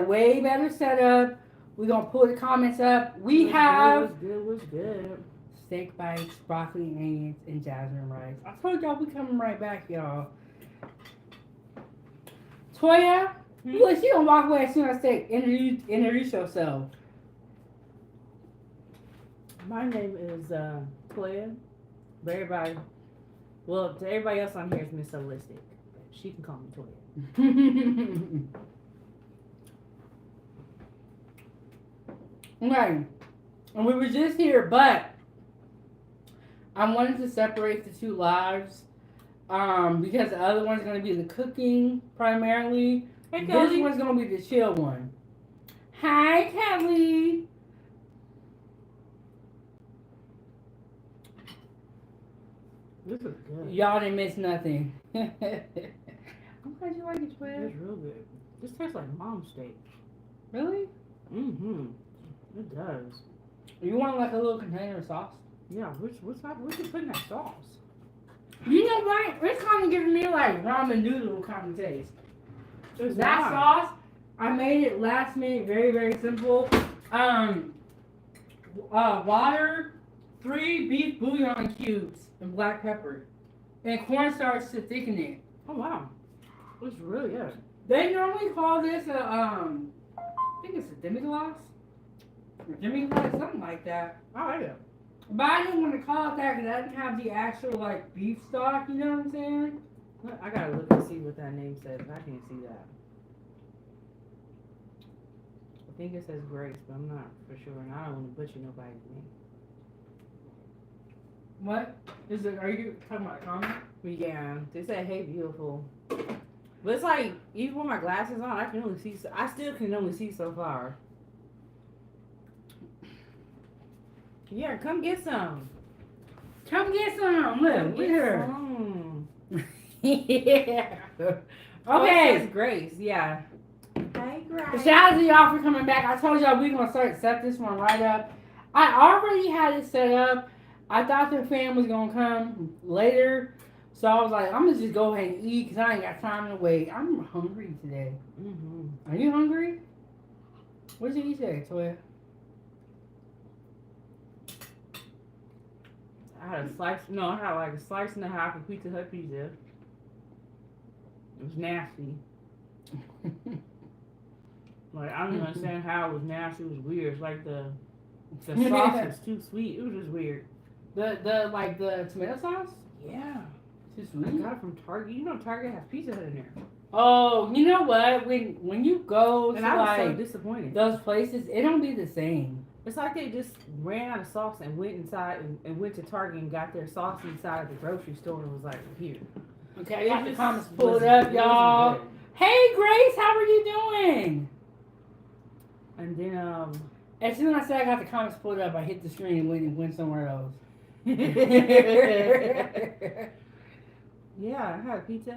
way better setup. We're gonna pull the comments up. We have what's good. steak bites, broccoli, onions, and jasmine rice. I told y'all we coming right back, y'all. Toya, look, she gonna walk away as soon as I say introduce yourself. My name is Toya. But everybody, well, to everybody else on here is Miss Holistic. She can call me Toya. Right. And we were just here, but I wanted to separate the two lives. Because the other one's gonna be the cooking primarily. Hey, This Kelly. one's gonna be the chill one. Hi, Kelly. This is good. Y'all didn't miss nothing. I'm glad you like it, Twitter. It's real good. This tastes like mom's steak. Really? Mm-hmm. It does. You want like a little container of sauce? Yeah, what you put in that sauce? You know what? It's kind of giving me like ramen noodle kind of taste. It's That not. sauce, I made it last minute, very, very simple. Water, 3 beef bouillon cubes, and black pepper, and cornstarch to thicken it. Oh wow. It's really good. They normally call this a I think it's a demi-glace, or demi-glace, something like that. I like it. But I didn't want to call it that because I didn't have the actual like beef stock. You know what I'm saying? I gotta look and see what that name says. I can't see that. I think it says Grace, but I'm not for sure, and I don't want to butcher nobody's name. What is it? Are you talking about a comment? But yeah, they said, "Hey, beautiful." But it's like even with my glasses on, I can only see. I still can only see so far. Yeah, come get some. Come get some. Look, get her. some. Yeah. Oh, it Okay. says Grace. Yeah. Hey, Grace. Shout out to y'all for coming back. I told y'all we gonna set this one right up. I already had it set up. I thought the fam was gonna come later, so I was like, I'm gonna just go ahead and eat because I ain't got time to wait. I'm hungry today. Mm-hmm. Are you hungry? What did you eat today, Toya? I had a slice. No, I had like a slice and a half of Pizza Hut pizza. It was nasty. Like I don't even understand how it was nasty. It was weird. It's like the sauce was too sweet. It was just weird. The like the tomato sauce? Yeah. Too I sweet. got it from Target. You know Target has Pizza Hut in there. Oh, you know what? When you go And to I was so like disappointed. those places, it don't be the same. It's like they just ran out of sauce and went inside and went to Target and got their sauce inside of the grocery store and was like, here. Okay, you have to just comments pull it wasn't- up, wasn't y'all. good. Hey Grace, how are you doing? And then As soon as I said I got the comments pulled up, I hit the screen and went somewhere else. yeah, I had pizza.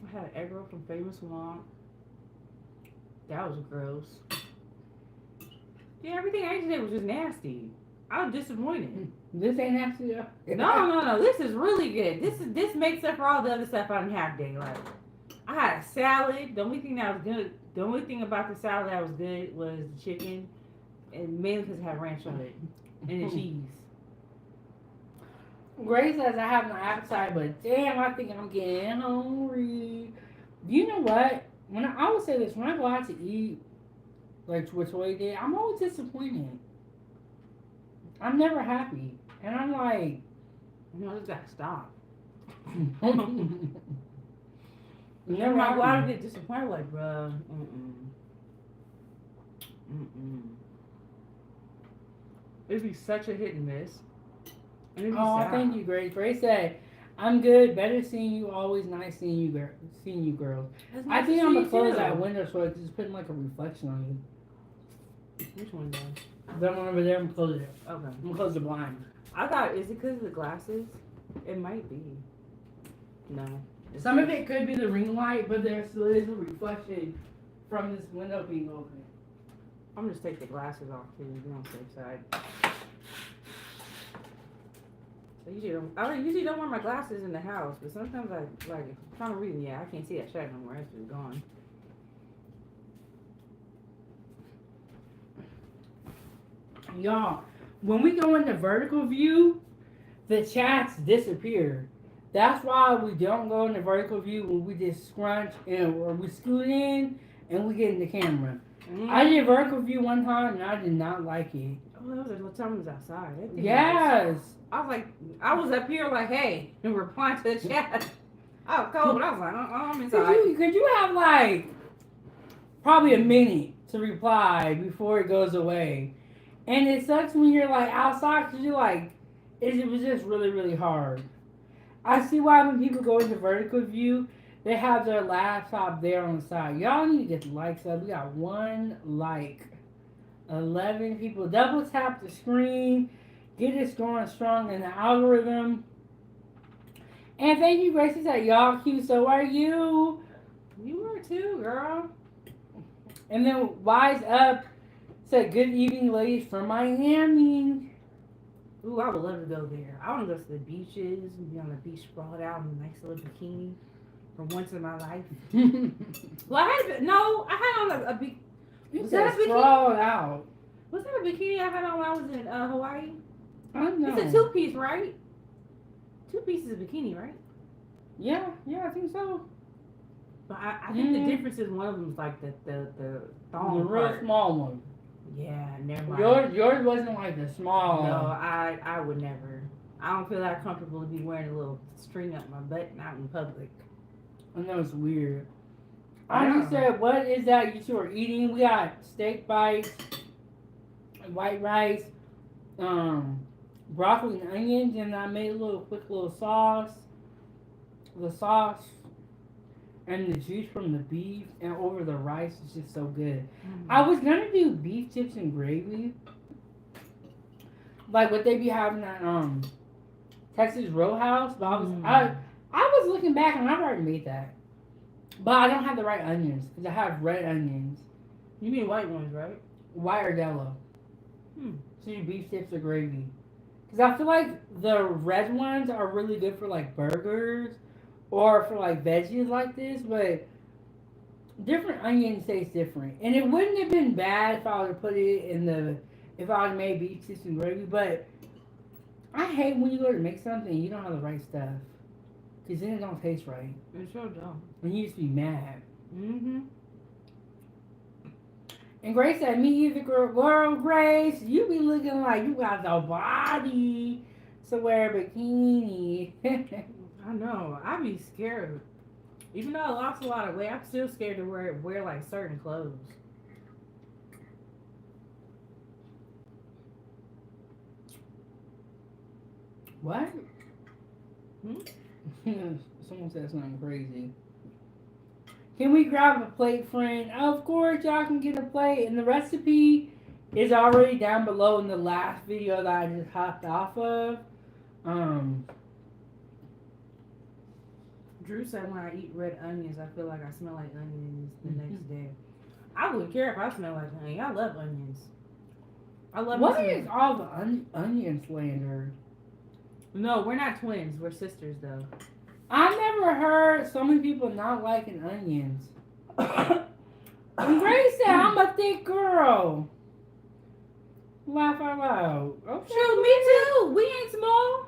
I had an egg roll from Famous Swamp. That was gross. Yeah, everything I ate today was just nasty. I was disappointed. This ain't actually. No. This is really good. This makes up for all the other stuff I didn't have today. Like I had a salad. The only thing that was good. The only thing about the salad that was good was the chicken, and mainly because it had ranch on it and the cheese. Grace says I have no appetite, but damn, I think I'm getting hungry. You know what? When I would say this, when I go out to eat, like what Toy did, I'm always disappointed. I'm never happy, and I'm like, You know, this gotta stop. never My water happy. get disappointed. Like, bruh, It'd be such a hit and miss. And it'd be Oh, sad. thank you, Grace. Grace said, "I'm good. Better seeing you. Always nice seeing you, seeing you, girls." That's I nice think to I'm see gonna you, close too. that window so it's just putting like a reflection on you. Which one does? That one over there, I'm gonna close it. Okay. I'm gonna close the blind. I thought, is it because of the glasses? It might be. No. It's Some of just- it could be the ring light, but there still is a reflection from this window being open. I'm just take the glasses off too. Be on the safe side. I usually don't wear my glasses in the house, but sometimes I like if I'm trying to read. Yeah, I can't see that shadow no more. It's just gone. Y'all, when we go into vertical view, the chats disappear. That's why we don't go into vertical view when we just scrunch and or we scoot in and we get in the camera. I did vertical view one time and I did not like it. Oh, that was a little time I was outside. That thing Yes. I was like, I was up here like, hey, and replying to the chat. I was cold. I was like, I'm inside. Could you have like probably a minute to reply before it goes away? And it sucks when you're like outside because you're like, it was just really, really hard. I see why when people go into vertical view, they have their laptop there on the side. Y'all need to get the likes up. We got 1 like. 11 people. Double tap the screen. Get us going strong in the algorithm. And thank you, Gracie. Said y'all cute. So are you? You were too, girl. And then Wise Up said good evening, ladies from Miami. Ooh, I would love to go there. I want to go to the beaches and be on the beach sprawled out in a nice little bikini for once in my life. Well, I had on a bikini. Was that a bikini? Out. Was that a bikini I had on when I was in Hawaii? I don't know. It's a 2-piece, right? 2 pieces of bikini, right? Yeah, I think so. But I think the difference is one of them is like the thong the real part. Small one. Yeah, never mind. Yours wasn't like the small. No, I would never. I don't feel that comfortable to be wearing a little string up my butt and out in public. I know it's weird. I just said, what is that you two are eating? We got steak bites, white rice, broccoli and onions, and I made a quick little sauce. The sauce and the juice from the beef and over the rice is just so good. I was gonna do beef tips and gravy, like what they be having at Texas Roadhouse, but I was looking back and I've already made that. But I don't have the right onions because I have red onions. You mean white ones, right? White or yellow. So you beef tips or gravy. Because I feel like the red ones are really good for like burgers or for like veggies like this. But different onions taste different. And it wouldn't have been bad if I would have put it in if I would have made beef tips and gravy. But I hate when you go to make something and you don't have the right stuff. Because then it don't taste right. It sure don't. And you just be mad. Mm-hmm. And Grace said, me either, girl, Grace. You be looking like you got the body to wear a bikini. I know. I be scared. Even though I lost a lot of weight, I'm still scared to wear like certain clothes. What? Someone said something crazy. Can we grab a plate, friend? Of course, y'all can get a plate. And the recipe is already down below in the last video that I just hopped off of. Drew said when I eat red onions, I feel like I smell like onions the next day. I wouldn't care if I smell like onions. I love onions. I love. What is all the onion slander? No, we're not twins. We're sisters, though. I never heard so many people not liking onions. And Grace said, I'm a thick girl. Laugh out loud. Okay. Shoot, me too. We ain't small.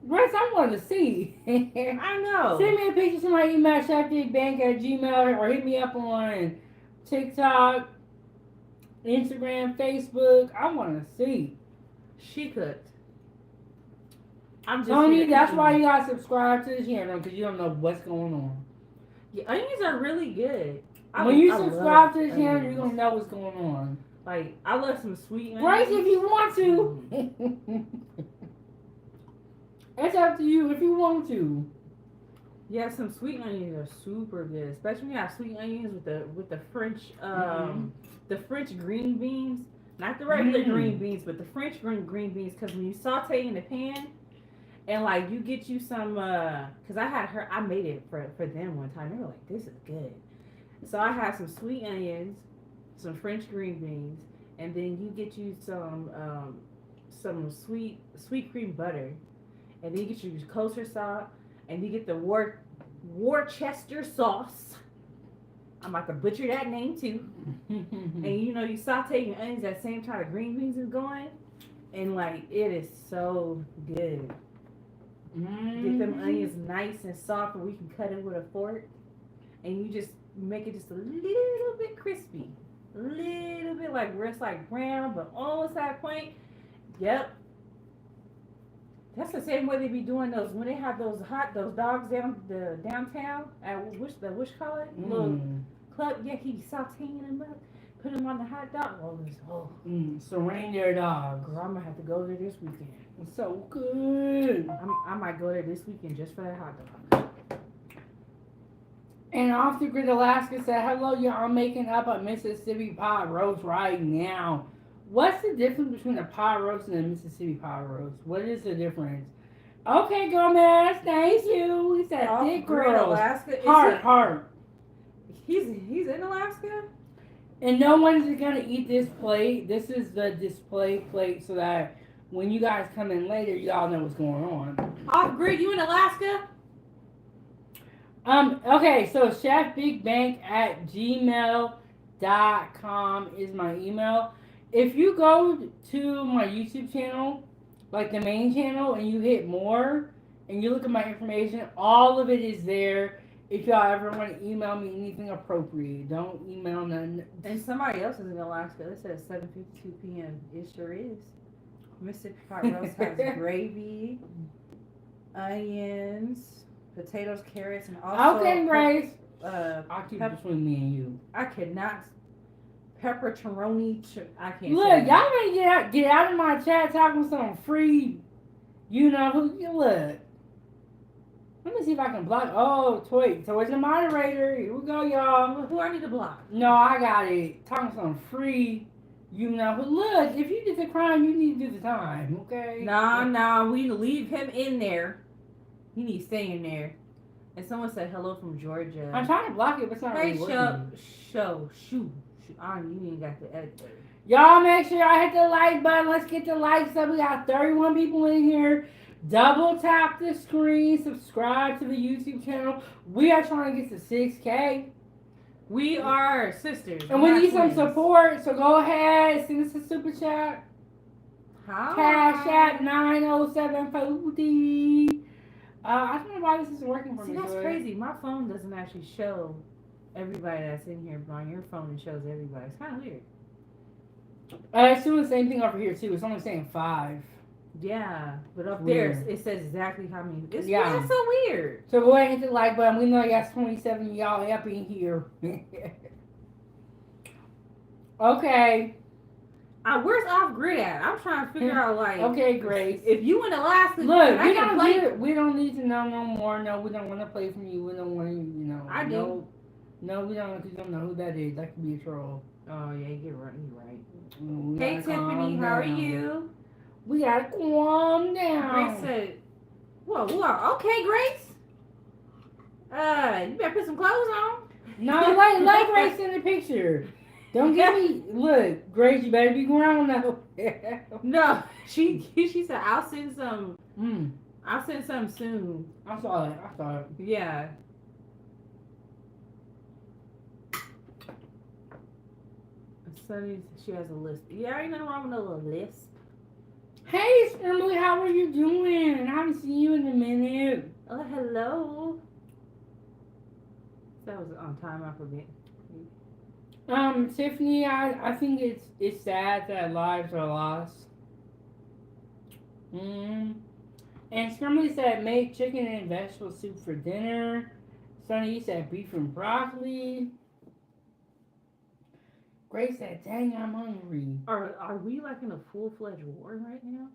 Grace, I want to see. I know. Send me a picture to my email, chefdickbank@gmail, or hit me up on TikTok, Instagram, Facebook. I want to see. She cooked. I'm just Tony, that's why you gotta subscribe to the channel, because you don't know what's going on. Yeah, onions are really good. When you subscribe to the channel, you're gonna know what's going on. Like, I love some sweet onions. Grace, if you want to. It's up to you if you want to. Yeah, some sweet onions are super good, especially when you have sweet onions with the French the French green beans, not the regular green beans, but the French green beans. Because when you saute in the pan, and like you get you some, because I made it for them one time. They were like, "This is good." So I had some sweet onions, some French green beans, and then you get you some some sweet cream butter, and then you get your kosher salt, and you get the Worcestershire sauce. I'm about to butcher that name too. And you know, you saute your onions at the same time the green beans is going, and like it is so good. Get them onions nice and soft, and we can cut it with a fork, and you just make it just a little bit crispy, a little bit like where it's like brown, but almost that point. Yep. That's the same way they be doing those when they have those dogs downtown at which call it little club. Yeah, he be sauteing them up, put them on the hot dog. So reindeer dogs. Girl, I'm gonna have to go there this weekend. It's so good. I might go there this weekend just for that hot dog. And Off the Grid Alaska said, hello, y'all. I'm making up a Mississippi pot roast right now. What's the difference between a pot roast and a Mississippi pot roast? What is the difference? Okay, Gomez, thank you. He said, thick girls. Alaska. Heart. He's in Alaska? And no one's going to eat this plate. This is the display plate so that when you guys come in later, y'all know what's going on. Off Grid, you in Alaska? Okay, so chefbigbank@gmail.com is my email. If you go to my YouTube channel, like the main channel, and you hit more, and you look at my information, all of it is there. If y'all ever want to email me anything appropriate, don't email none. And somebody else is in Alaska. It says 7:52 p.m. It sure is. Mississippi pot roast has gravy, onions, potatoes, carrots, and also Okay, Grace. I'll keep it pep- between me and you. I cannot pepperoni. I can't. Look, say y'all better get out of my chat talking some free. You know who? Look. Let me see if I can block. Oh, wait. So it's a moderator. Here we go, y'all. Who I need to block? No, I got it. Talking some free. You know who? Look, if you did the crime, you need to do the time. Okay. Nah. We need to leave him in there. He needs to stay in there. And someone said hello from Georgia. I'm trying to block it, but it's not really working. Shoot. You ain't got the edit. Y'all make sure y'all hit the like button. Let's get the likes up. We got 31 people in here. Double tap the screen. Subscribe to the YouTube channel. We are trying to get to 6K. We are sisters. And we need some support. So go ahead. Send us a super chat. How? Cash at 90740. I don't know why this isn't working for me. See, that's crazy. My phone doesn't actually show everybody that's in here, but on your phone it shows everybody. It's kind of weird. It's doing the same thing over here too. It's only saying 5. Yeah, but up Weird. there it says exactly how many. It's so weird. So go ahead and hit the like button. We know you got 27 of y'all up in here. Okay. Where's Off Grid at? I'm trying to figure out like. Okay, Grace. If you in Alaska, Look, we don't need to know no more. No, we don't want to play from you. We don't want to, I do. No, we don't, because you don't know who that is. That could be a troll. Oh yeah, you're right. Hey, Tiffany, how are you? We gotta calm down. Grace said, "Whoa, okay, Grace. You better put some clothes on." No, let Grace in the picture. Don't give me. Look, Grace, you better be grown now. No, she said, "I'll send some. Mm. I'll send some soon." I saw it. Yeah. Sunny, she has a list. Yeah, ain't nothing wrong with a little list. Hey, Emily, how are you doing? I haven't seen you in a minute. Oh, hello. That was on time. I forget. Tiffany, I think it's sad that lives are lost. And Scrumley said make chicken and vegetable soup for dinner. Sonny said beef and broccoli. Grace said, dang, I'm hungry. Are we like in a full-fledged war right now?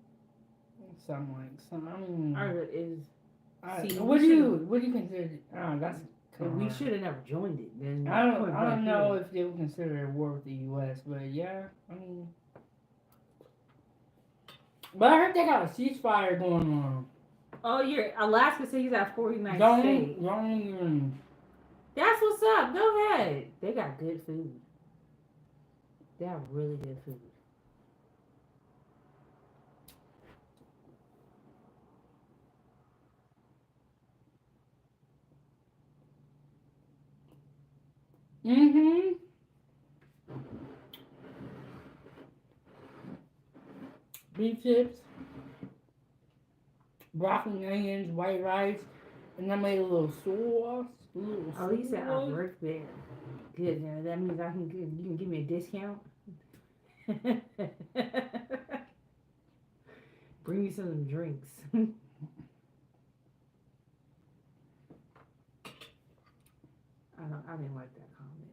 Something. Or is what do you consider? That's. If we should have never joined it. Then I don't know if they would consider a war with the U.S., but yeah, I mean. But I heard they got a ceasefire going on. Oh, Alaska says he's at 49 states. That's what's up. Go ahead. They got good food. They have really good food. Mm-hmm. Beef tips, broccoli, onions, white rice, and I made a little sauce. A little Oh, you said I sauce. work there. Good. Now that means I can. You can give me a discount. Bring me some drinks. I didn't like that comment.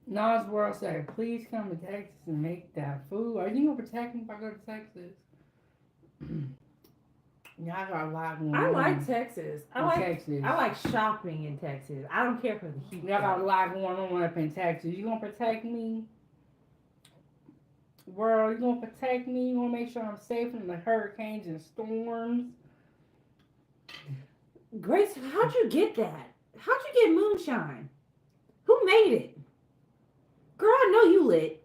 Nas World said, please come to Texas and make that food. Are you gonna protect me if I go to Texas? Yeah, I got a lot going on. I like Texas. Texas. I like shopping in Texas. I don't care for the heat. Y'all got a lot going on up in Texas. You gonna protect me? World, you gonna protect me? You gonna make sure I'm safe from the hurricanes and storms? Grace, how'd you get that? How'd you get moonshine? Who made it? Girl, I know you lit.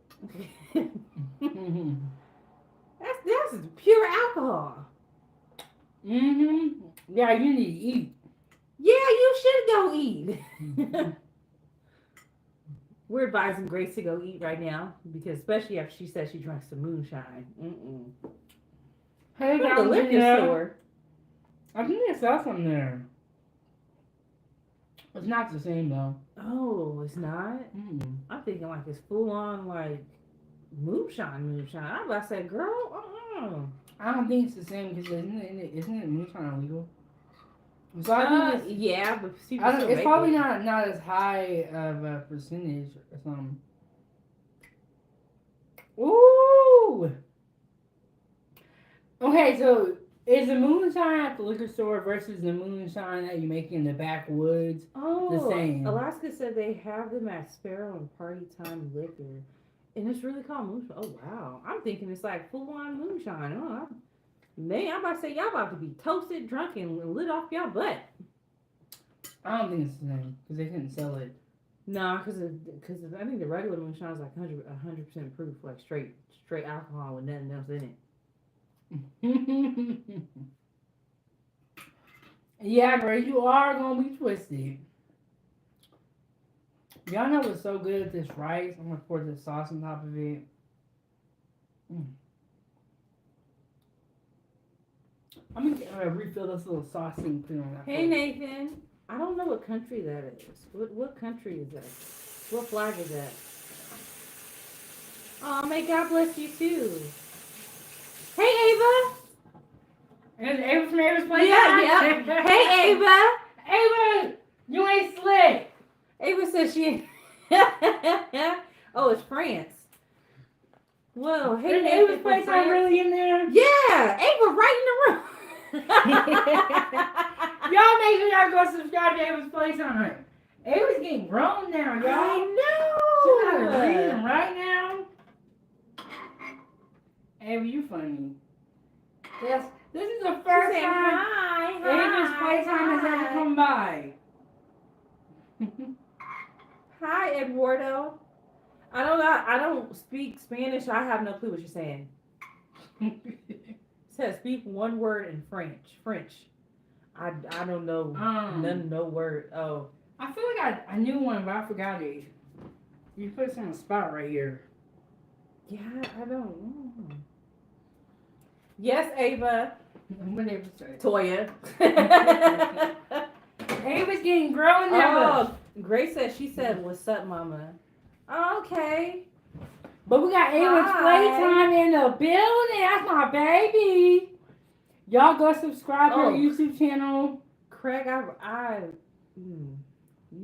Mm-hmm. That's pure alcohol. Mm-hmm. Yeah, you need to eat. Yeah, you should go eat. We're advising Grace to go eat right now because, especially after she said she drank some moonshine. Hey, Go to guys, the liquor store. I think there's stuff from there. It's not the same though. Oh, it's not? I'm thinking like it's full on like moonshine. I'm about to say, girl, I don't think it's the same because isn't it moonshine illegal? So I think yeah, but it's probably not as high of a percentage or something. Ooh. Okay, so is the moonshine at the liquor store versus the moonshine that you make in the backwoods the same? Alaska said they have them at Sparrow and Party Time Liquor. And it's really called moonshine. Oh, wow. I'm thinking it's like full-on moonshine. Oh, man, I'm about to say y'all about to be toasted, drunk, and lit off y'all butt. I don't think it's the same because they couldn't sell it. Nah, because I think the regular moonshine is like 100% proof, like straight alcohol with nothing else in it. Yeah, bro, you are gonna be twisted. Y'all know what's so good with this rice? I'm gonna pour this sauce on top of it. I'm gonna refill this little sauce and put it on that. Hey, Nathan. I don't know what country that is. What country is that? What flag is that? Oh, may God bless you too. Hey, Ava. And Ava from Ava's Place? Yeah. Hey, Ava. Ava, you ain't slick. Ava says she. Oh, it's France. Whoa. Hey, And Nathan Ava's from Place France. are really in there? Yeah, Ava right in the room. Y'all make sure y'all go subscribe to Ava's Place on it. Ava's getting grown now, y'all. I She's know. not reading right now. Ava, you funny. Yes, this is the first time Ava's Playtime has ever come by. Hi, Eduardo. I don't speak Spanish. I have no clue what you're saying. It says speak one word in French. I don't know no word. Oh. I feel like I knew one, but I forgot it. You put us on the spot right here. Yeah, I don't know. Yes, Ava. What Ava say? Toya. Ava's getting grown now. Oh, Grace said, she said, what's up, mama? Okay. But we got Ava's Playtime in the building. That's my baby. Y'all go subscribe to our YouTube channel. Craig,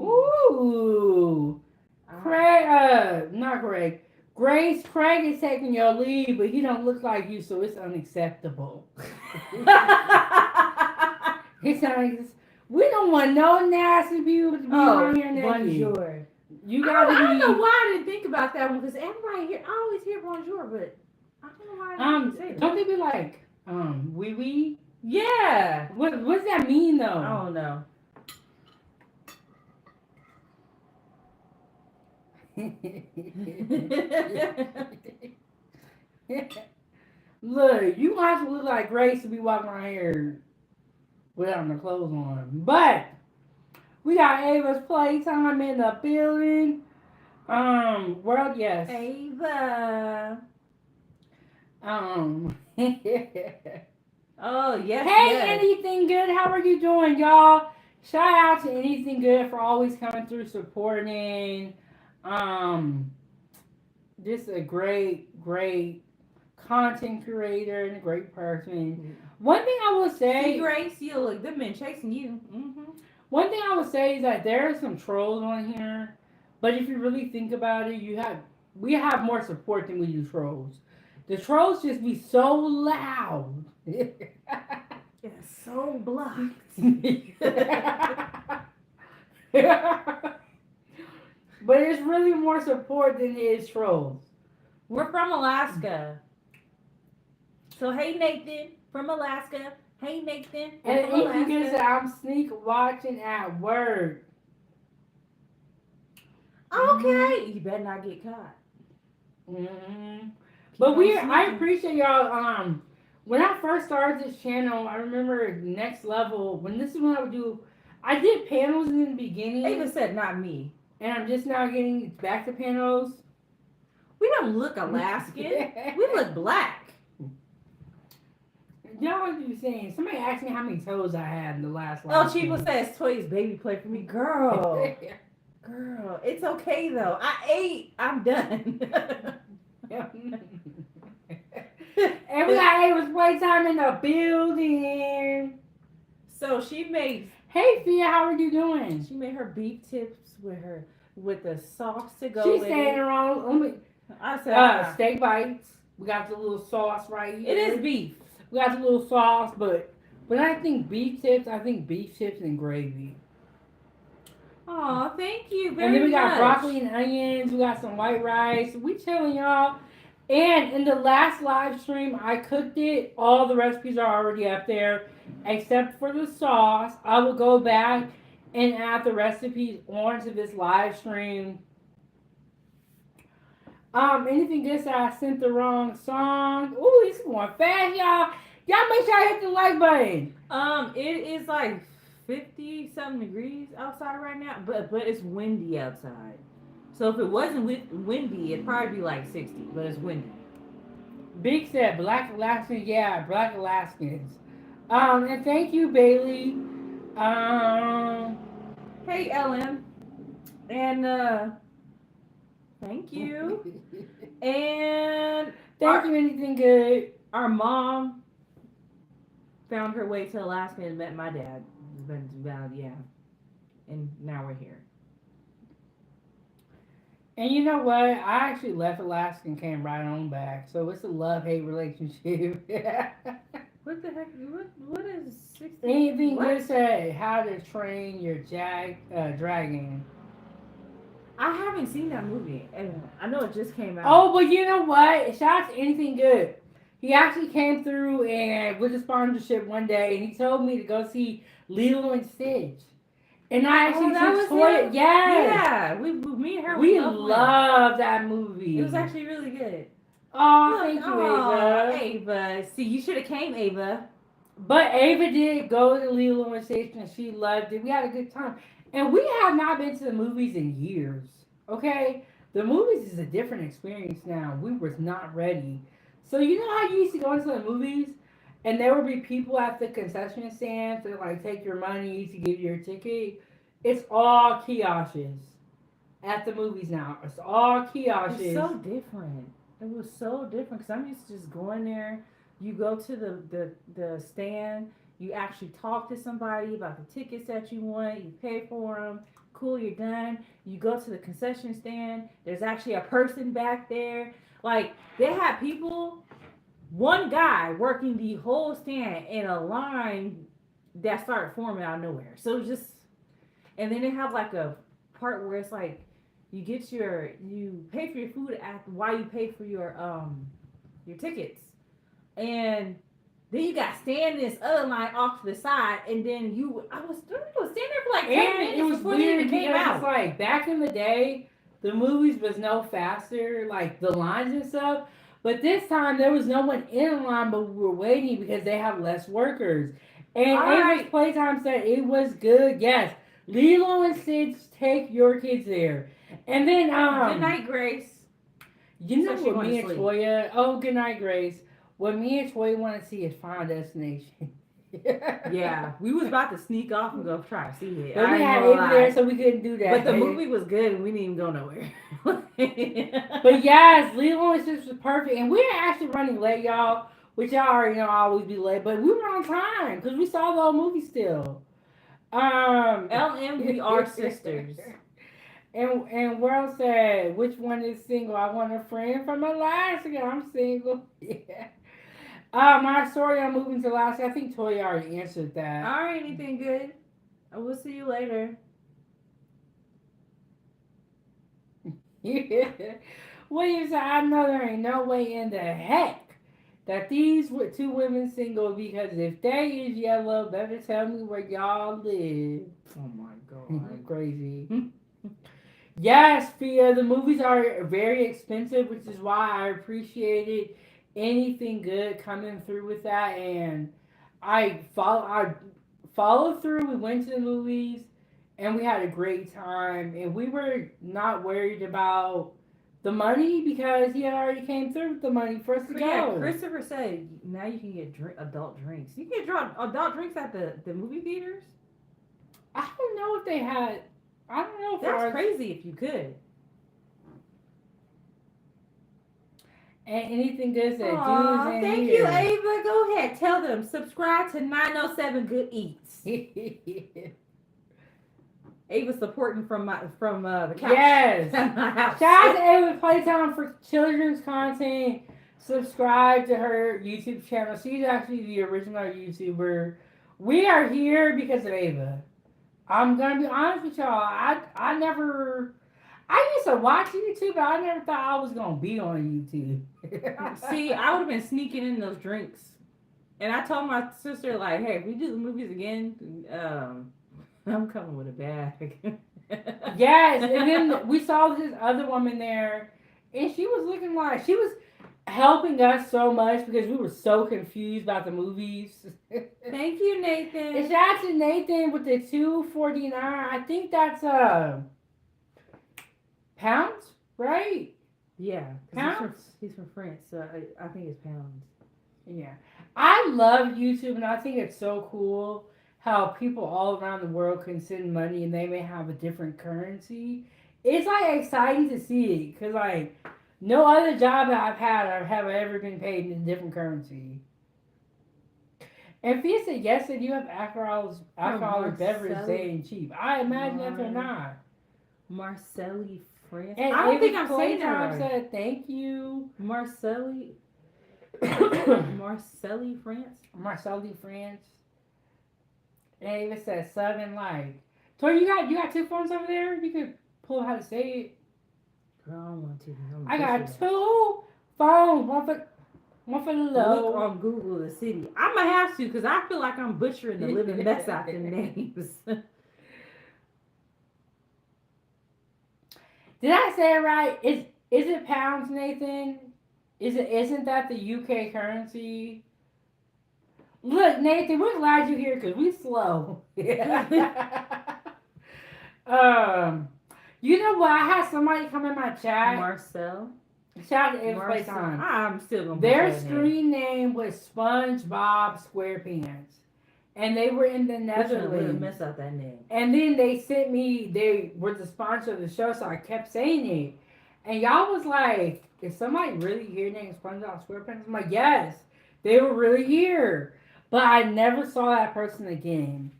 Ooh. Craig, not Craig. Grace, Craig is taking your lead, but he don't look like you, so it's unacceptable. It's unacceptable. We don't want no nasty people to be on here naked. Bonjour. You gotta I don't know why I didn't think about that one, because everybody here, I always hear bonjour, but I don't know why I didn't say that. Don't they be like, oui, oui? Yeah. What does that mean, though? I don't know. Look, you have to look like Grace to be walking around here without no clothes on. But We got Ava's playtime in the building. World, yes. Ava. Hey, Oh, yes, yes. anything good? How are you doing, y'all? Shout out to anything good for always coming through supporting. Um, just a great content creator and a great person. One thing I will See, say, Grace, you look, them men chasing you. Mm-hmm. one thing I will say is that there are some trolls on here, but if you really think about it, we have more support than we do trolls. The trolls just be so loud. Yeah, so blocked. But it's really more support than it is trolls. We're from Alaska. So, hey, Nathan from Alaska. Hey, Nathan And from if you get Alaska. I'm sneak watching at work. Okay. You better not get caught. hmm Keep But on I sneaking. appreciate y'all. When I first started this channel, I remember next level when this is when I would do. I did panels in the Ava beginning, said, not me. and I'm just now getting back to panels. We don't look Alaskan. We look black. Y'all be saying. Somebody asked me how many toes I had in the last Oh, live Chifa stream. says, Toys baby play for me. Girl. Girl. It's okay, though. I ate. I'm done. And we got Ava's playtime in the building. So she made Hey Fia, how are you doing? her beef tips with the sauce to go She's with standing it. around. Let me I said, steak bites. We got the little sauce right here. it is beef. We got the little sauce, but when I think beef tips, I think beef tips and gravy. Oh, thank you very And then we got much. broccoli and onions. We got some white rice. We chilling, y'all. And in the last live stream, I cooked it. All the recipes are already up there, except for the sauce. I will go back and add the recipes onto this live stream. Anything good? That I sent the wrong song. Ooh, it's going fast, y'all. Y'all make sure I hit the like button. It is like 50 something degrees outside right now, but it's windy outside. So if it wasn't windy, it'd probably be like 60, but it's windy. Big said Black Alaskans. Yeah, Black Alaskans. And thank you, Bailey. Um, Hey, Ellen, and thank you. And thank you. Anything good? our mom found her way to Alaska and met my dad. It's been about, yeah, and now we're here. And you know what? I actually left Alaska and came right on back. So it's a love hate relationship. What the heck? What is 60? Anything What? good? Say how to train your dragon. I haven't seen that movie. And I know it just came out. Oh, but you know what? Shout out to anything good. He actually came through and with a sponsorship one day, and he told me to go see Lilo and Stitch. And I actually that took was Toya. him? Yes, Yeah, me and her. we both went. love that movie. It was actually really good. Oh, Look, thank you, aw, Ava. Ava. See, you should have came, Ava. But Ava did go to Lilo and Stitch, and she loved it. We had a good time, and we have not been to the movies in years. Okay, the movies is a different experience now. We was not ready. So you know how you used to go into the movies, and there would be people at the concession stands that like take your money to give you your ticket. It's all kiosks at the movies now. It's all kiosks. It's so different. It was so different because I'm used to just going there. You go to the stand. You actually talk to somebody about the tickets that you want. You pay for them. Cool, you're done. You go to the concession stand. There's actually a person back there. Like they had people, one guy working the whole stand in a line that started forming out of nowhere. So it was just, and then they have like a part where it's like you pay for your food at while you pay for your tickets, and then you got stand in this other line off to the side, and then I was standing there for like 10 And minutes it was before they weird even came because out. it's like back in the day, the movies was no faster, like the lines and stuff. But this time there was no one in line, but we were waiting because they have less workers. And All Ava's right. playtime said it was good. Yes, Lilo and Stitch, take your kids there. And then Good night, Grace. you know So she what going me to and sleep. Toya, oh good night Grace. What me and Toya want to see is Final Destination. Yeah, we was about to sneak off and go try to see it. But I we ain't had gonna Ava there, lie. so we couldn't do that. But the movie was good and we didn't even go nowhere. But yes, Lilo and Stitch was perfect. And we were actually running late, y'all. Which y'all already know I always be late. But we were on time because we saw the whole movie still. LM, we are sisters. And World said, which one is single? I want a friend from Alaska. I'm single. Yeah. My story on moving to Alaska, I think Toya already answered that. All right, anything good? I will see you later. William said, I know there ain't no way in the heck that these were two women single because if they is yellow, better tell me where y'all live. Oh my god. Crazy. Yes, Fia, the movies are very expensive, which is why I appreciated anything good coming through with that. And I followed through. We went to the movies and we had a great time. And we were not worried about the money because he had already came through with the money for us to go. Yeah, Christopher said now you can get adult drinks. You can get adult drinks at the movie theaters? I don't know if they had. I don't know if That's crazy if you could. And anything good said, Aw, dudes in thank here. you, Ava. Go ahead. Tell them. Subscribe to 907 Good Eats. Ava supporting from the couch. Yes. At my house. Shout out to Ava Playtime for children's content. Subscribe to her YouTube channel. She's actually the original YouTuber. We are here because of Ava. I'm gonna be honest with y'all. I used to watch YouTube, but I never thought I was gonna be on YouTube. See, I would have been sneaking in those drinks. And I told my sister, like, hey, if we do the movies again, I'm coming with a bag. Yes, and then we saw this other woman there, and she was looking like she was helping us so much because we were so confused about the movies. Thank you, Nathan. It's actually Nathan with the $2.49. I think that's pounds, right? Yeah, Pounds? he's from France, so I think it's pounds. Yeah. I love YouTube, and I think it's so cool how people all around the world can send money and they may have a different currency. It's like exciting to see it because like no other job that I've had have ever been paid in a different currency. And Fia said, yes, they do have alcoholic beverage they ain't cheap. I imagine that they're not. Marcelli France. And I don't think I'm saying that Playtime right. said, thank you. Marcelli France. Marcelli France. And even said sub and like. Tori, you got two phones over there? You could pull how to say it. Girl, I don't want to. I got two phones. One for the low. Look on Google the city. I'm gonna have to because I feel like I'm butchering the living mess out the names. Did I say it right? Is it pounds, Nathan? Isn't that the UK currency? Look, Nathan, we're glad you're here because we slow. You know what? I had somebody come in my chat. Marcel. Shout out to Ava Playtime. I'm still gonna. Their screen name was SpongeBob SquarePants, and they were in the Netherlands. Mess up that name. And then they sent me. They were the sponsor of the show, so I kept saying it. And y'all was like, "Is somebody really here named SpongeBob SquarePants?" I'm like, "Yes, they were really here." But I never saw that person again.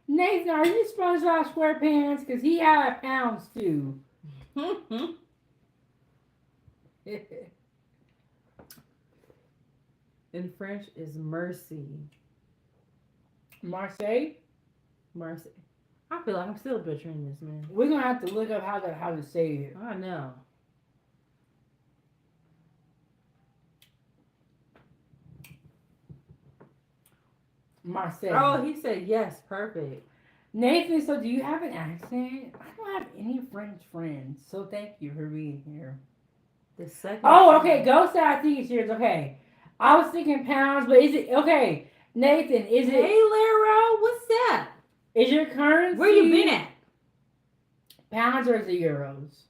Nathan, are you SpongeBob SquarePants? Because he had pounds too. In French is mercy. Marseille? Mercy. I feel like I'm still butchering this, man. We're gonna have to look up how to say it. I know. Marseille. Oh, he said yes, perfect. Nathan, so do you have an accent? I don't have any French friends, so thank you for being here. The second. Oh, okay. Ghost said I think it's yours. Okay, I was thinking pounds, but is it okay? Nathan, is it? Hey, Lero, what's up? Is your currency? Where you been at? Pounds or is it euros?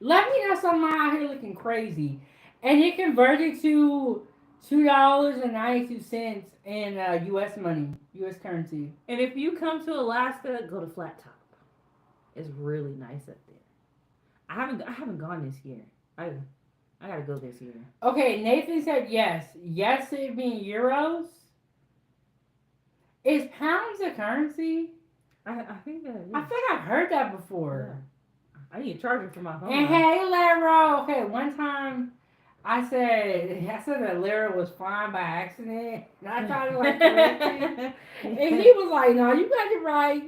Let me know something out here looking crazy. And it converted to $2.92 in U.S. money, U.S. currency. And if you come to Alaska, go to Flat Top. It's really nice up there. I haven't gone this year. I gotta go this year. Okay, Nathan said yes. Yes, it being euros. Is pounds a currency? I think that is. I think I've heard that before. Yeah. I need a charger for my phone. And hey, Lara. Okay, one time I said that Lara was flying by accident, and I tried to like correct him, and he was like, "No, you got it right."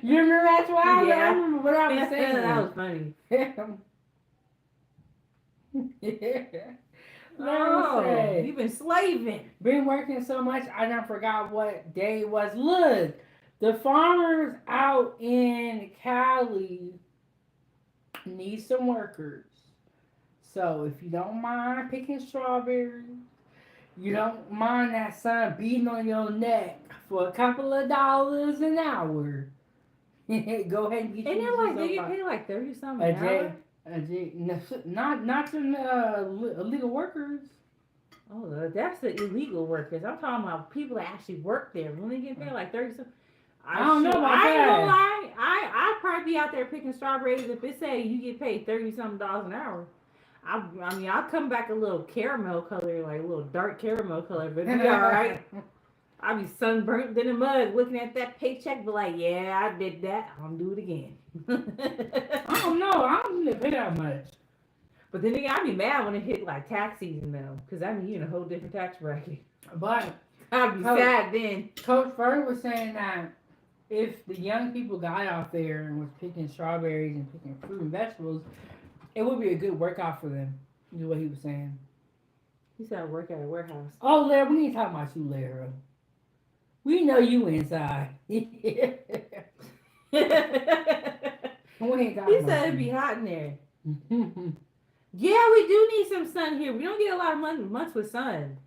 You remember that's why? Yeah. I remember what I was saying. That was funny. Oh, you've been slaving. Been working so much, I done forgot what day it was. Look, the farmers out in Cali need some workers. So if you don't mind picking strawberries, you don't mind that sun beating on your neck for a couple of dollars an hour, go ahead and get And you they're like, they get paid like 30 something an hour. Not to illegal workers. Oh, that's the illegal workers. I'm talking about people that actually work there. When they get paid like 30 something. I don't know about I ain't that. gonna lie. I'd probably be out there picking strawberries if it say you get paid 30 something dollars an hour. I mean, I'll come back a little caramel color, like a little dark caramel color, but it'll be all right. I'll be sunburnt in the mud looking at that paycheck, be like, yeah, I did that. I'm gonna do it again. I don't know. I don't really pay that much. But then again, I'd be mad when it hit like tax season though, because I mean, you're in a whole different tax bracket. But I'd be sad then. Coach Furr was saying that if the young people got out there and was picking strawberries and picking fruit and vegetables, it would be a good workout for them, is what he was saying. He said I work at a warehouse. Oh, Lara, we need to talk about you, Lara. We know you inside. We ain't talking He about said it'd be hot in there. Yeah, we do need some sun here. We don't get a lot of months with sun.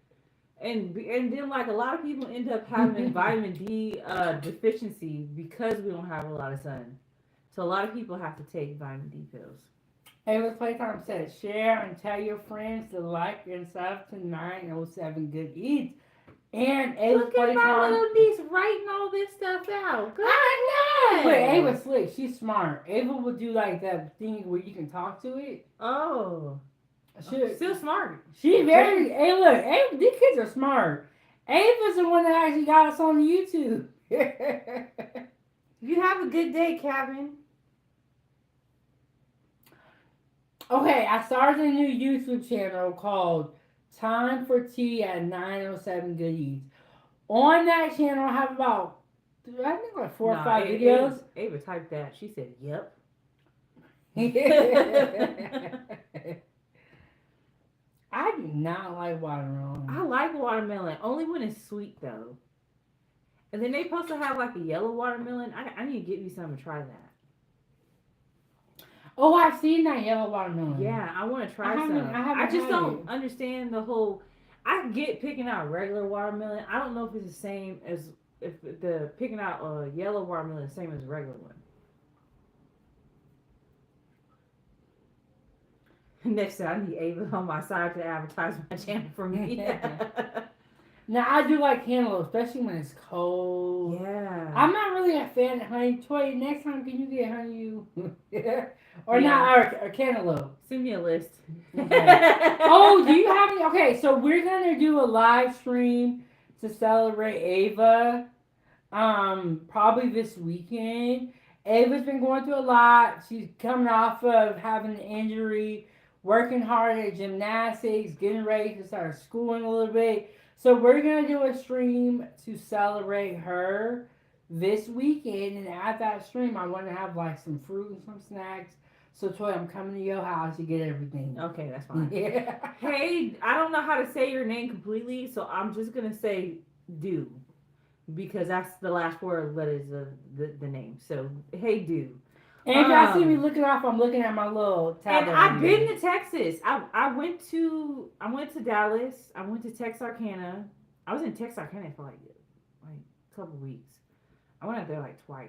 And then like a lot of people end up having vitamin D deficiency because we don't have a lot of sun. So a lot of people have to take vitamin D pills. Ava's Playtime said, share and tell your friends to like and sub to 907 Good Eats. And Ava's Look at my Playtime. little niece writing all this stuff out. Good. I know! But Ava's slick. She's smart. Ava will do like that thing where you can talk to it. Oh. Still smart. She's very. Hey, look, Ava, these kids are smart. Ava's the one that actually got us on YouTube. You have a good day, Kevin. Okay, I started a new YouTube channel called Time for Tea at 907 Good Eats. On that channel, I have about, I think like 4 or 5 videos. Ava typed that. She said, yep. I do not like watermelon. I like watermelon, only when it's sweet though. And then they supposed to have like a yellow watermelon. I need to get me some to try that. Oh, I've seen that yellow watermelon. Yeah, I want to try some. I just don't understand the whole. I get picking out regular watermelon. I don't know if it's the same as if the picking out a yellow watermelon is the same as a regular one. Next time, I need Ava on my side to advertise my channel for me. Now, I do like cantaloupe, especially when it's cold. Yeah. I'm not really a fan of honey. Toy, next time, can you get honey? Or not, or cantaloupe. Send me a list. Okay. Oh, do you have any? Okay, so we're going to do a live stream to celebrate Ava probably this weekend. Ava's been going through a lot. She's coming off of having an injury, working hard at gymnastics, getting ready to start schooling a little bit. So we're going to do a stream to celebrate her this weekend. And at that stream, I want to have like some fruit and some snacks. So Toy, I'm coming to your house to get everything. Okay, that's fine. Yeah. Hey, I don't know how to say your name completely, so I'm just going to say Do. Because that's the last 4 letters of the name. So, hey, Do. And if y'all see me looking off, I'm looking at my little tablet. And I've been to Texas. I went to Dallas. I went to Texarkana. I was in Texarkana for like a couple weeks. I went out there like twice.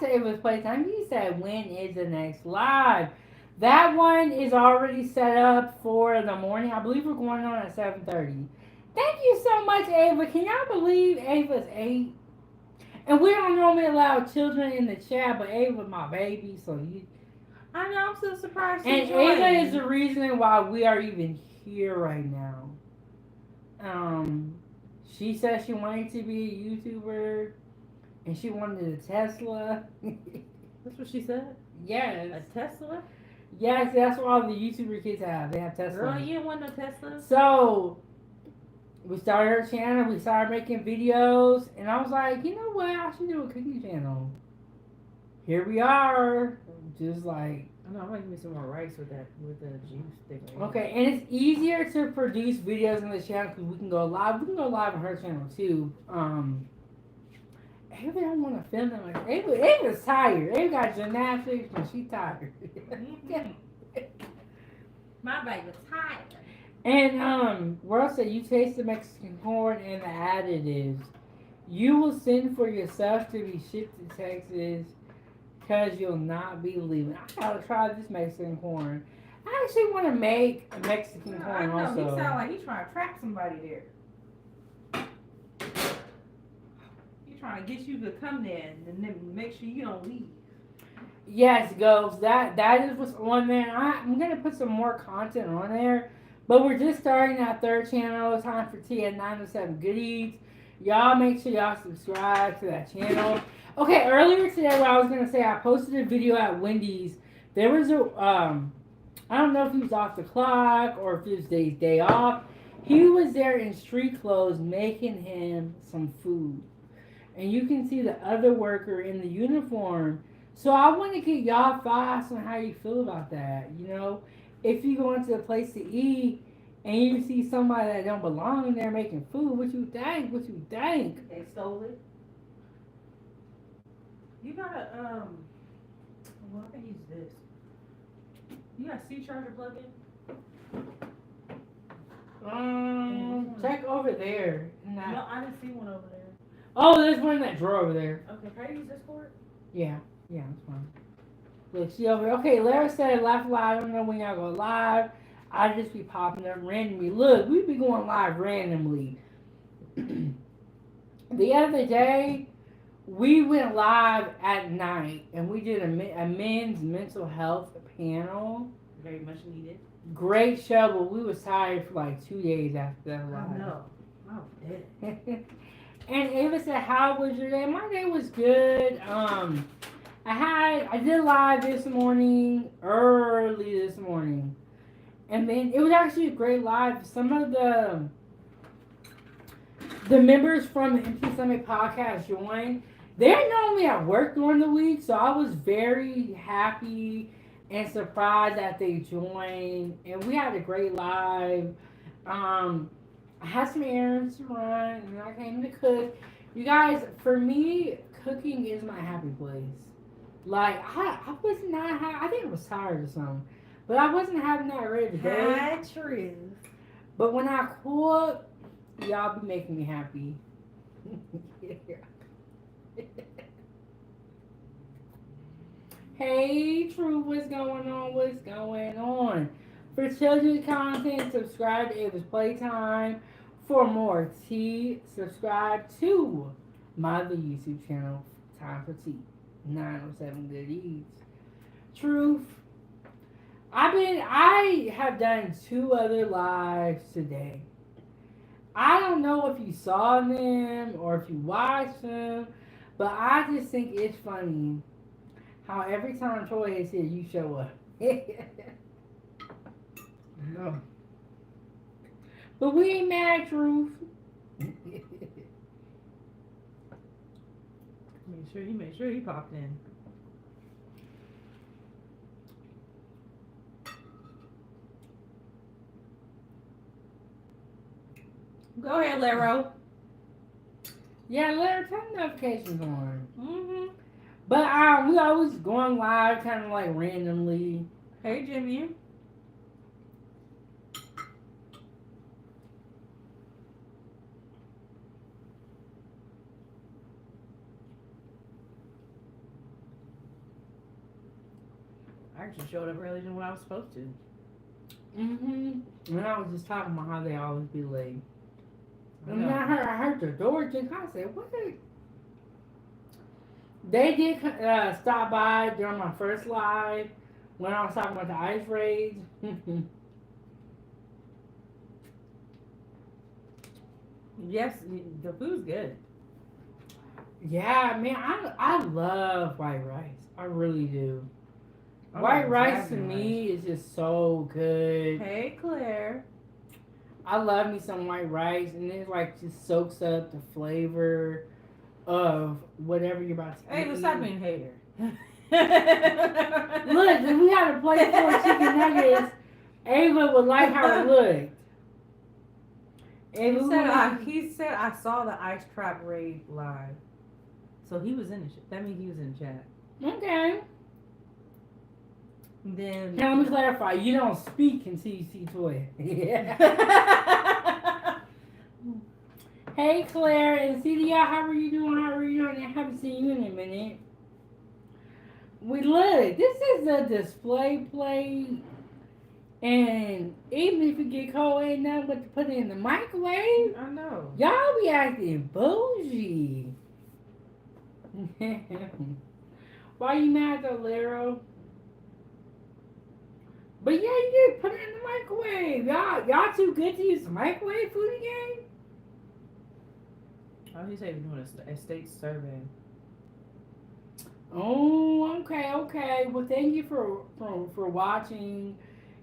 to Ava's Playtime. He said, when is the next live? That one is already set up for the morning. I believe we're going on at 7:30. Thank you so much, Ava. Can y'all believe Ava's 8? And we don't normally allow children in the chat, but Ava's my baby, so you. I know, I'm so surprised. And Ava is the reason why we are even here right now. She said she wanted to be a YouTuber, and she wanted a Tesla. That's what she said? Yes. A Tesla? Yes, that's what all the YouTuber kids have. They have Tesla. Girl, you didn't want no Tesla? So, we started our channel. We started making videos. And I was like, you know what? I should do a cooking channel. Here we are. Just like... I know, I'm going to give me some more rice with the juice thing. Okay, and it's easier to produce videos on the channel because we can go live. We can go live on her channel, too. Ava don't want to film them. Like, Ava's tired. Ava got gymnastics and she's tired. My baby's tired. And World said you taste the Mexican corn and the additives. You will send for yourself to be shipped to Texas because you'll not be leaving. I gotta try this Mexican corn. I actually want to make a Mexican corn I know, also. he sound like he's trying to trap somebody there. He's trying to get you to come there and then make sure you don't leave. Yes, Ghost. That is what's on there. I'm gonna put some more content on there. But we're just starting that third channel. Time for tea at 907 Good Eats. Y'all make sure y'all subscribe to that channel. Okay, earlier today, what I was gonna say, I posted a video at Wendy's. There was a I don't know if he was off the clock or if it was his day off. He was there in street clothes making him some food. And you can see the other worker in the uniform. So I want to get y'all thoughts on how you feel about that. You know, if you go into a place to eat and you see somebody that don't belong in there making food, what you think? What you think? They stole it. You gotta, well, I can use this. You got a C charger plug in? Check over there. No, I didn't see one over there. Oh, there's one in that drawer over there. Okay, can I use this cord? Yeah, that's fine. Look, see over here. Okay, Lara said live. I don't know when y'all go live. I just be popping up randomly. Look, we be going live randomly. The other day, we went live at night and we did a men's mental health panel. Very much needed. Great show, but we was tired for like 2 days after that live. I know. Oh, dead. And Ava said, how was your day? My day was good. I did live this morning, early this morning. And then it was actually a great live. Some of the members from the Empty Stomach podcast joined. They're normally at work during the week, so I was very happy and surprised that they joined. And we had a great live. I had some errands to run, and I came to cook. You guys, for me, cooking is my happy place. Like, I was not I think I was tired or something. But I wasn't having that every day. High truth. But when I cook, y'all be making me happy. Hey, True, what's going on? What's going on? For children's content, subscribe to Ava's Playtime. For more tea, subscribe to my other YouTube channel, Time for Tea, 907 Good Eats. Truth. I have done 2 other lives today. I don't know if you saw them or if you watched them, but I just think it's funny how every time Troy is here, you show up. No. But we ain't mad, Truth. Make sure he popped in. Go ahead, Laro. Yeah, let her turn notifications on. Mm-hmm. But we always going live kind of like randomly. Hey, Jimmy. I actually showed up earlier than what I was supposed to. And I was just talking about how they always be late. I And know. I heard the door jig. I said, what? They did stop by during my first live when I was talking about the ice raids. Yes, the food's good. Yeah, man, I love white rice. I really do. I White love rice to Jasmine me is just so good. Hey, Claire. I love me some white rice, and it like just soaks up the flavor of whatever you're about to Hey, eat. what's up, being hater? Look, if we had a plate full of chicken nuggets, Ava would like how it looked. Ava He said I saw the ice trap raid live. So he was in the that means he was in the chat. okay. Then Now let me clarify. You don't speak until you see toy. Yeah. Hey Claire and Celia, how are you doing? How are you doing? I haven't seen you in a minute. We look. This is a display plate, and even if you get cold, ain't nothing but to put it in the microwave. I know. Y'all be acting bougie. Why you mad though, Lero? But yeah, you did put it in the microwave. Y'all too good to use the microwave food again? Oh, he said he was doing a state survey. Oh, okay. Well, thank you for watching.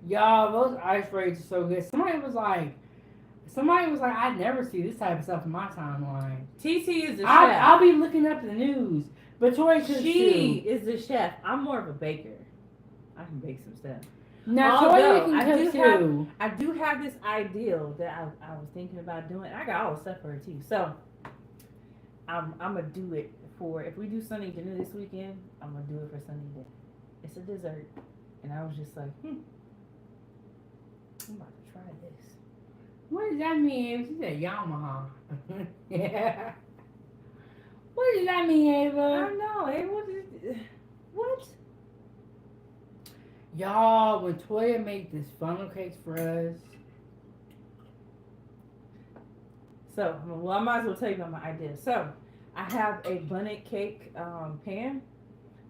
Y'all, those ice raids are so good. Somebody was like, I never see this type of stuff in my timeline. TT is the chef. I'll be looking up the news. But Tori cooks She too. is the chef. I'm more of a baker. I can bake some stuff. Now Although, Tori can cook too. I do have this ideal that I was thinking about doing. I got all the stuff for her too. So I'm gonna do it for if we do Sunday dinner this weekend. I'm gonna do it for Sunday dinner. It's a dessert, and I was just like, I'm about to try this. What does that mean? She said Yamaha. Yeah. What does that mean, Ava? I know. What? Y'all, when Toya made this funnel cakes for us. So, well, I might as well tell you about my idea. So, I have a bunnet cake pan,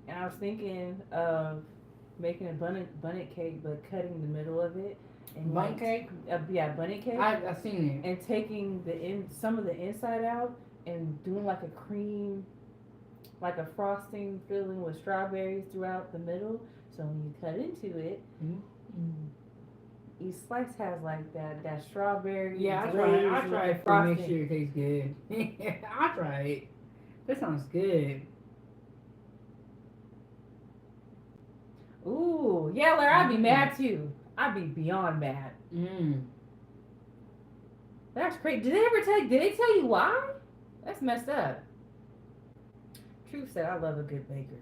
and I was thinking of making a bunnet cake, but cutting the middle of it. And Bundt cake? Yeah, bunnet cake. I've seen it. And taking some of the inside out and doing like a cream, like a frosting filling with strawberries throughout the middle. So when you cut into it, each slice has like that strawberry. Yeah, I try it to make sure it tastes good. I'll try it. That sounds good. Ooh, yeah, Larry, I'd be mad too. I'd be beyond mad. That's crazy. Did they tell you why? That's messed up. Truth said I love a good baker.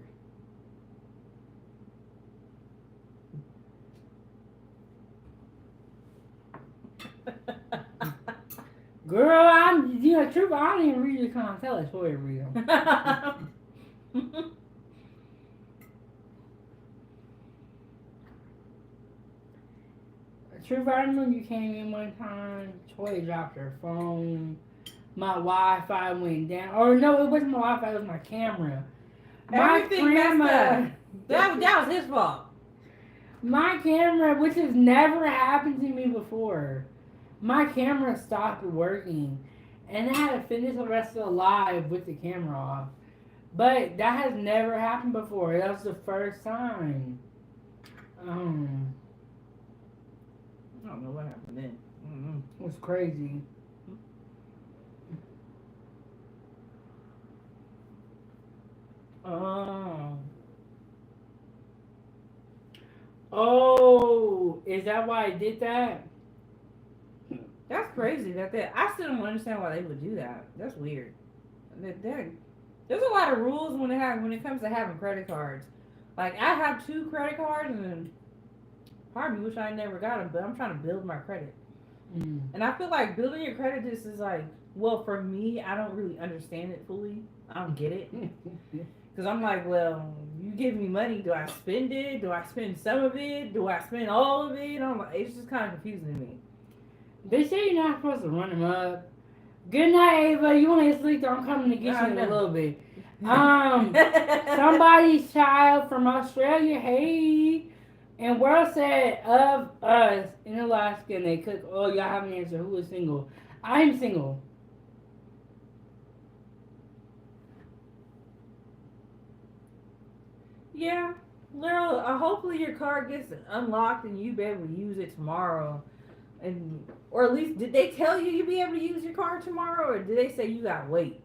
Girl, truth, I don't even read your comments. Tell us Toya read them. Truth, I remember you came in one time. Toya dropped her phone. My Wi-Fi went down. Or no, it wasn't my Wi-Fi. It was my camera. Everything grandma. That was his fault. My camera, which has never happened to me before. My camera stopped working, and I had to finish the rest of the live with the camera off. But that has never happened before. That was the first time. I don't know what happened then. It was crazy. Oh, is that why I did that? That's crazy. I still don't understand why they would do that. That's weird. There's a lot of rules when it comes to having credit cards. Like I have 2 credit cards, and part of me wish I never got them, but I'm trying to build my credit. And I feel like building your credit just is like, well, for me, I don't really understand it fully. I don't get it. Because I'm like, well, you give me money. Do I spend it? Do I spend some of it? Do I spend all of it? I'm like, it's just kind of confusing to me. They say you're not supposed to run them up. Good night, Ava. You want to sleep? Though I'm coming to get you in a little bit. Somebody's child from Australia, hey. And World said of us in Alaska, and they cook. Oh, y'all haven't answered. Who is single? I'm single. Yeah, Literal. Hopefully your card gets unlocked and you be able to use it tomorrow. And or at least did they tell you you'd be able to use your card tomorrow, or did they say you gotta wait?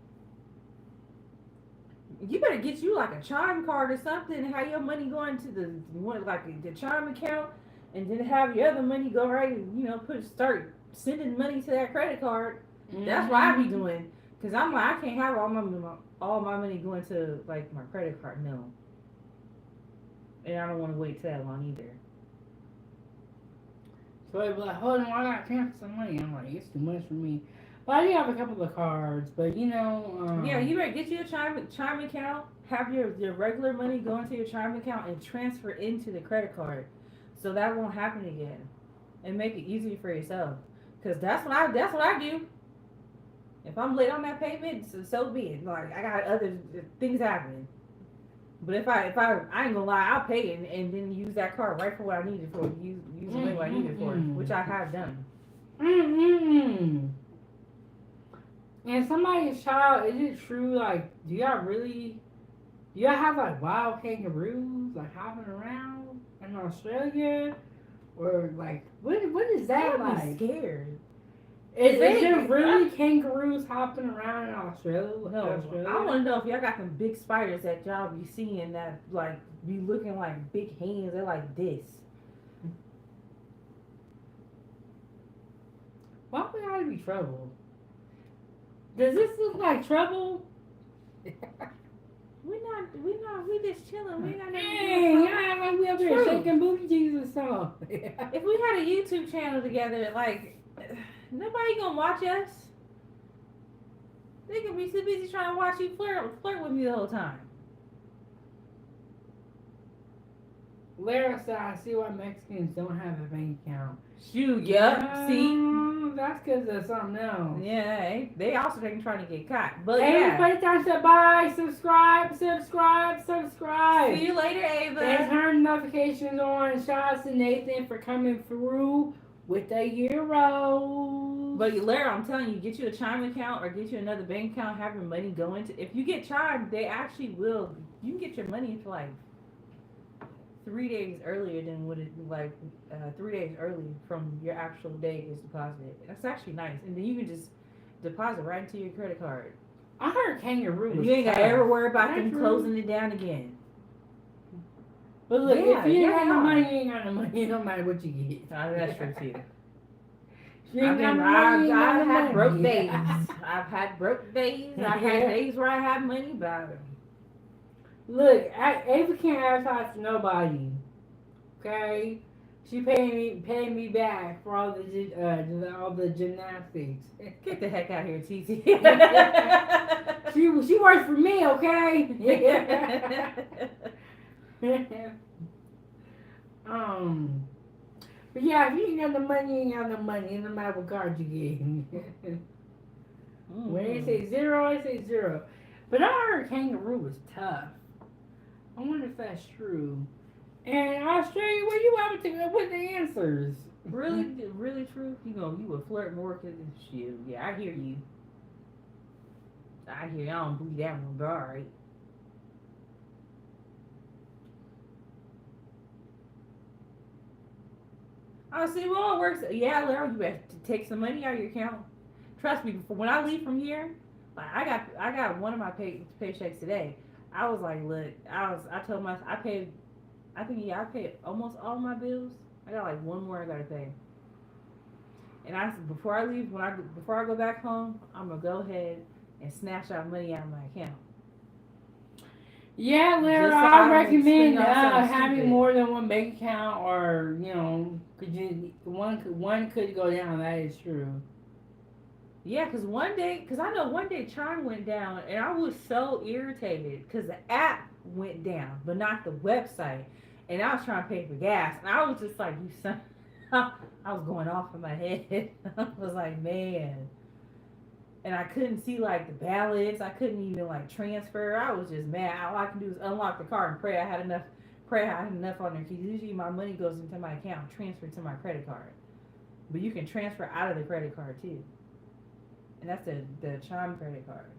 You better get you like a Chime card or something. And have your money going to the one like the Chime account, and then have your other money go right. And, start sending money to that credit card. Mm-hmm. That's what I be doing. Cause I'm like I can't have all my money going to like my credit card. No. And I don't want to wait that long either. So they'd be like, hold on, I got to transfer some money. I'm like, it's too much for me. But I do have a couple of cards, but yeah, you better get you a Chime account, have your regular money go into your Chime account and transfer into the credit card. So that won't happen again. And make it easier for yourself. Because that's what I do. If I'm late on that payment, so be it. Like I got other things happening. But if I ain't gonna lie, I'll pay it and then use that card right for what I need it for. Use the way what I need it for, which I have done. And somebody's child, is it true? Like, do y'all have like wild kangaroos like hopping around in Australia, or like what is that like? I'm scared. Is there really kangaroos hopping around in Australia? No, Australia? I want to know if y'all got them big spiders that y'all be seeing that like be looking like big hands. They're like this. Why would I be trouble? Does this look like trouble? We just chilling. We not. Hey, like we up here shaking booty cheeks or something. If we had a YouTube channel together, like. Nobody gonna watch us. They can be too busy trying to watch you flirt with me the whole time. Lara said, I see why Mexicans don't have a bank account. Shoot, yep. See? That's because of something else. Yeah, they also trying to get caught. But Ava Playtime said, bye, subscribe. See you later, Ava. And turn notifications on. Shout out to Nathan for coming through with a euro. But Lara, I'm telling you, get you a Chime account or get you another bank account, have your money go into. If you get Chime, they actually will. You can get your money into like 3 days earlier than what it 3 days early from your actual day is deposited. That's actually nice, and then you can just deposit right into your credit card. I heard kangaroo. You ain't gotta ever worry about them closing it down again. But look, if you ain't got no money, you ain't got no money. No matter what you get. Oh, that's true too. I've had broke days. I've had broke days. I've had days where I had money, but look, Ava can't advertise to nobody. Okay, she paid me back for all the gymnastics. Get the heck out of here, TT. she works for me, okay? But yeah, if you ain't got the money, you ain't got no money. No matter what card you get. When they say zero, I say zero. But I heard kangaroo was tough. I wonder if that's true. And Australia, where you at with the answers? Really true? You would flirt more because shit. Yeah, I hear you. I don't believe that one, but alright. Oh, see, well, it works. Yeah, Larry, you better take some money out of your account. Trust me, when I leave from here, like I got one of my paychecks today. I was like, look, I told myself I paid almost all my bills. I got like one more I gotta pay. And I said before I leave, before I go back home, I'm gonna go ahead and snatch out money out of my account. Yeah, Lara, I recommend having more than one bank account, or one could go down. That is true. Yeah, because I know one day Chime went down, and I was so irritated because the app went down, but not the website. And I was trying to pay for gas, and I was just like, you son. I was going off in my head. I was like, man. And I couldn't see like the ballots. I couldn't even like transfer. I was just mad. All I can do is unlock the card and pray I had enough. Pray I had enough on there. Because usually my money goes into my account, transferred to my credit card. But you can transfer out of the credit card too. And that's the Chime credit card.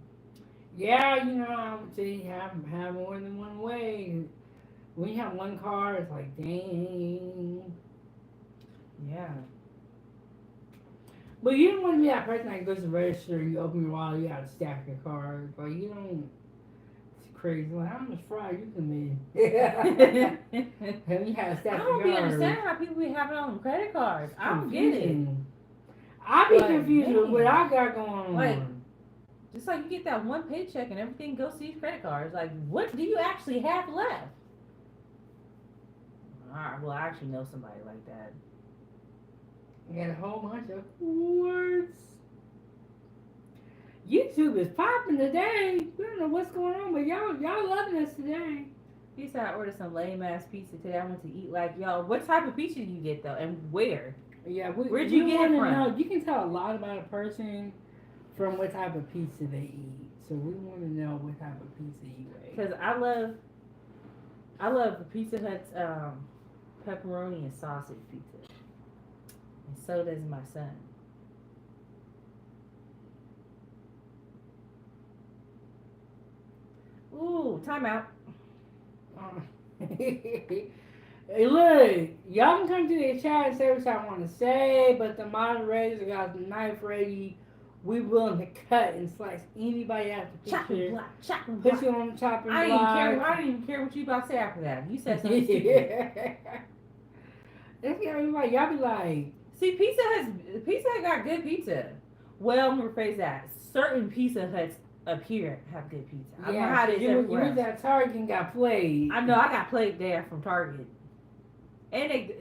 Yeah, you know, I would say you have more than one way. When you have one car, it's like, dang. Yeah. But you don't want to be that person that goes to the register, you open your wallet, you got a stack of cards. Like, you don't. It's crazy. Like, how much fraud you commit? Have you had a stack I of don't be cards? understanding how people be having on credit cards. I don't get it. I be Like, confused with man. what I got going on. Like, just like you get that one paycheck and everything goes to these credit cards. Like, what do you actually have left? Alright, well, I actually know somebody like that. You got a whole bunch of words. YouTube is popping today. We don't know what's going on, but y'all loving us today. He said I ordered some lame ass pizza today. I went to eat like y'all. What type of pizza do you get though, and where? Yeah, Where'd you get it wanna from? know. You can tell a lot about a person from what type of pizza they eat. So we want to know what type of pizza you ate. Because I love Pizza Hut's pepperoni and sausage pizza, and so does my son. Ooh, timeout. Hey, look, y'all can come to the chat and say what y'all want to say, but the moderators got the knife ready. We willing to cut and slice anybody out the Chopping picture. block, chopping Put block. you on the chopping I block. didn't even care what you about to say after that. You said something stupid. That's like y'all be like, See, Pizza Hut got good pizza. Well, I'm gonna rephrase that. Certain Pizza Huts up here have good pizza. I don't know how it is you everywhere was else. at Target and got played. I know I got played there from Target. And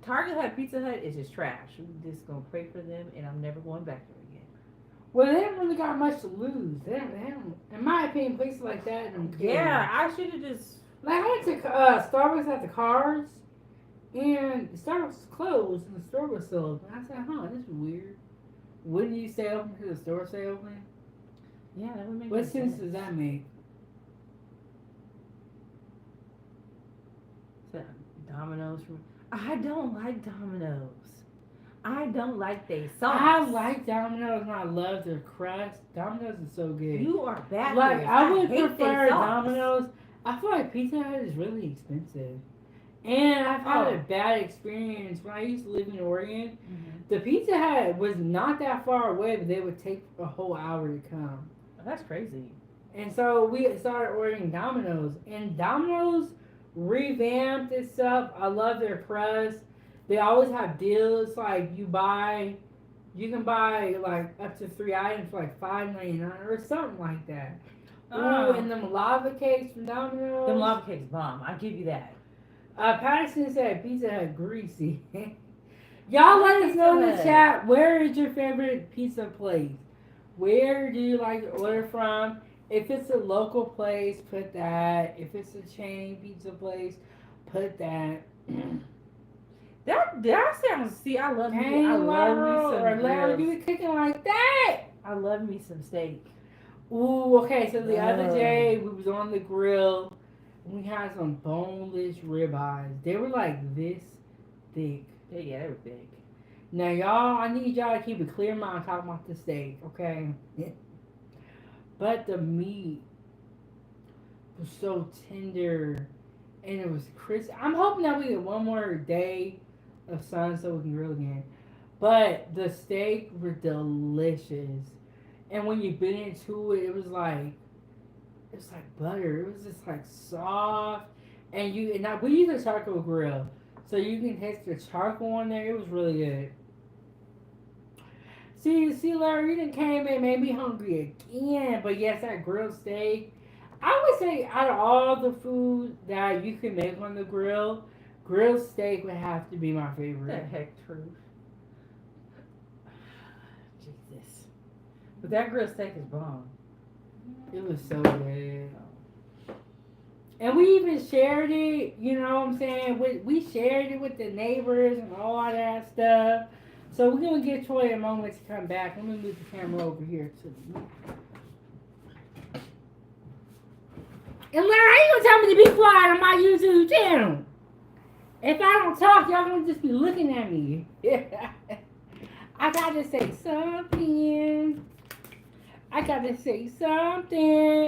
Target Hut, Pizza Hut is just trash. We just gonna pray for them, and I'm never going back there again. Well, they haven't really got much to lose. They haven't, in my opinion, places like that don't care. Yeah, I should have just. Like I went to Starbucks at the Cars, and Starbucks was closed, and the store was still open. I said, "Huh, this is weird. Wouldn't you stay open because the store stay open? Yeah, that would make What no sense does that make?" So, Domino's. I don't like Domino's. I don't like they sauce. I like Domino's and I love their crust. Domino's is so good. You are bad. Like I would hate prefer they sauce. Domino's. I feel like Pizza Hut is really expensive, and I've had a bad experience when I used to live in Oregon. Mm-hmm. The Pizza Hut was not that far away, but they would take a whole hour to come. Oh, that's crazy. And so we started ordering Domino's, and Domino's revamped itself. I love their crust. They always have deals. Like you can buy like up to 3 items for like $5.99 or something like that. Ooh, and them lava cakes from Domino's. Them lava cakes bomb. I give you that. Patterson said Pizza Hut greasy. Y'all let us know in the chat, where is your favorite pizza place? Where do you like to order from? If it's a local place, put that. If it's a chain pizza place, put that. That sounds. See, I love me. Dang, I love me some or Larry, ribs. you be cooking like that. I love me some steak. Ooh, okay. So the other day we was on the grill. And we had some boneless ribeyes. They were like this thick. Yeah, they were big. Now, y'all, I need y'all to keep a clear mind talking about the steak, okay? But the meat was so tender and it was crisp. I'm hoping that we get one more day of sun so we can grill again. But the steak were delicious. And when you bit into it, it was like butter. It was just like soft. And we use a charcoal grill. So you can taste the charcoal on there. It was really good. See, Larry, you done came in, made me hungry again. But yes, that grilled steak. I would say out of all the food that you can make on the grill, grilled steak would have to be my favorite. The heck truth. Jesus. But that grilled steak is bomb. It was so good. And we even shared it, you know what I'm saying? We shared it with the neighbors and all that stuff. So we're going to give Troy a moment to come back. Let me move the camera over here too. And Larry, how you going to tell me to be quiet on my YouTube channel? If I don't talk, y'all going to just be looking at me. I got to say something.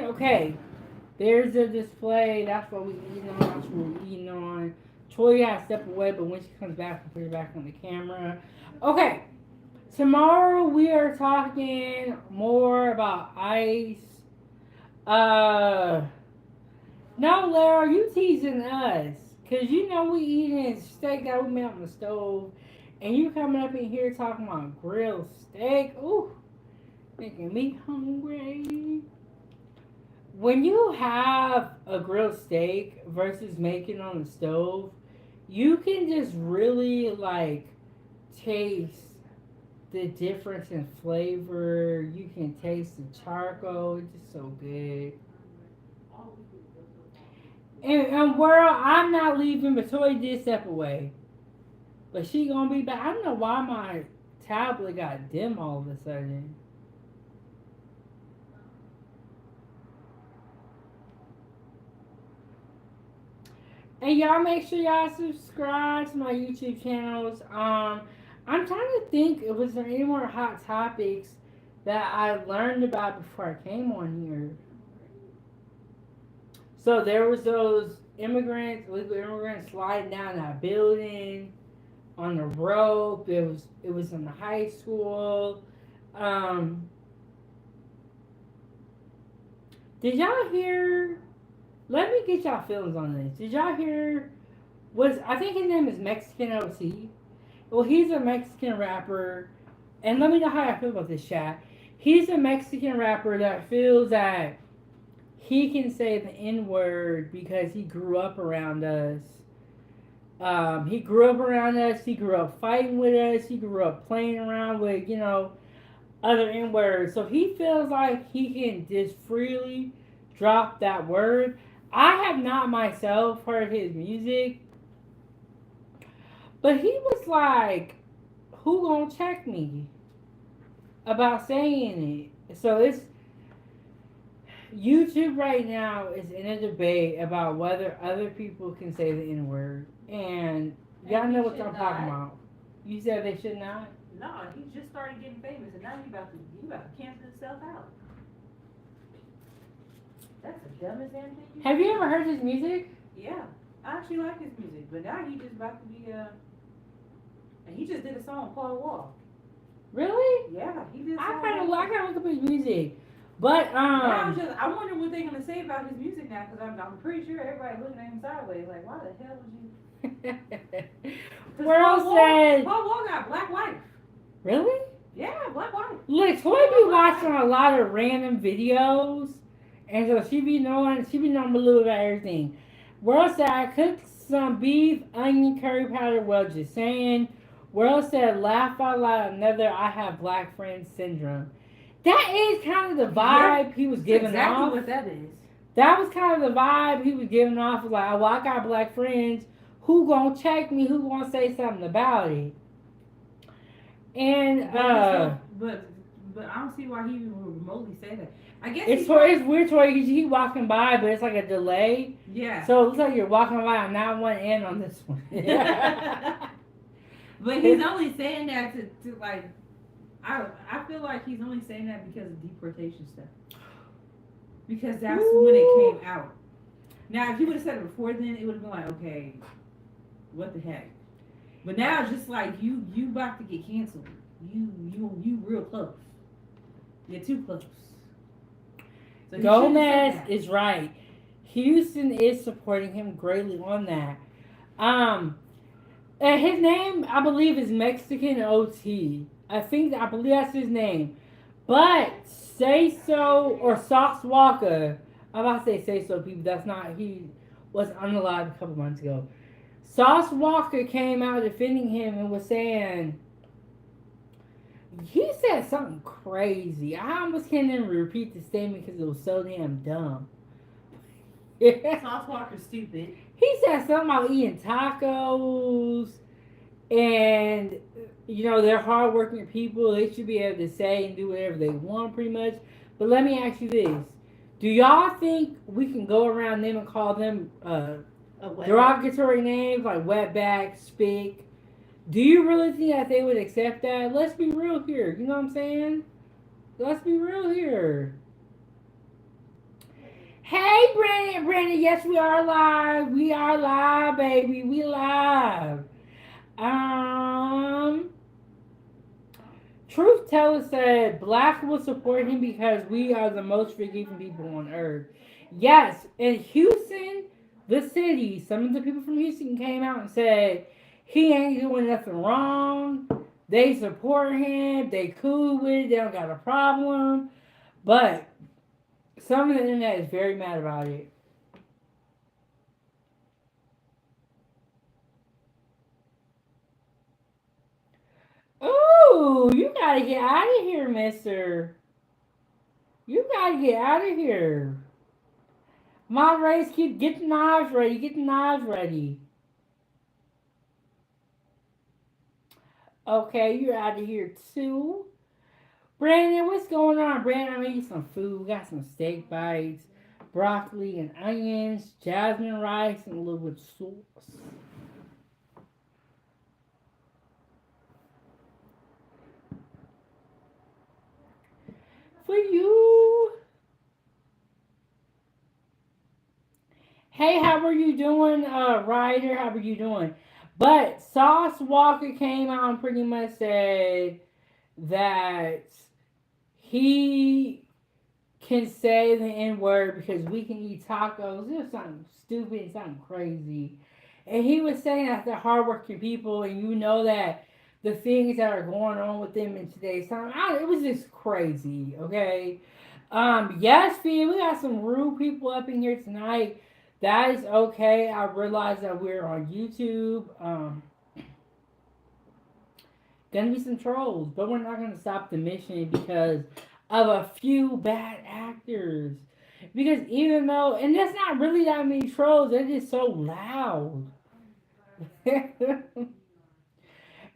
Okay. There's a display. That's what we eating on. That's what we're eating on. Troy got to step away, but when she comes back, we'll put her back on the camera. Okay. Tomorrow we are talking more about ice. No, Lara, you teasing us. Because you know we eating steak that we made on the stove. And you coming up in here talking about grilled steak. Ooh. Making me hungry. When you have a grilled steak versus making on the stove, you can just really like taste the difference in flavor. You can taste the charcoal. It's just so good. And world, I'm not leaving, but Toy did step away. But she gonna be back. I don't know why my tablet got dim all of a sudden. And y'all make sure y'all subscribe to my YouTube channels. I'm trying to think if was there any more hot topics that I learned about before I came on here. So there was those illegal immigrants sliding down that building on the rope. It was in the high school. Did y'all hear? Let me get y'all feelings on this. Did y'all hear? I think his name is Mexican OT. Well, he's a Mexican rapper, and let me know how I feel about this chat. He's a Mexican rapper that feels that he can say the N-word because he grew up around us. He grew up around us. He grew up fighting with us. He grew up playing around with, other N-words. So he feels like he can just freely drop that word. I have not myself heard his music, but he was like, who gonna check me about saying it? So it's YouTube right now is in a debate about whether other people can say the N-word. And y'all know what I'm talking about. You said they should not? No, he just started getting famous, and now he about to cancel himself out. That's the dumbest damn thing. Have you ever heard his music? Yeah, I actually like his music, but now he just about to be and he just did a song called Wall. Really? Yeah, he did. I kind of look up his music, but I wonder what they're gonna say about his music now, because I'm pretty sure everybody looking at him sideways, like, why the hell would you? World said Paul Wall got black wife. Really? Yeah, black wife. Look, Toy be watching a lot of random videos. And so she be knowing a little about everything. World said, I cooked some beef, onion, curry powder. Well, just saying. World said, laugh out loud. Another, I have black friend syndrome. That is kind of the vibe he was giving exactly off. What that is. That was kind of the vibe he was giving off. Like, well, I got black friends. Who gonna check me? Who gonna say something about it? And, but I don't see why he even would remotely say that. I guess it's weird to he walking by, but it's like a delay. Yeah. So it looks like you're walking by and not one end on this one. But he's only saying that to like, I feel like he's only saying that because of deportation stuff. Because that's when it came out. Now, if he would have said it before then, it would have been like, okay, what the heck? But now it's just like you about to get canceled. You real close. You're too close. So Gomez is right. Houston is supporting him greatly on that. His name, I believe, is Mexican OT. I believe that's his name. But Say So or Sauce Walker, I'm about to say So people. That's not. He was unalive a couple months ago. Sauce Walker came out defending him and was saying He said something crazy. I almost can't even repeat the statement because it was so damn dumb. Sauce Walker's stupid. He said something about eating tacos and they're hardworking people. They should be able to say and do whatever they want, pretty much. But let me ask you this: do y'all think we can go around them and call them derogatory names like wetback, spick? Do you really think that they would accept that? Let's be real here. You know what I'm saying? Let's be real here. Hey, Brandon, yes, we are live. We are live, baby. We live. Um, Truth Teller said Black will support him because we are the most forgiving people on earth. Yes, in Houston, the city, some of the people from Houston came out and said he ain't doing nothing wrong. They support him. They cool with it. They don't got a problem. But some of the internet is very mad about it. Ooh, you gotta get out of here, mister. You gotta get out of here. My race, get the knives ready. Get the knives ready. Okay, you're out of here too. Brandon, what's going on? Brandon, I made you some food. We got some steak bites, broccoli and onions, jasmine rice, and a little bit of sauce. For you. Hey, how are you doing, Ryder? How are you doing? But Sauce Walker came out and pretty much said that he can say the N word because we can eat tacos. It was something stupid, something crazy. And he was saying that they're hardworking people, and you know that the things that are going on with them in today's time, it was just crazy, okay? Yes, Fee, we got some rude people up in here tonight. That is okay. I realize that we're on YouTube. Gonna be some trolls, but we're not gonna stop the mission because of a few bad actors. Because even though, and there's not really that many trolls, they're just so loud.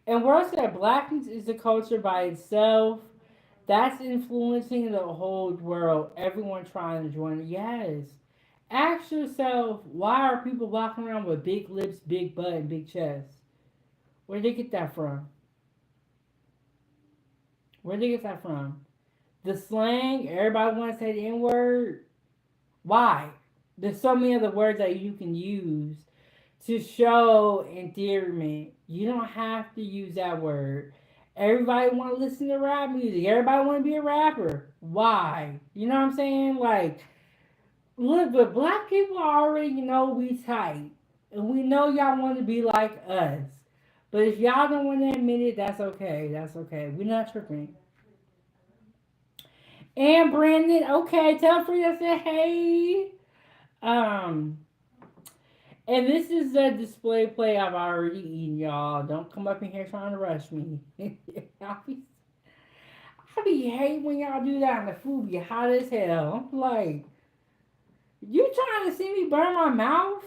And worse that blackness is a culture by itself. That's influencing the whole world. Everyone trying to join it. Yes. Ask yourself, why are people walking around with big lips, big butt, and big chest? Where did they get that from? Where did they get that from? The slang, everybody wants to say the N word. Why? There's so many other words that you can use to show endearment. You don't have to use that word. Everybody want to listen to rap music. Everybody want to be a rapper. Why? You know what I'm saying? Like, look, but black people already know we tight. And we know y'all want to be like us. But if y'all don't want to admit it, that's okay. That's okay. We're not tripping. And Brandon, okay, tell Frida I said hey. Um, and this is the display plate I've already eaten, y'all. Don't come up in here trying to rush me. I be hate when y'all do that and the food be hot as hell. I'm like, you trying to see me burn my mouth?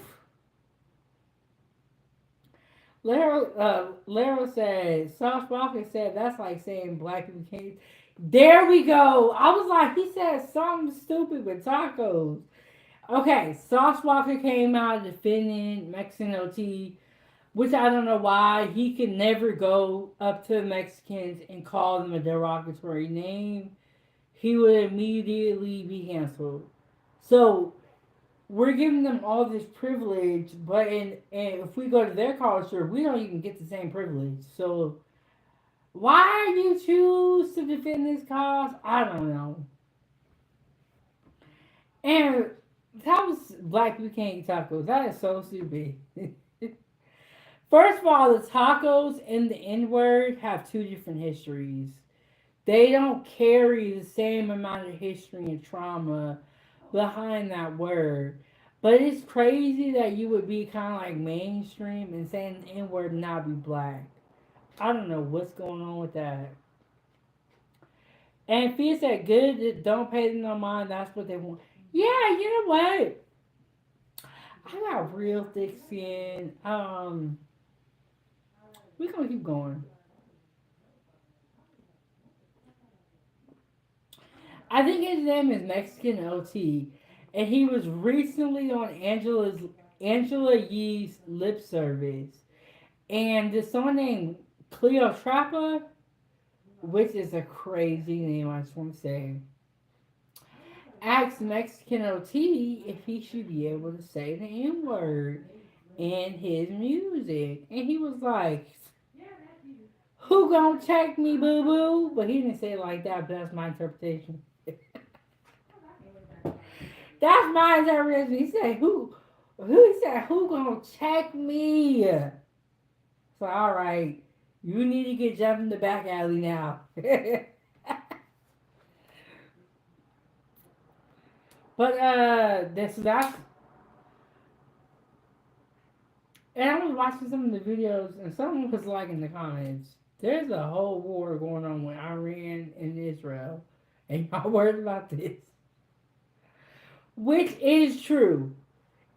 Lero said, Sauce Walker said, that's like saying black people can't. There we go. I was like, he said something stupid with tacos. Okay, Sauce Walker came out defending Mexican OT, which I don't know why. He can never go up to the Mexicans and call them a derogatory name. He would immediately be canceled. So we're giving them all this privilege, but and if we go to their culture, we don't even get the same privilege. So why you choose to defend this cause, I don't know. And that was black people can't eat tacos. That is so stupid. First of all, the tacos and the N word have two different histories. They don't carry the same amount of history and trauma behind that word. But it's crazy that you would be kind of like mainstream and saying the N word and not be black. I don't know what's going on with that. And Fia said, good, don't pay them no mind. That's what they want. Yeah, you know what? I got real thick skin. We're gonna keep going. I think his name is Mexican OT, and he was recently on Angela Yee's lip service, and this someone named Cleotrapa, which is a crazy name. I just want to say, asked Mexican OT if he should be able to say the N word in his music, and he was like, "Who gonna check me, boo boo?" But he didn't say it like that. But that's my interpretation. That's my interpretation. He said, "Who?" He said, "Who gonna check me?" So all right, you need to get jumped in the back alley now. But that's and I was watching some of the videos and someone was like in the comments, there's a whole war going on with Iran and Israel. And y'all worried about this. Which is true.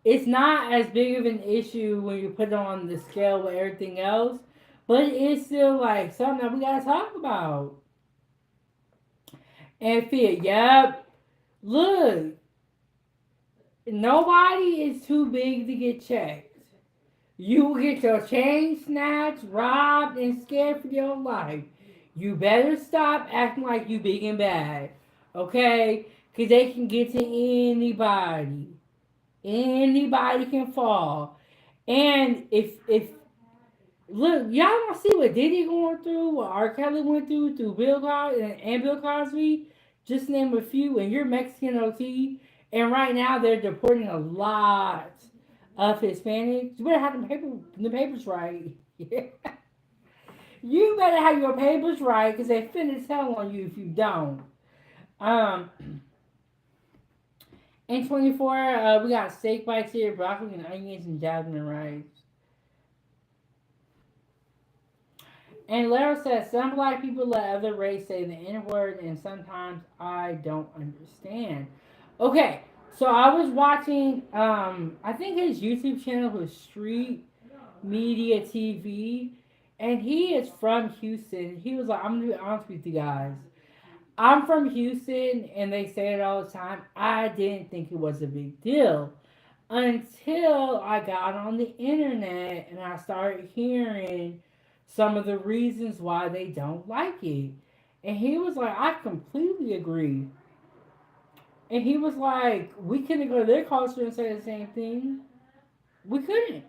It's not as big of an issue when you put it on the scale with everything else, but it is still like something that we gotta talk about. And Fia, yep. Look, nobody is too big to get checked. You will get your chain snatched, robbed, and scared for your life. You better stop acting like you big and bad. Okay? Because they can get to anybody. Anybody can fall. And if look, y'all don't see what Diddy going through, what R. Kelly went through Bill Cosby and Bill Cosby, just name a few, and you're Mexican OT, and right now they're deporting a lot of Hispanics. You better have the papers right. You better have your papers right because they finna tell on you if you don't. Um, in 24, we got steak bites here, broccoli and onions, and jasmine rice. And Lara says some black people let other race say the N word, and sometimes I don't understand. Okay, so I was watching. I think his YouTube channel was Street Media TV, and he is from Houston. He was like, "I'm gonna be honest with you guys. I'm from Houston, and they say it all the time. I didn't think it was a big deal." Until I got on the internet and I started hearing some of the reasons why they don't like it. And he was like, I completely agree. And he was like, we couldn't go to their culture and say the same thing. We couldn't.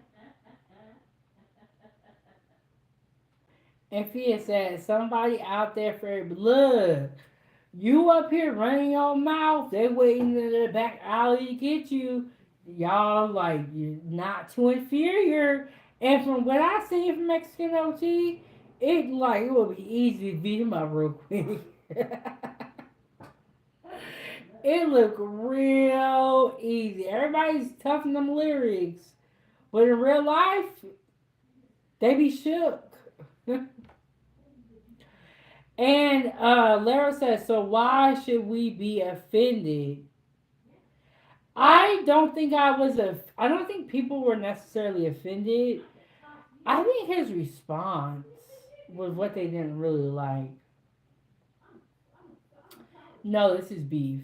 And Fia said, somebody out there for blood. You up here running your mouth. They waiting in the back alley to get you. Y'all like you're not too inferior. And from what I seen from Mexican OT, it would be easy to beat him up real quick. It looked real easy. Everybody's tough in them lyrics, but in real life, they be shook. And Lara says, so why should we be offended? I don't think I don't think people were necessarily offended. I think his response was what they didn't really like. No, this is beef.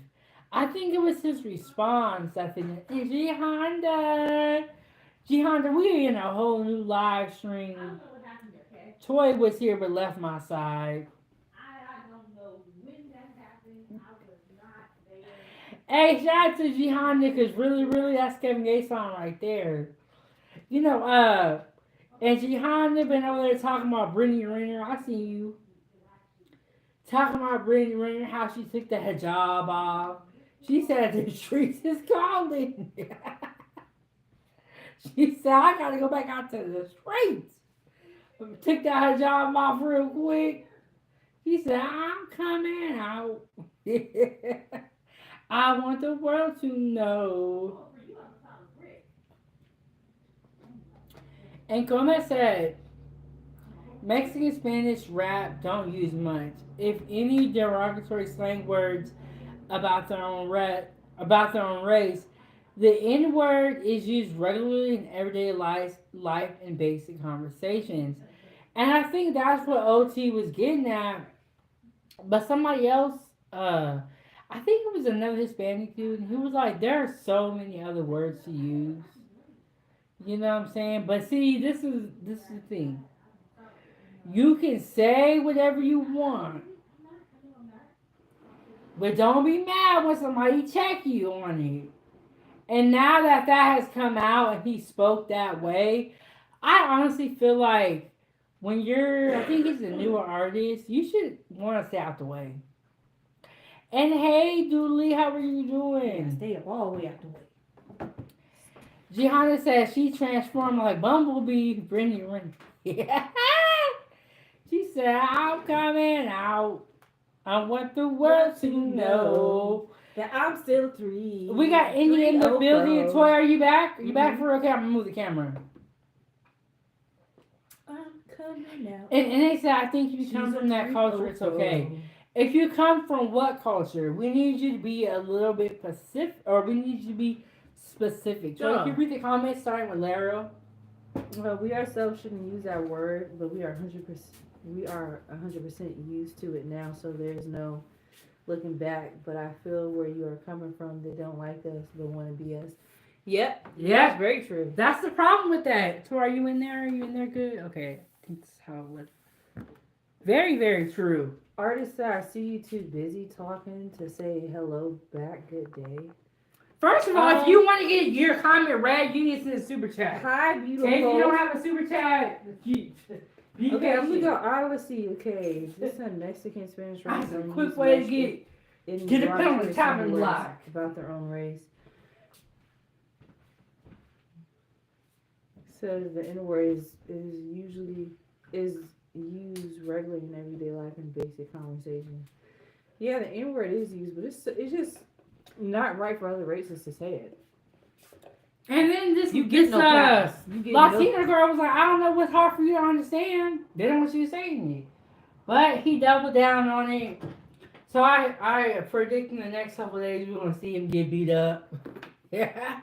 I think it was his response that they didn't. G Honda. G Honda, we in a whole new live stream. Toy was here but left my side. Hey, shout out to G Honda because really, that's Kevin Gates song right there. You know, and G Honda been over there talking about Brittany Renner. I see you. Talking about Brittany Renner, how she took the hijab off. She said the streets is calling. She said, I gotta go back out to the streets. Took that hijab off real quick. She said, I'm coming out. I want the world to know. And Gomez said, Mexican Spanish rap don't use much, if any, derogatory slang words about their own about their own race. The N word is used regularly in everyday life and basic conversations. And I think that's what OT was getting at. But somebody else, uh, I think it was another Hispanic dude, and he was like, there are so many other words to use. You know what I'm saying? But see, this is the thing. You can say whatever you want, but don't be mad when somebody check you on it. And now that that has come out and he spoke that way, I honestly feel like when you're, I think he's a newer artist, you should want to stay out the way. And hey, Doodly, how are you Yeah, doing? stay up all the way out the way. Gihanna says she transformed like Bumblebee. Brittany Renner. Yeah. She said, I'm coming out. I want the world to know. That I'm still three. We got Indy in the building. Toy, are you back? Are you back for okay? I'm gonna move the camera. I'm coming out. And they said, I think if you come from that culture, it's okay. If you come from what culture, we need you to be a little bit specific, or we need you to be specific. So if you read the comments starting with Laro. Well, we ourselves shouldn't use that word, but we are 100%. We are 100% used to it now, so there's no looking back. But I feel where you are coming from. They don't like us, but want to be us. Yep. Yeah. That's very true. That's the problem with that. So are you in there? Are you in there good? Okay. I think that's how it would. Very, very true. Artists say, I see you too busy talking to say hello back. Good day. First of all, if you want to get your comment read, you need to send a super chat. Hi, beautiful. Okay, if you don't have a super chat, okay, I'm gonna go Odyssey. Okay, this is a Mexican Spanish race. That's a quick way to get a pen on the top and block about their own race. Says the N word is used regularly in everyday life and basic conversation. Yeah, the N word is used, but it's just not right for other races to say it. And then this Latina girl was like, I don't know what's hard for you to understand. They don't want you to say anything. But he doubled down on it. So I predict in the next couple of days we're going to see him get beat up. Yeah.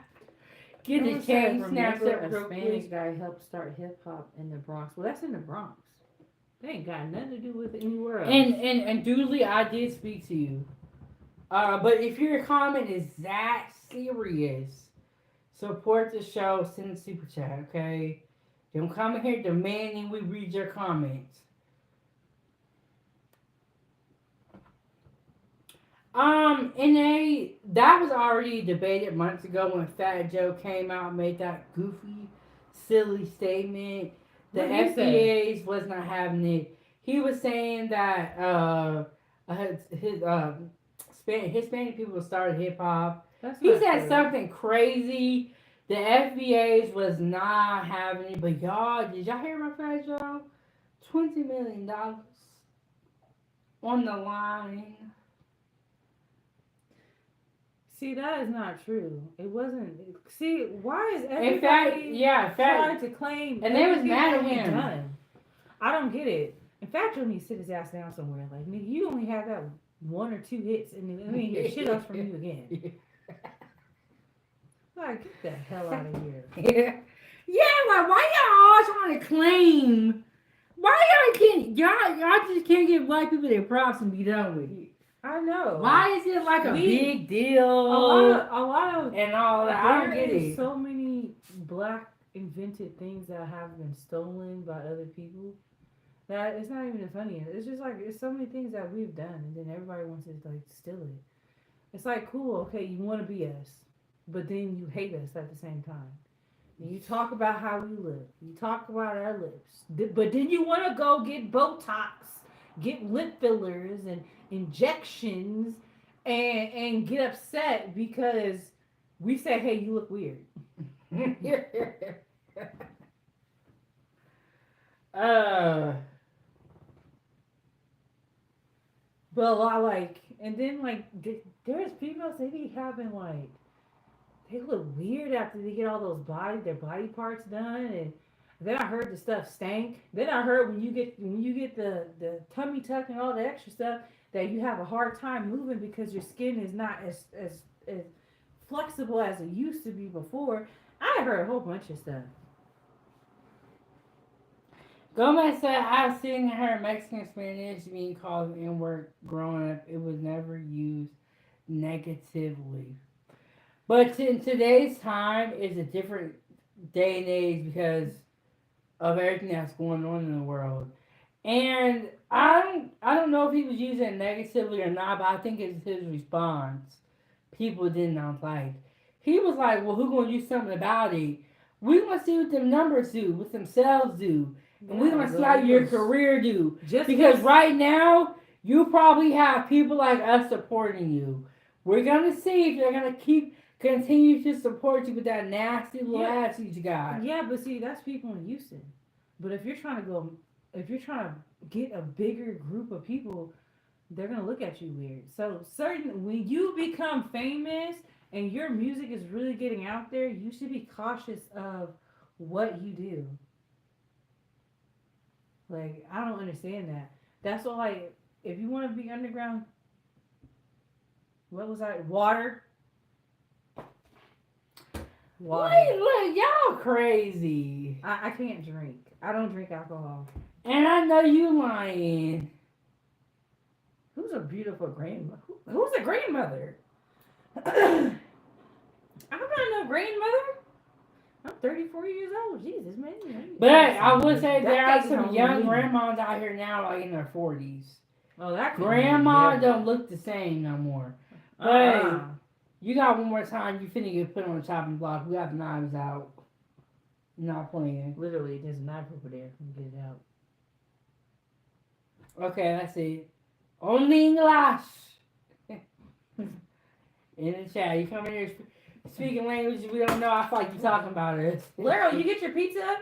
Get his chain snatched up a real Spanish quick. guy helped start hip hop in the Bronx. Well, that's in the Bronx. They ain't got nothing to do with it anywhere else. And Doodly, I did speak to you. But if your comment is that serious, support the show, send a super chat, okay? Don't come in here demanding we read your comments. That was already debated months ago when Fat Joe came out and made that goofy, silly statement. The FBAs was not having it. He was saying that Hispanic people started hip hop. He said something crazy. The FBAs was not having it. But y'all, did y'all hear about Fat Joe? $20 million on the line. See, that is not true. It wasn't. See, why is everybody trying to claim? And they was mad at him. Done? I don't get it. In fact, you need to sit his ass down somewhere. Like, nigga, you only have that 1 or 2 hits, and then we ain't hear shit else from you again. Like, get the hell out of here. Yeah, like, why y'all all trying to claim? Why y'all just can't give black people their props and be done with it? I know. Why is it like a big deal? A lot of and all that. I don't get it. So many black invented things that have been stolen by other people that it's not even funny. It's just like it's so many things that we've done, and then everybody wants to like steal it. It's like cool, okay, you want to be us, but then you hate us at the same time. And you talk about how we live. You talk about our lips, but then you want to go get Botox, get lip fillers, and injections and get upset because we say, hey, you look weird. But a lot like, and then like there's females, they be having like, they look weird after they get all their body parts done, and Then I heard the stuff stank. Then I heard when you get the tummy tuck and all the extra stuff that you have a hard time moving because your skin is not as flexible as it used to be before. I heard a whole bunch of stuff. Gomez said, I've seen her Mexican Spanish being called the N word growing up. It was never used negatively. But in today's time, it's a different day and age because of everything that's going on in the world. And I don't know if he was using it negatively or not, but I think it's his response. People did not like. He was like, "Well, who gonna do something about it? We gonna see what them numbers do, what themselves do, and we Yeah, gonna see how your career do. just Because right now, you probably have people like us supporting you. We're gonna see if they're gonna continue to support you with that nasty little yeah, attitude you got. yeah, but see, that's people in Houston. But if you're trying to get a bigger group of people, they're gonna look at you weird. So certain when you become famous and your music is really getting out there, you should be cautious of what you do. Like I don't understand that. That's all. Like if you want to be underground, what was I? Water, water. Wait, look, y'all crazy. I can't drink. I don't drink alcohol. And I know you lying. Who's a beautiful grandmother? Who's a grandmother? I'm not no grandmother. I'm 34 years old. Jesus, man. But I would say there are That some thing's young on me. grandmas out here now, like in their 40s. Oh, that could be Grandma never. don't look the same no more. Uh-uh. You got one more time, you finna get put on the chopping block. We got the knives out. Not playing. Literally, there's a knife over there. Let me get it out. Okay, that's it. Only English. In the chat, you come in here speaking languages we don't know. I feel like you talking about us. Lero, you get your pizza?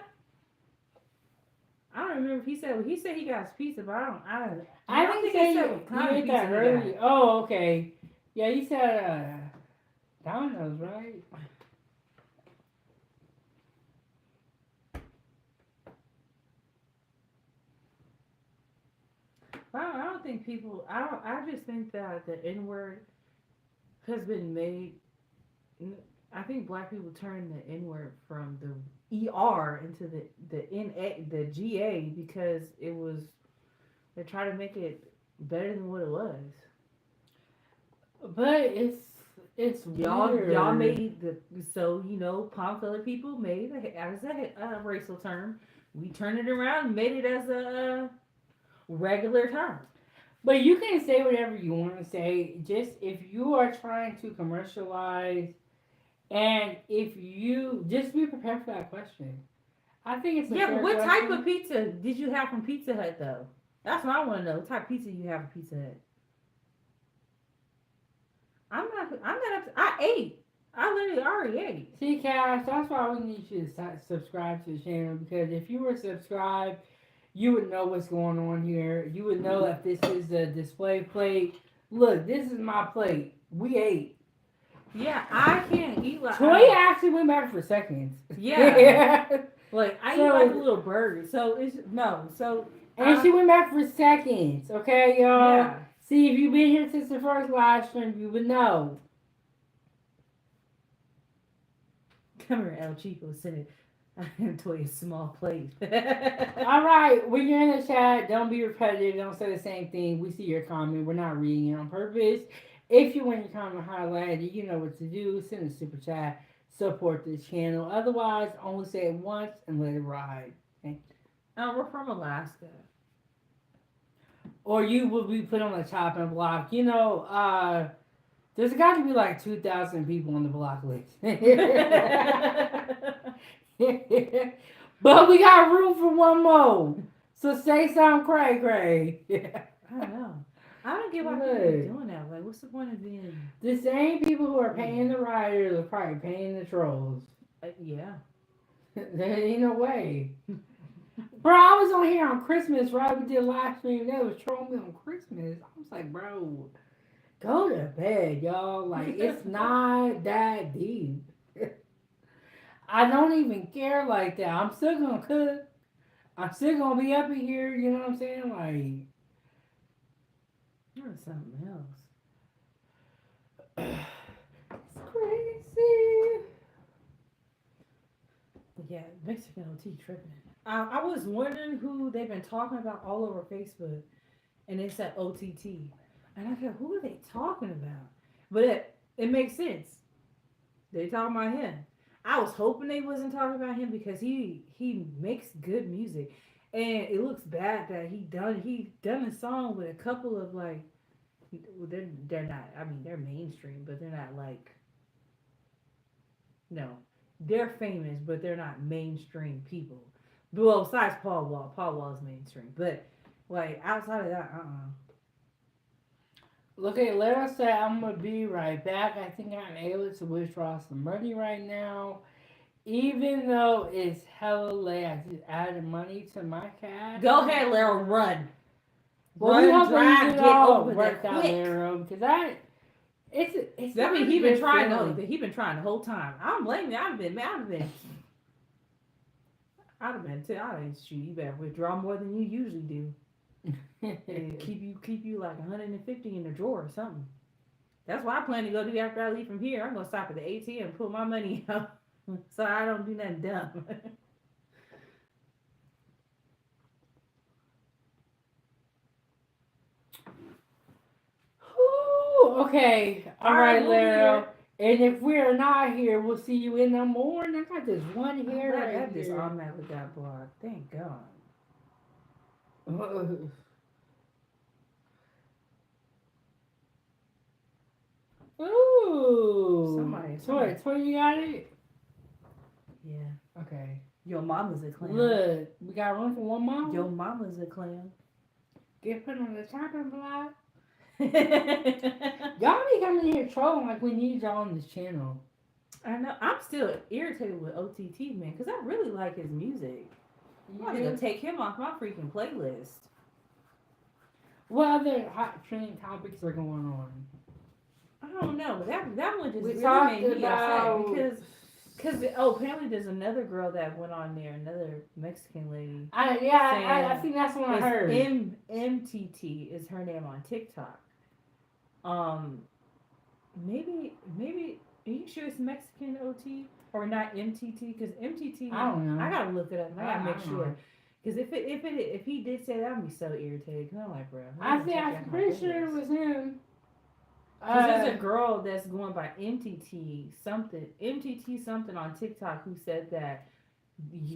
I don't remember if he said he got his pizza, but I don't think he said what you kind of ate pizza that he early. got. Oh, okay. Yeah, you said Domino's, right? I don't think people. I just think that the N word has been made. I think black people turned the N word from the ER into the GA because it was they try to make it better than what it was. But it's Y'all weird. made the so palm colored people made it as a racial term. We turned it around and made it as a regular term. But you can say whatever you want to say. Just if you are trying to commercialize, and if you just be prepared for that question. I think it's a Yeah, but fair what type question. of pizza did you have from Pizza Hut though? That's what I want to know. What type of pizza you have from Pizza Hut? I'm not. I ate. I literally already ate. See, Cash, that's why we need you to subscribe to the channel because if you were subscribed, you would know what's going on here. You would know that this is a display plate. Look, this is my plate. We ate. Yeah, I can't eat like. Toy actually went back for seconds. Yeah, like I eat So- like a little burger. So it's no. So And she went back for seconds. Okay, y'all. yeah. See, if you've been here since the first live stream, you would know. Come here, El Chico. Send it. I'm toy a small plate. All right, when you're in the chat, don't be repetitive. Don't say the same thing. We see your comment. We're not reading it on purpose. If you want your comment highlighted, you know what to do. Send a super chat. Support the channel. Otherwise, only say it once and let it ride. Okay? We're from Alaska. Or you will be put on the chopping block. There's got to be like 2,000 people on the block list. But we got room for one more. So say something cray cray. I don't know. I don't get why people Look. are doing that. Like, what's the point of being? The same people who are paying the rioters are probably paying the trolls. Yeah. There ain't no way. Bro, I was on here on Christmas, right? We did a live stream. They was trolling me on Christmas. I was like, bro, go to bed, y'all. Like, it's not that deep. I don't even care like that. I'm still gonna cook. I'm still gonna be up in here. You know what I'm saying? Like, Or something else. it's crazy. Yeah, Mexican OT tripping. I was wondering who they've been talking about all over Facebook, and they said OTT, and I thought, who are they talking about? But it makes sense. They talking about him. I was hoping they wasn't talking about him because he makes good music, and it looks bad that he done a song with a couple of like they're not. I mean, they're mainstream, but they're not like no, they're famous, but they're not mainstream people. Well, besides Paul Wall, Paul Wall is mainstream, but like outside of that, Look at Lara said I'm gonna be right back. I think I'm able to withdraw some money right now. Even though it's hella late, I just added money to my cash. Go ahead, Lara, run, Well, we run, hope that you drive, get get all over there worked out, quick. Lara, because it's. I mean, not he a been good trying. feeling. No, he been trying the whole time. I don't blame you. I'd have been. Shoot, you better withdraw more than you usually do, and keep you like 150 in the drawer or something. That's what I plan to go do after I leave from here. I'm gonna stop at the ATM and pull my money out, so I don't do nothing dumb. Ooh, okay. All All right, right, we'll be Lara. here. And if we're not here, we'll see you in the morning. I got this one I'm hair glad right that just here. automatically got blocked. Thank God. Ooh. Somebody. Toy, you got it? Yeah. Okay. Your mama's a clown. Look, we got room for one more. Your mama's a clown. Get put on the chopping block. I Y'all be coming here trolling like we need y'all on this channel. know. I'm still irritated with OTT, man, because I really like his music. I'm gonna go take him off my freaking playlist. What other hot trending topics are going on? I don't know. That one just We really talked made me about upset because apparently there's another girl that went on there, another Mexican lady. I think that's what I It's heard. MTT is her name on TikTok. Um, maybe are you sure it's Mexican OT or not MTT? Because MTT, I don't know. I gotta look it up. I gotta make don't sure. know. Because if he did say that, I'd be so irritated. Cause I'm like, bro, I'm pretty sure it was him. Because there's a girl that's going by MTT something on TikTok who said that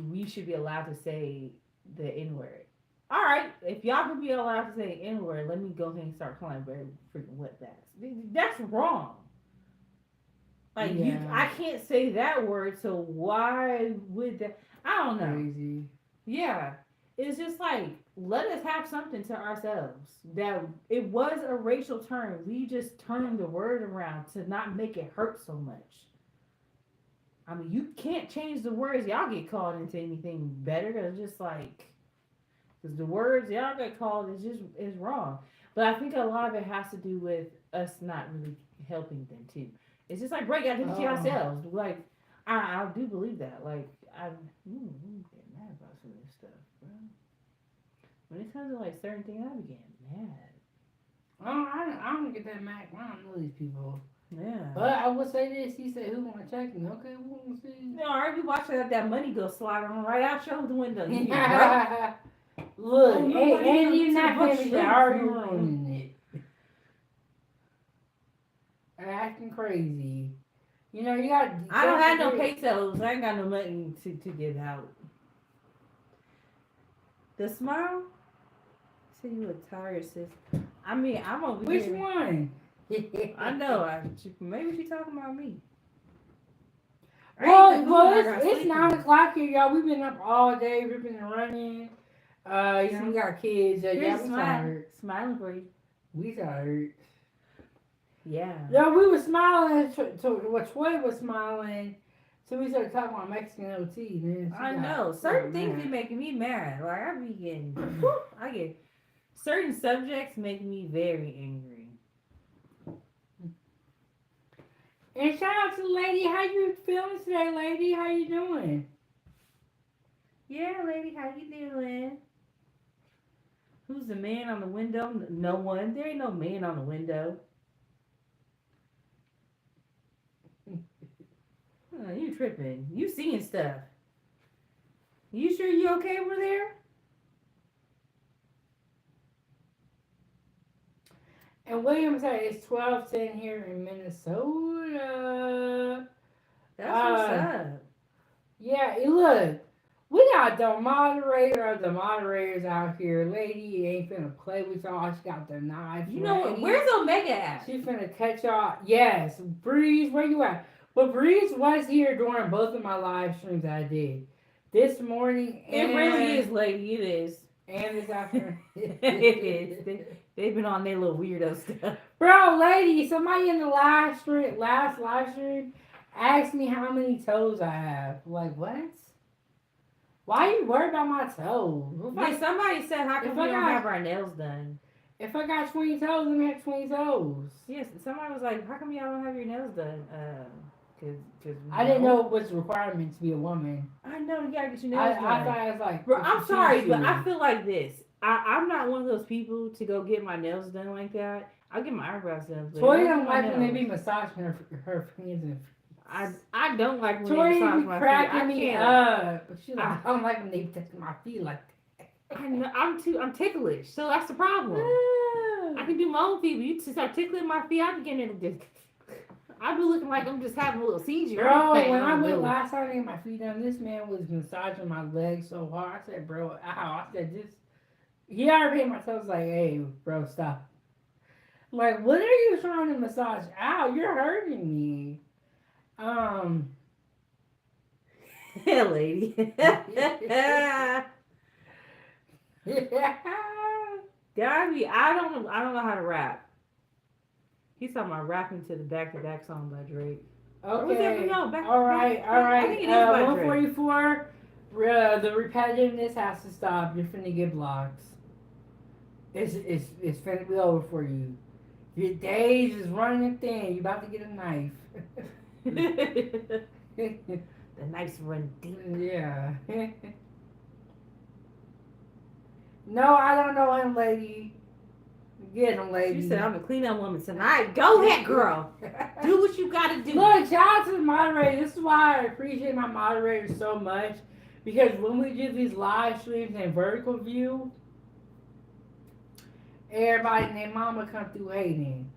we should be allowed to say the N word. All right, if y'all can be allowed to say N word, let me go ahead and start calling very freaking wetbacks. That's wrong. Like I can't say that word, so why would that? I don't know. Crazy. Yeah, it's just like let us have something to ourselves. That it was a racial term. We just turned the word around to not make it hurt so much. I mean, you can't change the words y'all get called into anything better. Cause just like, cause the words y'all get called is wrong. But I think a lot of it has to do with us not really helping them too. It's just like break out to ourselves. Like I do believe that. Like I get mad about some of this stuff, bro. When it comes to like certain things, I be getting mad. I don't get that mad. I don't know these people. Yeah. But I will say this. He said, who want to check me? Okay, we want to see. No, I already watched that money go slide on right out your window. You Look, Oh, and nobody you're knows not about famous. you. You're already ruining it. Acting crazy. You know, you got. I don't have no pesos. I ain't got no money to give out. The smile? See, you look tired, sis. I mean, I'm over Which here. one? I know. Maybe she talking about me. Well, it's 9 o'clock here, y'all. We've been up all day, ripping and running. You know, we got kids. Yeah, we tired. Smiling for you. We tired. Yeah. Yeah, we were smiling. Troy was smiling. So we started talking about Mexican OT. Man. I know. Certain things be making me mad. Like, I be getting... I get... Certain subjects make me very angry. And shout out to the lady. How you feeling today, lady? How you doing? Yeah, lady, how you doing? Who's the man on the window? No one. There ain't no man on the window. Oh, you tripping. You seeing stuff. You sure you okay over there? And William said it's 12:10 here in Minnesota. That's what's up. Yeah, look, we got the moderator of the moderators out here. Lady ain't finna play with y'all. She got the knife. You know what? Where's Omega at? She finna catch y'all. Yes, Breeze, where you at? But Breeze was here during both of my live streams that I did. This morning and... It really is, lady. It is. And this afternoon. It is. They've been on their little weirdo stuff. Bro, lady, somebody in the last live stream asked me how many toes I have. Like, what? Why are you worried about my toes? Yeah, somebody said, how come we don't have our nails done? If I got 20 toes, let me have 20 toes. Yes, somebody was like, how come y'all don't have your nails done? Cause I didn't know it was a requirement to be a woman. I know, you gotta get your nails done. I thought it was like... Bro, I'm sorry, but I feel like this. I'm not one of those people to go get my nails done like that. I'll get my eyebrows done. Toy don't like when they be massaging her hands and... I don't like when Toy they massage be my cracking feet. me up. She like, I don't like when they touch my feet like that. I know, I'm ticklish, so that's the problem. I can do my own feet, but you just start tickling my feet, I'm getting just... I be looking like I'm just having a little seizure. Bro, when I went last time to get my feet done, this man was massaging my legs so hard. I said, bro, ow. I said, just... He already hit my toes like, hey, bro, stop. Like, what are you trying to massage? Ow, you're hurting me. Yeah, lady. Gabby, I don't know how to rap. He's talking about rapping to the back-to-back song by Drake. Okay. No, all right. I think it is by 144. The repetitiveness has to stop. You're finna get blocked. It's finna be over for you. Your days is running thin. You about to get a knife. The knife's run deep. Yeah. No, I don't know him, lady. Get him, lady. She said, I'm gonna clean up woman tonight. Go ahead, girl. Do what you gotta do. Look, shout out to the moderator. This is why I appreciate my moderators so much. Because when we do these live streams in vertical view, everybody and their mama come through hating.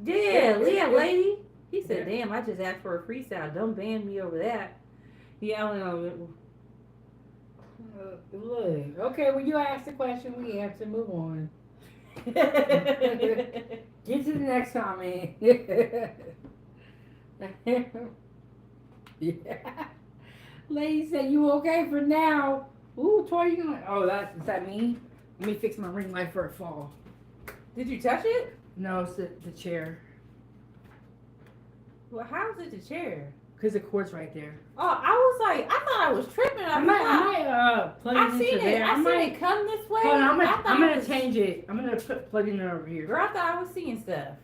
Yeah, lady. He said, damn, I just asked for a freestyle. Don't ban me over that. Yeah, I don't know. Look, okay, when you ask the question, we answer. Move on. Get to the next comment. Yeah. Lady said, you okay for now? Ooh, Toy, you going? Oh, is that me? Let me fix my ring light for a fall. Did you touch it? No, it's the chair. Well, how's it the chair? Because the cord's right there. Oh, I was like, I thought I was tripping. I might plug it into there. I seen it come this way. Hold on, I'm gonna change it. I'm gonna plug it in over here. Girl, I thought I was seeing stuff.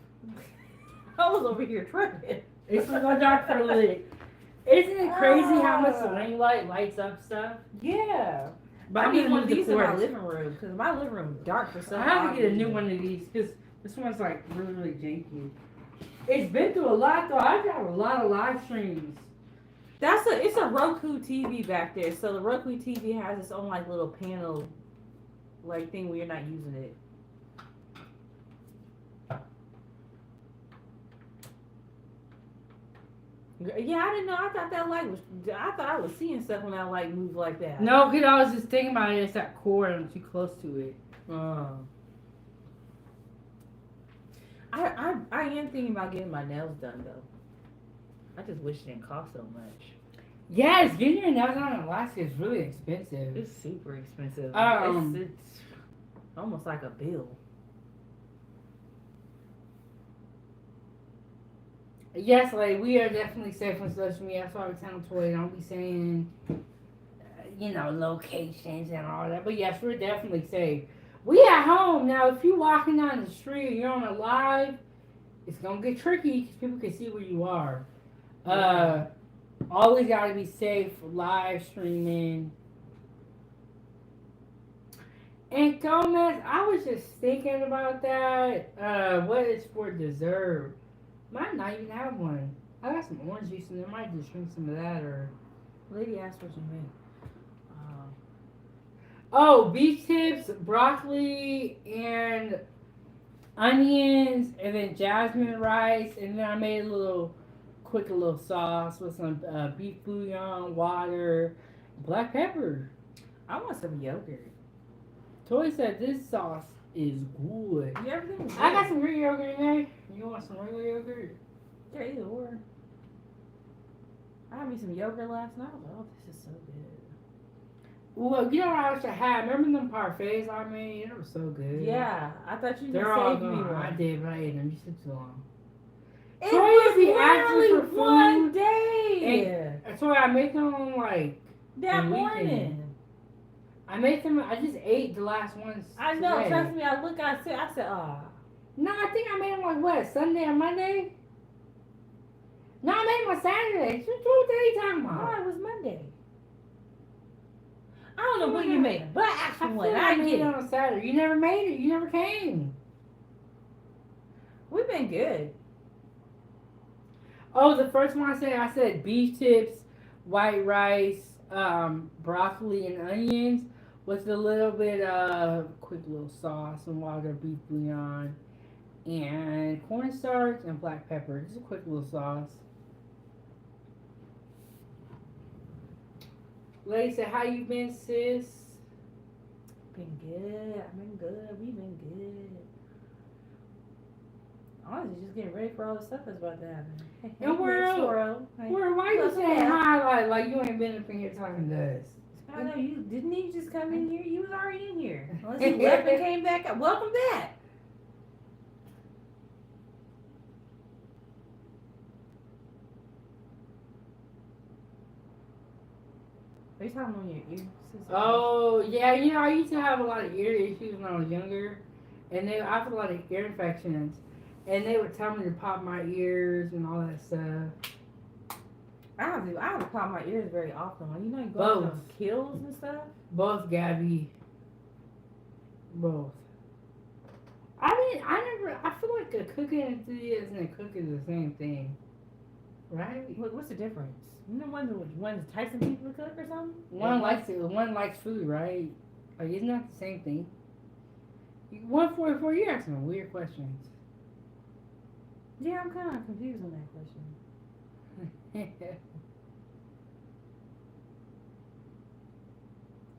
I was over here tripping. It's like a dark for lit. Isn't it crazy how much the ring light lights up stuff? Yeah. But I need one of the these in my cord. living room because my living room is dark for some I have to get a new reason. one of these because this one's like really janky. It's been through a lot though. I've got a lot of live streams. It's a Roku TV back there. So the Roku TV has its own like little panel like thing where you're not using it. Yeah, I didn't know. I thought that light was. I thought I was seeing stuff when that light moved like that. No, because I was just thinking about it. It's that cord. I'm too close to it. I am thinking about getting my nails done though. I just wish it didn't cost so much. Yes, getting your nails done in Alaska is really expensive. It's super expensive. It's almost like a bill. Yes, like we are definitely safe on social media. That's why we tell Toy don't be saying, locations and all that. But yes, we're definitely safe. We at home now. If you walking down the street and you're on a live, it's gonna get tricky because people can see where you are. Uh, always gotta be safe live streaming. And Gomez, I was just thinking about that. What is for dessert? Might not even have one. I got some orange juice and I might just drink some of that or. Lady asked what you made. Oh, beef tips, broccoli, and onions, and then jasmine rice, and then I made a little sauce with some beef bouillon, water, black pepper. I want some yogurt. Toy said this sauce is good. Yeah, everything was good. I got some Greek yogurt in there. You want some regular yogurt? Yeah, either or. I had me some yogurt last night. I was like, oh, this is so good. Well, you know what I wish I had? Remember them parfaits I made? They were so good. Yeah, I thought you They're all saved me gone. one. I did, but I ate them. You took too long. It Troy was is the actor literally for one food. day. That's why I make them like That the morning. weekend. I made them. I just ate the last ones. I know. Today. Trust me. I said, ah. No, I think I made them like what? Sunday or Monday? No, I made them on Saturday. What are you talking about? Oh, it was Monday. I don't know when you made it, but I I actually feel went. like I I made get it it. on Saturday. You never made it. You never came. We've been good. Oh, the first one I said beef tips, white rice, broccoli and onions with a little bit of quick little sauce and water, beef bouillon, and cornstarch and black pepper. Just a quick little sauce. Lady said, "How you been, sis?" Been good. I've been good. We've been good. Honestly, just getting ready for all the stuff that's about to happen. Hey, And Swirl. Hey. Why you Welcome saying back. hi like you ain't been up in here talking to us? I know you didn't even just come in here. You was already in here. Unless you left and came back. Welcome back. Are you talking on your ear? Oh yeah, you know I used to have a lot of ear issues when I was younger, and I had a lot of ear infections, and they would tell me to pop my ears and all that stuff. I have to pop my ears very often. Like, you know, you go Both. to those kills and stuff. Both, Gabby. Both. I feel like a cooking enthusiast and a cook is the same thing, right? What's the difference? You know, one's Tyson people to cook or something. One likes it. One likes food, right? Like it's not the same thing. 144, you're asking some weird questions. Yeah, I'm kind of confused on that question.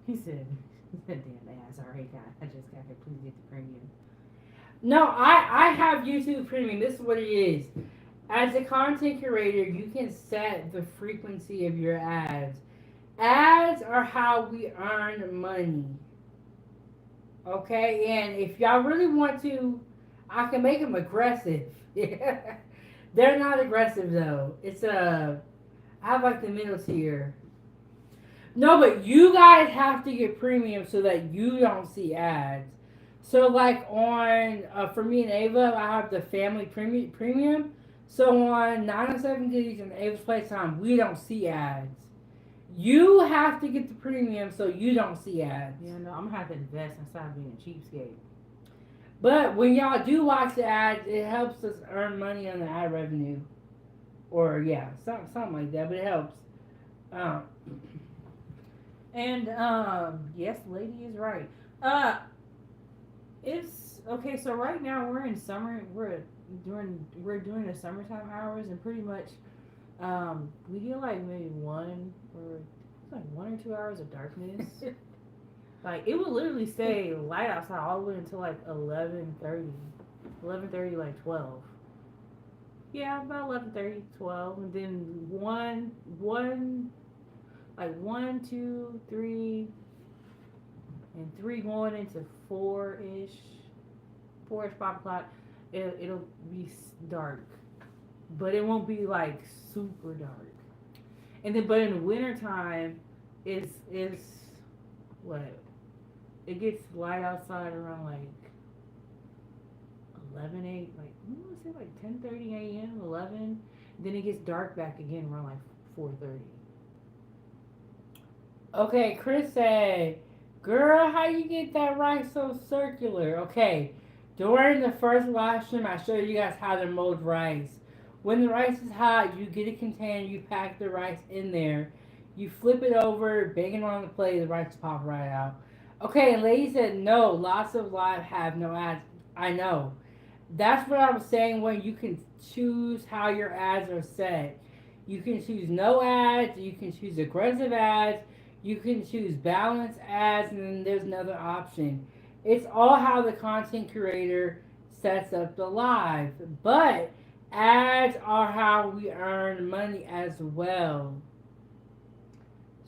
He said, "Damn ass, alright, guy. I just got to please get the premium." No, I have YouTube Premium. This is what it is. As a content curator, you can set the frequency of your ads. Ads are how we earn money. Okay, and if y'all really want to, I can make them aggressive. They're not aggressive though. I have like the middle tier. No, but you guys have to get premium so that you don't see ads. So like on for me and Ava, I have the family premium. So on 907 Goodies and Ava's Playtime, we don't see ads. You have to get the premium so you don't see ads. Yeah, no, I'm gonna have to invest instead of being a cheapskate. But when y'all do watch the ads, it helps us earn money on the ad revenue. Or yeah, something like that, but it helps. And yes, lady is right. It's okay. So right now we're in summer. We're doing the summertime hours, and pretty much we get like maybe 1 or 2 hours of darkness. Like it will literally stay light outside all the way until like 11:30, like 12. Yeah, about 11:30, 12, and then like 1, 2, 3, and 3 going into 4-ish, 5 o'clock. It'll be dark, but it won't be like super dark. And then, but in the winter time, it's it gets light outside around like 11 8 like I want to say like 10:30 a.m. 11. Then it gets dark back again around like 4:30. Okay, Chris said, "Girl, how you get that rice so circular?" Okay, during the first live stream, I showed you guys how to mold rice. When the rice is hot, you get a container, you pack the rice in there, you flip it over, bang it on the plate, the rice pop right out. Okay, and lady said, "No, lots of live have no ads." I know. That's what I was saying when you can choose how your ads are set. You can choose no ads, you can choose aggressive ads, you can choose balance ads, and then there's another option. It's all how the content creator sets up the live. But ads are how we earn money as well.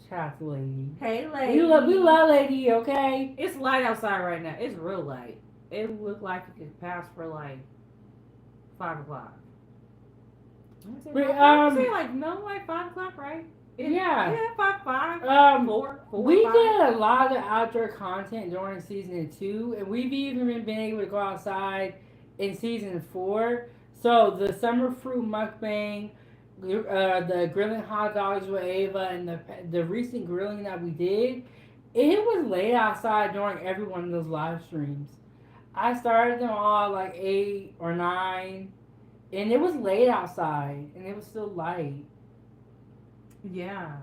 Shout out to Lady. Hey, lady. We love Lady, okay? It's light outside right now. It's real light. It looked like it could pass for like 5 o'clock. I would say like no, like 5 o'clock, right? Yeah. Yeah, 5, 4, we 5. did a lot of outdoor content during season 2, and we've even been able to go outside in season 4. So the summer fruit mukbang, the grilling hot dogs with Ava, and the recent grilling that we did, it was late outside during every one of those live streams. I started them all like 8 or 9, and it was late outside, and it was still light. Yeah.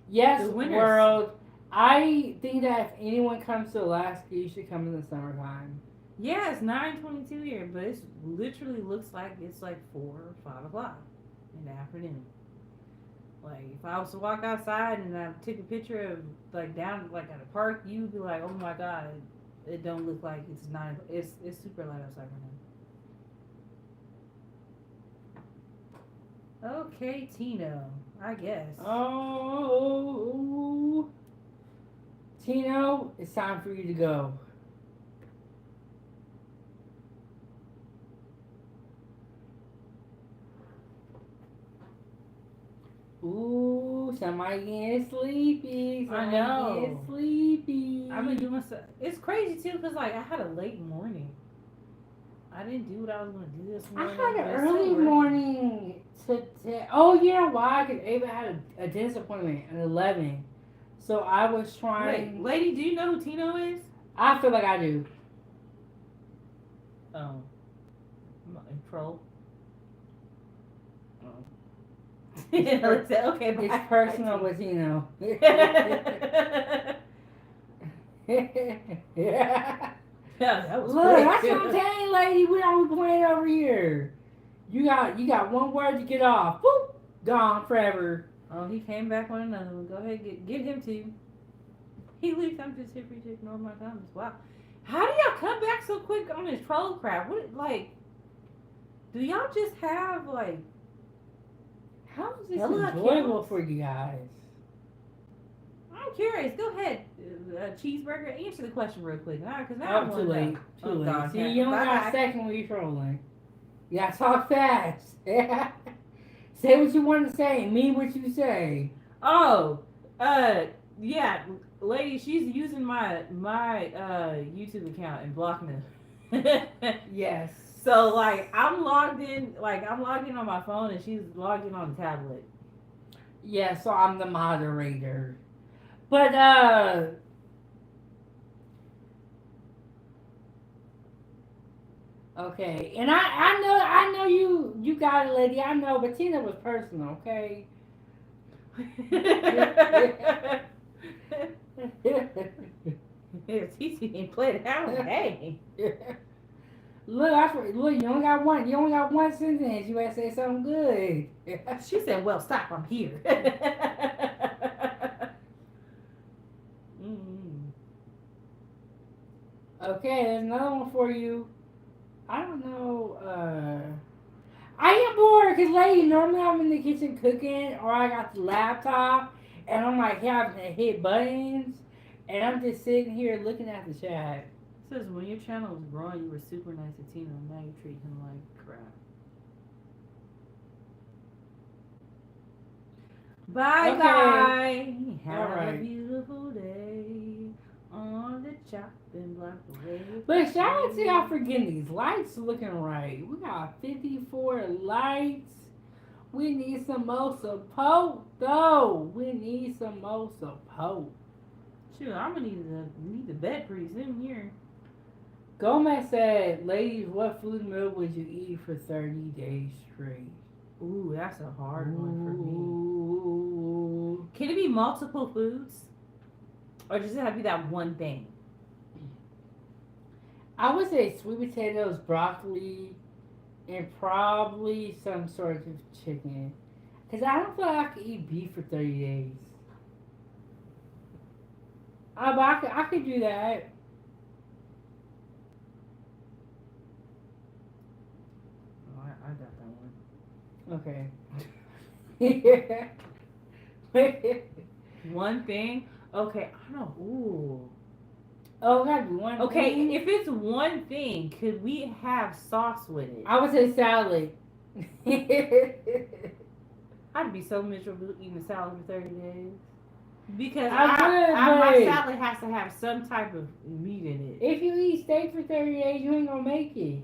Yes, world. I think that if anyone comes to Alaska, you should come in the summertime. Yeah, it's 9:22 here, but it literally looks like it's like 4 or 5 o'clock in the afternoon. Like if I was to walk outside and I took a picture of like down like at a park, you'd be like, "Oh my god, it don't look like it's 9. It's super light outside right now." Okay, Tino, I guess. Oh, Tino, it's time for you to go. Ooh, somebody getting sleepy. Somebody I know. getting sleepy. I've been doing stuff. It's crazy too, cause like I had a late morning. I didn't do what I was gonna do this morning. I had an early morning today. Oh, you know why? Because Ava had a dentist appointment at 11. So I was trying. Wait, lady, do you know who Tino is? I feel like I do. Oh. Troll. Oh. Okay, bye. It's personal with Tino. Yeah. Yeah, that was Look, quick. that's what I'm telling you, lady. We don't playing over here. You got one word to get off. Boop, gone forever. Oh, he came back on another one. Go ahead, get him too. He leaves. I'm just here for you to ignore my comments. Wow, how do y'all come back so quick on this troll crap? What like? Do y'all just have like? How is this enjoyable for you guys? I'm curious. Go ahead, cheeseburger. Answer the question real quick, because now I'm too late. Too late. God, See, you only got a second when you're trolling. You gotta talk fast. Say what you want to say. Mean what you say. Oh, yeah, lady. She's using my YouTube account and blocking it. Yes. So like I'm logged in on my phone and she's logged in on the tablet. Yeah, so I'm the moderator. But okay. And I know you got it, lady. I know, but Tina was personal, okay? TC ain't played it out. Hey. Look, you only got one. You only got one sentence. You better say something good. She said, "Well, stop. I'm here." Okay, there's another one for you. I don't know. I am bored because, lady, normally I'm in the kitchen cooking, or I got the laptop, and I'm like having to hit buttons, and I'm just sitting here looking at the chat. It says when your channel was growing, you were super nice to Tino. Now you treat him like crap. Bye, Okay. bye. Have All right. a beautiful day on Been blocked away. But shout out to y'all for getting these lights looking right. We got 54 lights. We need some more support, though. We need some more support. Shoot, I'm gonna need the bed pretty soon here. Gomez said, ladies, what food meal would you eat for 30 days straight? Ooh, that's a hard one for me. Ooh. Can it be multiple foods? Or does it have to be that one thing? I would say sweet potatoes, broccoli, and probably some sort of chicken. Because I don't feel like I could eat beef for 30 days. But I could do that. Oh, I got that one. Okay. One thing? Okay, I don't know. Ooh. Oh, gotta be one Okay, thing? if it's one thing, could we have sauce with it? I would say salad. I'd be so miserable eating salad for 30 days. Because I would, my but- salad has to have some type of meat in it. If you eat steak for 30 days, you ain't gonna make it.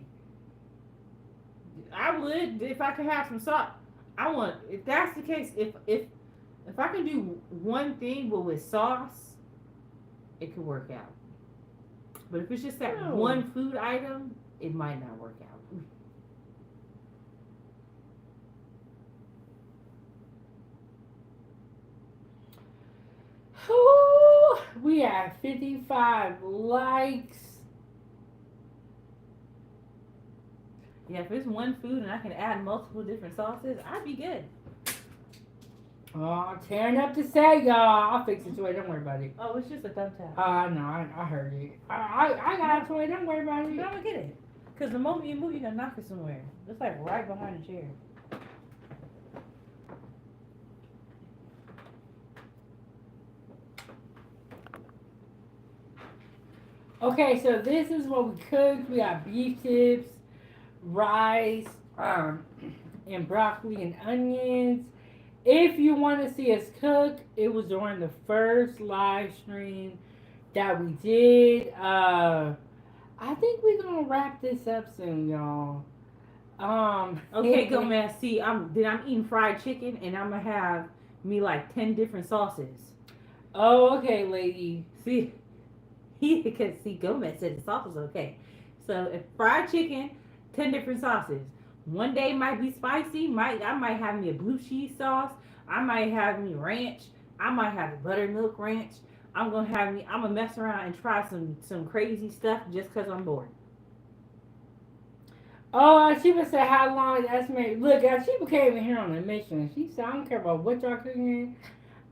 I would if I could have some sauce. If that's the case, if I can do one thing but with sauce, it could work out. But if it's just that No. one food item, it might not work out. Whew, we have 55 likes. Yeah, if it's one food and I can add multiple different sauces, I'd be good. Oh, tearing up the set, y'all. I'll fix it, Toy. Don't worry about it. Oh, it's just a thumbtack. No, I heard it. I got it, Toy. Don't worry about But I'm it. gonna get it. Because the moment you move, you're gonna knock it somewhere. It's like right behind the chair. Okay, so this is what we cooked. We got beef tips, rice, and broccoli and onions. If you want to see us cook, it was during the first live stream that we did. I think we're gonna wrap this up soon, y'all. Okay, go man. See, I'm eating fried chicken and I'm gonna have me like 10 different sauces. Oh, okay, lady. See, because Gomez said the sauce was okay. So if fried chicken, 10 different sauces. One day might be spicy. I might have me a blue cheese sauce. I might have me ranch. I might have a buttermilk ranch. I'm gonna mess around and try some crazy stuff just cause I'm bored. Oh, she would say how long is estimated. Look, she came in here on a mission. She said, I don't care about what y'all cooking.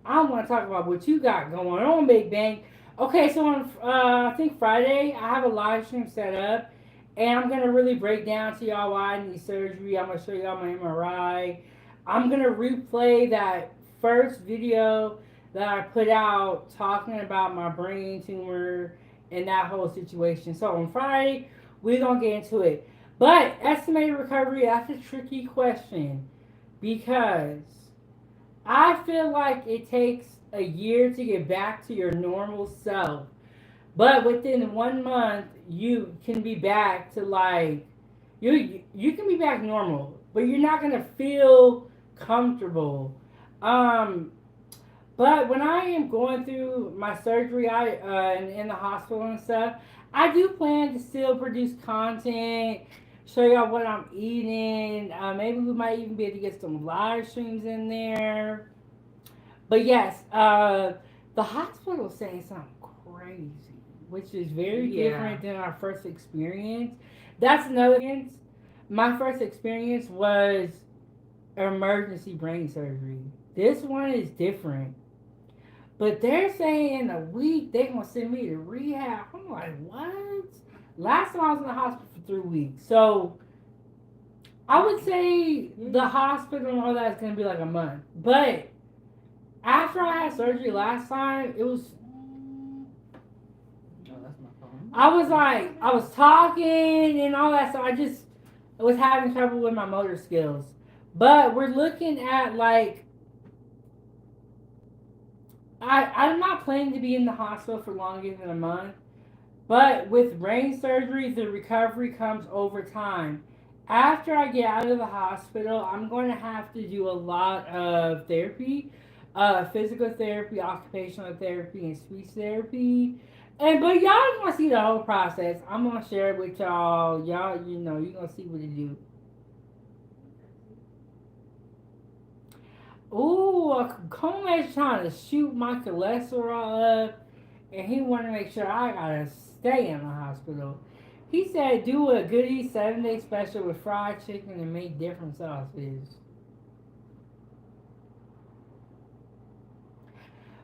I want to talk about what you got going on, Big Bang. Okay, so on I think Friday, I have a live stream set up. And I'm going to really break down to y'all why I need surgery. I'm going to show y'all my MRI. I'm going to replay that first video that I put out talking about my brain tumor and that whole situation. So on Friday, we're going to get into it. But estimated recovery, that's a tricky question because I feel like it takes a year to get back to your normal self. But within 1 month, you can be back to like, you can be back normal, but you're not going to feel comfortable. But when I am going through my surgery, in the hospital and stuff, I do plan to still produce content, show y'all what I'm eating. Maybe we might even be able to get some live streams in there. But yes, the hospital is saying something crazy, which is very different than our first experience. That's another thing. My first experience was emergency brain surgery. This one is different. But they're saying in a week they're going to send me to rehab. I'm like, what? Last time I was in the hospital for 3 weeks. So I would say the hospital and all that is going to be like a month. But after I had surgery last time, it was... I was talking and all that, so I just was having trouble with my motor skills. But we're looking at like, I'm not planning to be in the hospital for longer than a month. But with brain surgery, the recovery comes over time. After I get out of the hospital, I'm going to have to do a lot of therapy, physical therapy, occupational therapy, and speech therapy. And but y'all gonna see the whole process. I'm gonna share it with y'all. Y'all, you're gonna see what it do. Ooh, Coleman's trying to shoot my cholesterol up, and he want to make sure I gotta stay in the hospital. He said do a goodie 7-day special with fried chicken and make different sauces.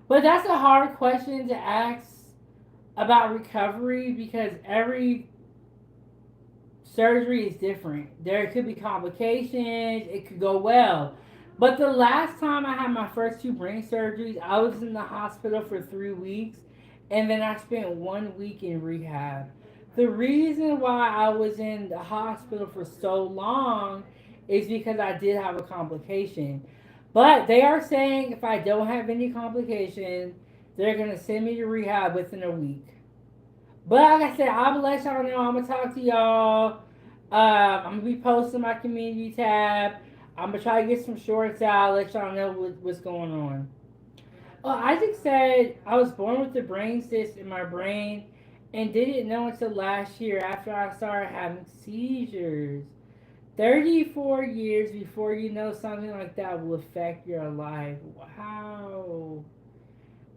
But that's a hard question to ask about recovery because every surgery is different. There could be complications, it could go well. But the last time I had my first two brain surgeries, I was in the hospital for 3 weeks and then I spent 1 week in rehab. The reason why I was in the hospital for so long is because I did have a complication. But they are saying if I don't have any complications, they're going to send me to rehab within a week. But like I said, I'm gonna let y'all know. I'm gonna talk to y'all. I'm gonna be posting my community tab. I'm gonna try to get some shorts out. Let y'all know what's going on. Isaac said I was born with a brain cyst in my brain and didn't know until last year after I started having seizures. 34 years before you know something like that will affect your life. Wow.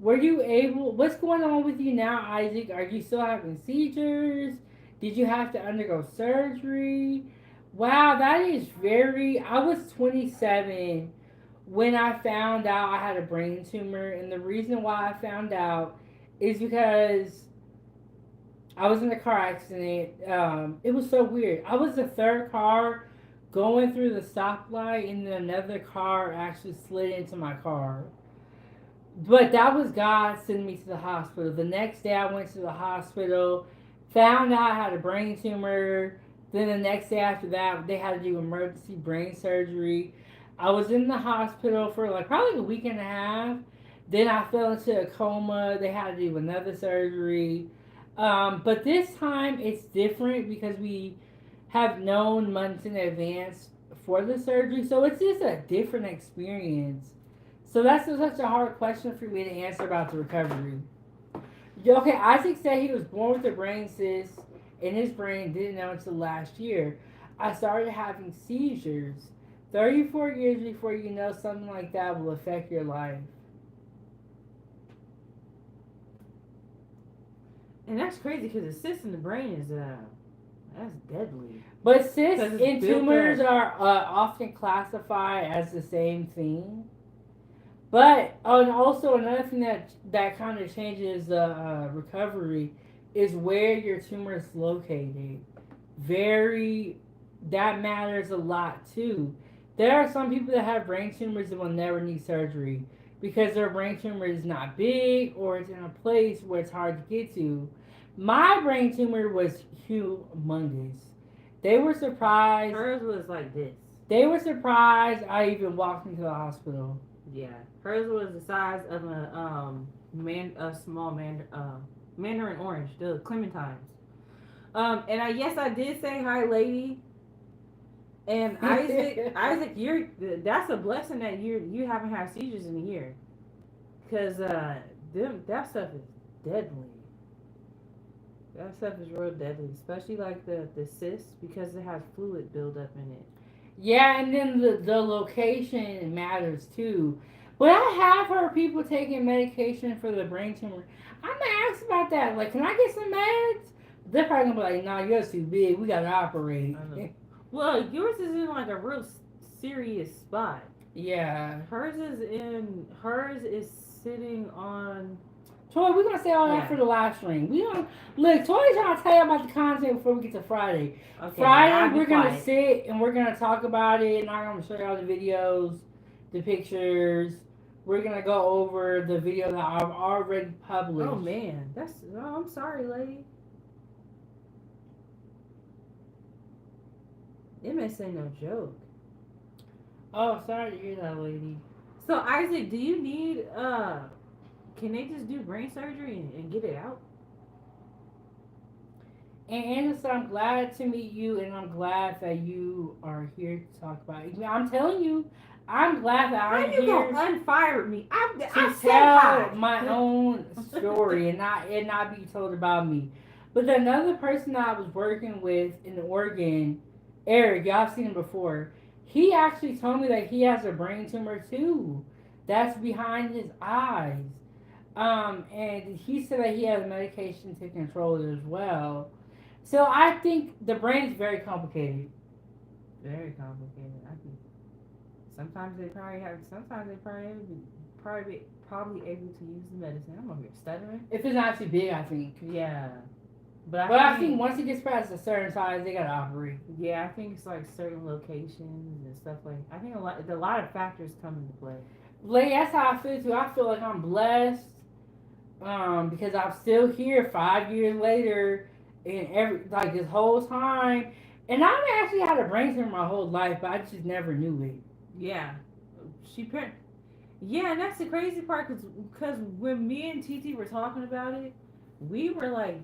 Were you able? What's going on with you now, Isaac? Are you still having seizures? Did you have to undergo surgery? Wow, that is very. I was 27 when I found out I had a brain tumor, and the reason why I found out is because I was in a car accident. It was so weird. I was the third car going through the stoplight, and then another car actually slid into my car. But that was God sending me to the hospital. The next day I went to the hospital, found out I had a brain tumor. Then the next day after that, they had to do emergency brain surgery. I was in the hospital for like probably a week and a half. Then I fell into a coma. They had to do another surgery. But this time it's different because we have known months in advance for the surgery. So it's just a different experience. So that's such a hard question for me to answer about the recovery. Okay, Isaac said he was born with a brain cyst in his brain, didn't know until last year. I started having seizures. 34 years before you know something like that will affect your life. And that's crazy because the cyst in the brain is that's deadly. But cysts 'Cause it's and built tumors up. are often classified as the same thing. But and also another thing that kind of changes the recovery is where your tumor is located. Very that matters a lot too. There are some people that have brain tumors that will never need surgery because their brain tumor is not big or it's in a place where it's hard to get to. My brain tumor was humongous. They were surprised. Hers was like this. They were surprised I even walked into the hospital. Yeah, hers was the size of a small mandarin orange, the clementines. And I did say hi, lady. And Isaac, that's a blessing that you haven't had seizures in a year, cause that stuff is deadly. That stuff is real deadly, especially like the cyst because it has fluid buildup in it. Yeah, and then the location matters too. But I have heard people taking medication for the brain tumor. I'm gonna ask about that. Like, can I get some meds? They're probably gonna be like, "Nah, yours too big. We gotta operate." I know. Well, yours is in like a real serious spot. Yeah. Hers is sitting on. Toy, we're gonna say all that for the live stream. We gonna look. Toy's trying to tell you about the content before we get to Friday. Okay, Friday we're gonna sit and we're gonna talk about it, and I'm gonna show you all the videos, the pictures. We're gonna go over the video that I've already published. Oh man, I'm sorry, lady. MS ain't no joke. Oh, sorry to hear that, lady. So Isaac, do you need can they just do brain surgery and get it out? And Anderson, I'm glad to meet you, and I'm glad that you are here to talk about it. I'm telling you, I'm glad that How I'm you gonna here unfire me? I to said tell hi. my own story and not be told about me. But another person that I was working with in Oregon, Eric, y'all seen him before. He actually told me that he has a brain tumor too. That's behind his eyes. And he said that he has medication to control it as well. So I think the brain is very complicated. Very complicated. I think sometimes they probably have. Sometimes they probably able to use the medicine. I'm over here stuttering. If it's not too big, I think. Yeah, But I think once it gets past a certain size, they gotta operate. Yeah, I think it's like certain locations and stuff like. I think a lot of factors come into play. Like that's how I feel too. I feel like I'm blessed, because I'm still here 5 years later, and every like this whole time, and I've actually had a brain tumor my whole life, but I just never knew it. Yeah, she par- Yeah, and that's the crazy part because when me and TT were talking about it, we were like,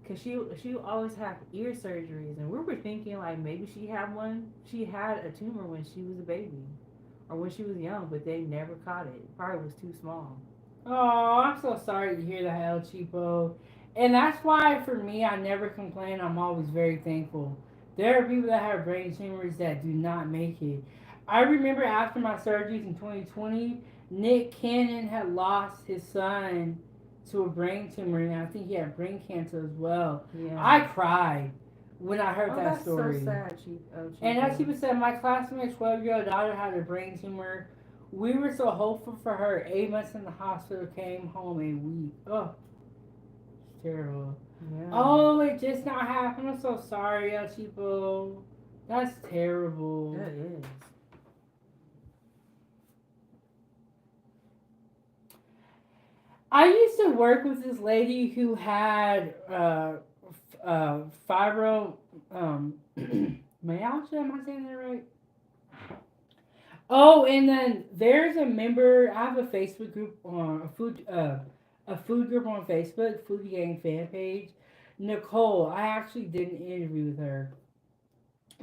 because she always had ear surgeries, and we were thinking like maybe she had one. She had a tumor when she was a baby, or when she was young, but they never caught it. It probably was too small. Oh, I'm so sorry to hear that, El Cheapo. And that's why, for me, I never complain. I'm always very thankful. There are people that have brain tumors that do not make it. I remember after my surgeries in 2020, Nick Cannon had lost his son to a brain tumor, and I think he had brain cancer as well. Yeah. I cried when I heard Oh, that that's story. so sad, Chief. Oh, Chief. And as people said, my classmate's 12-year-old daughter had a brain tumor. We were so hopeful for her. 8 months in the hospital, came home a week. Oh, it's terrible. Yeah. Oh, it just not happened. I'm so sorry, El Chipo. That's terrible. That is. I used to work with this lady who had fibro myalgia. Am I saying that right? Oh, and then there's a member. I have a Facebook group on a food group on Facebook, Foodie Gang fan page. Nicole, I actually did an interview with her.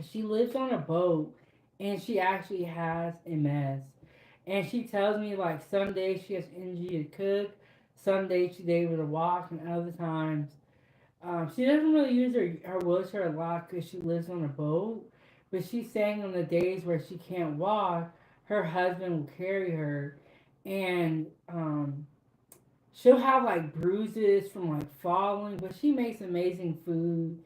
She lives on a boat, and she actually has MS. And she tells me like some days she has energy to cook, some days she's able to walk, and other times she doesn't really use her wheelchair a lot because she lives on a boat. But she's saying on the days where she can't walk, her husband will carry her, and she'll have like bruises from like falling. But she makes amazing food.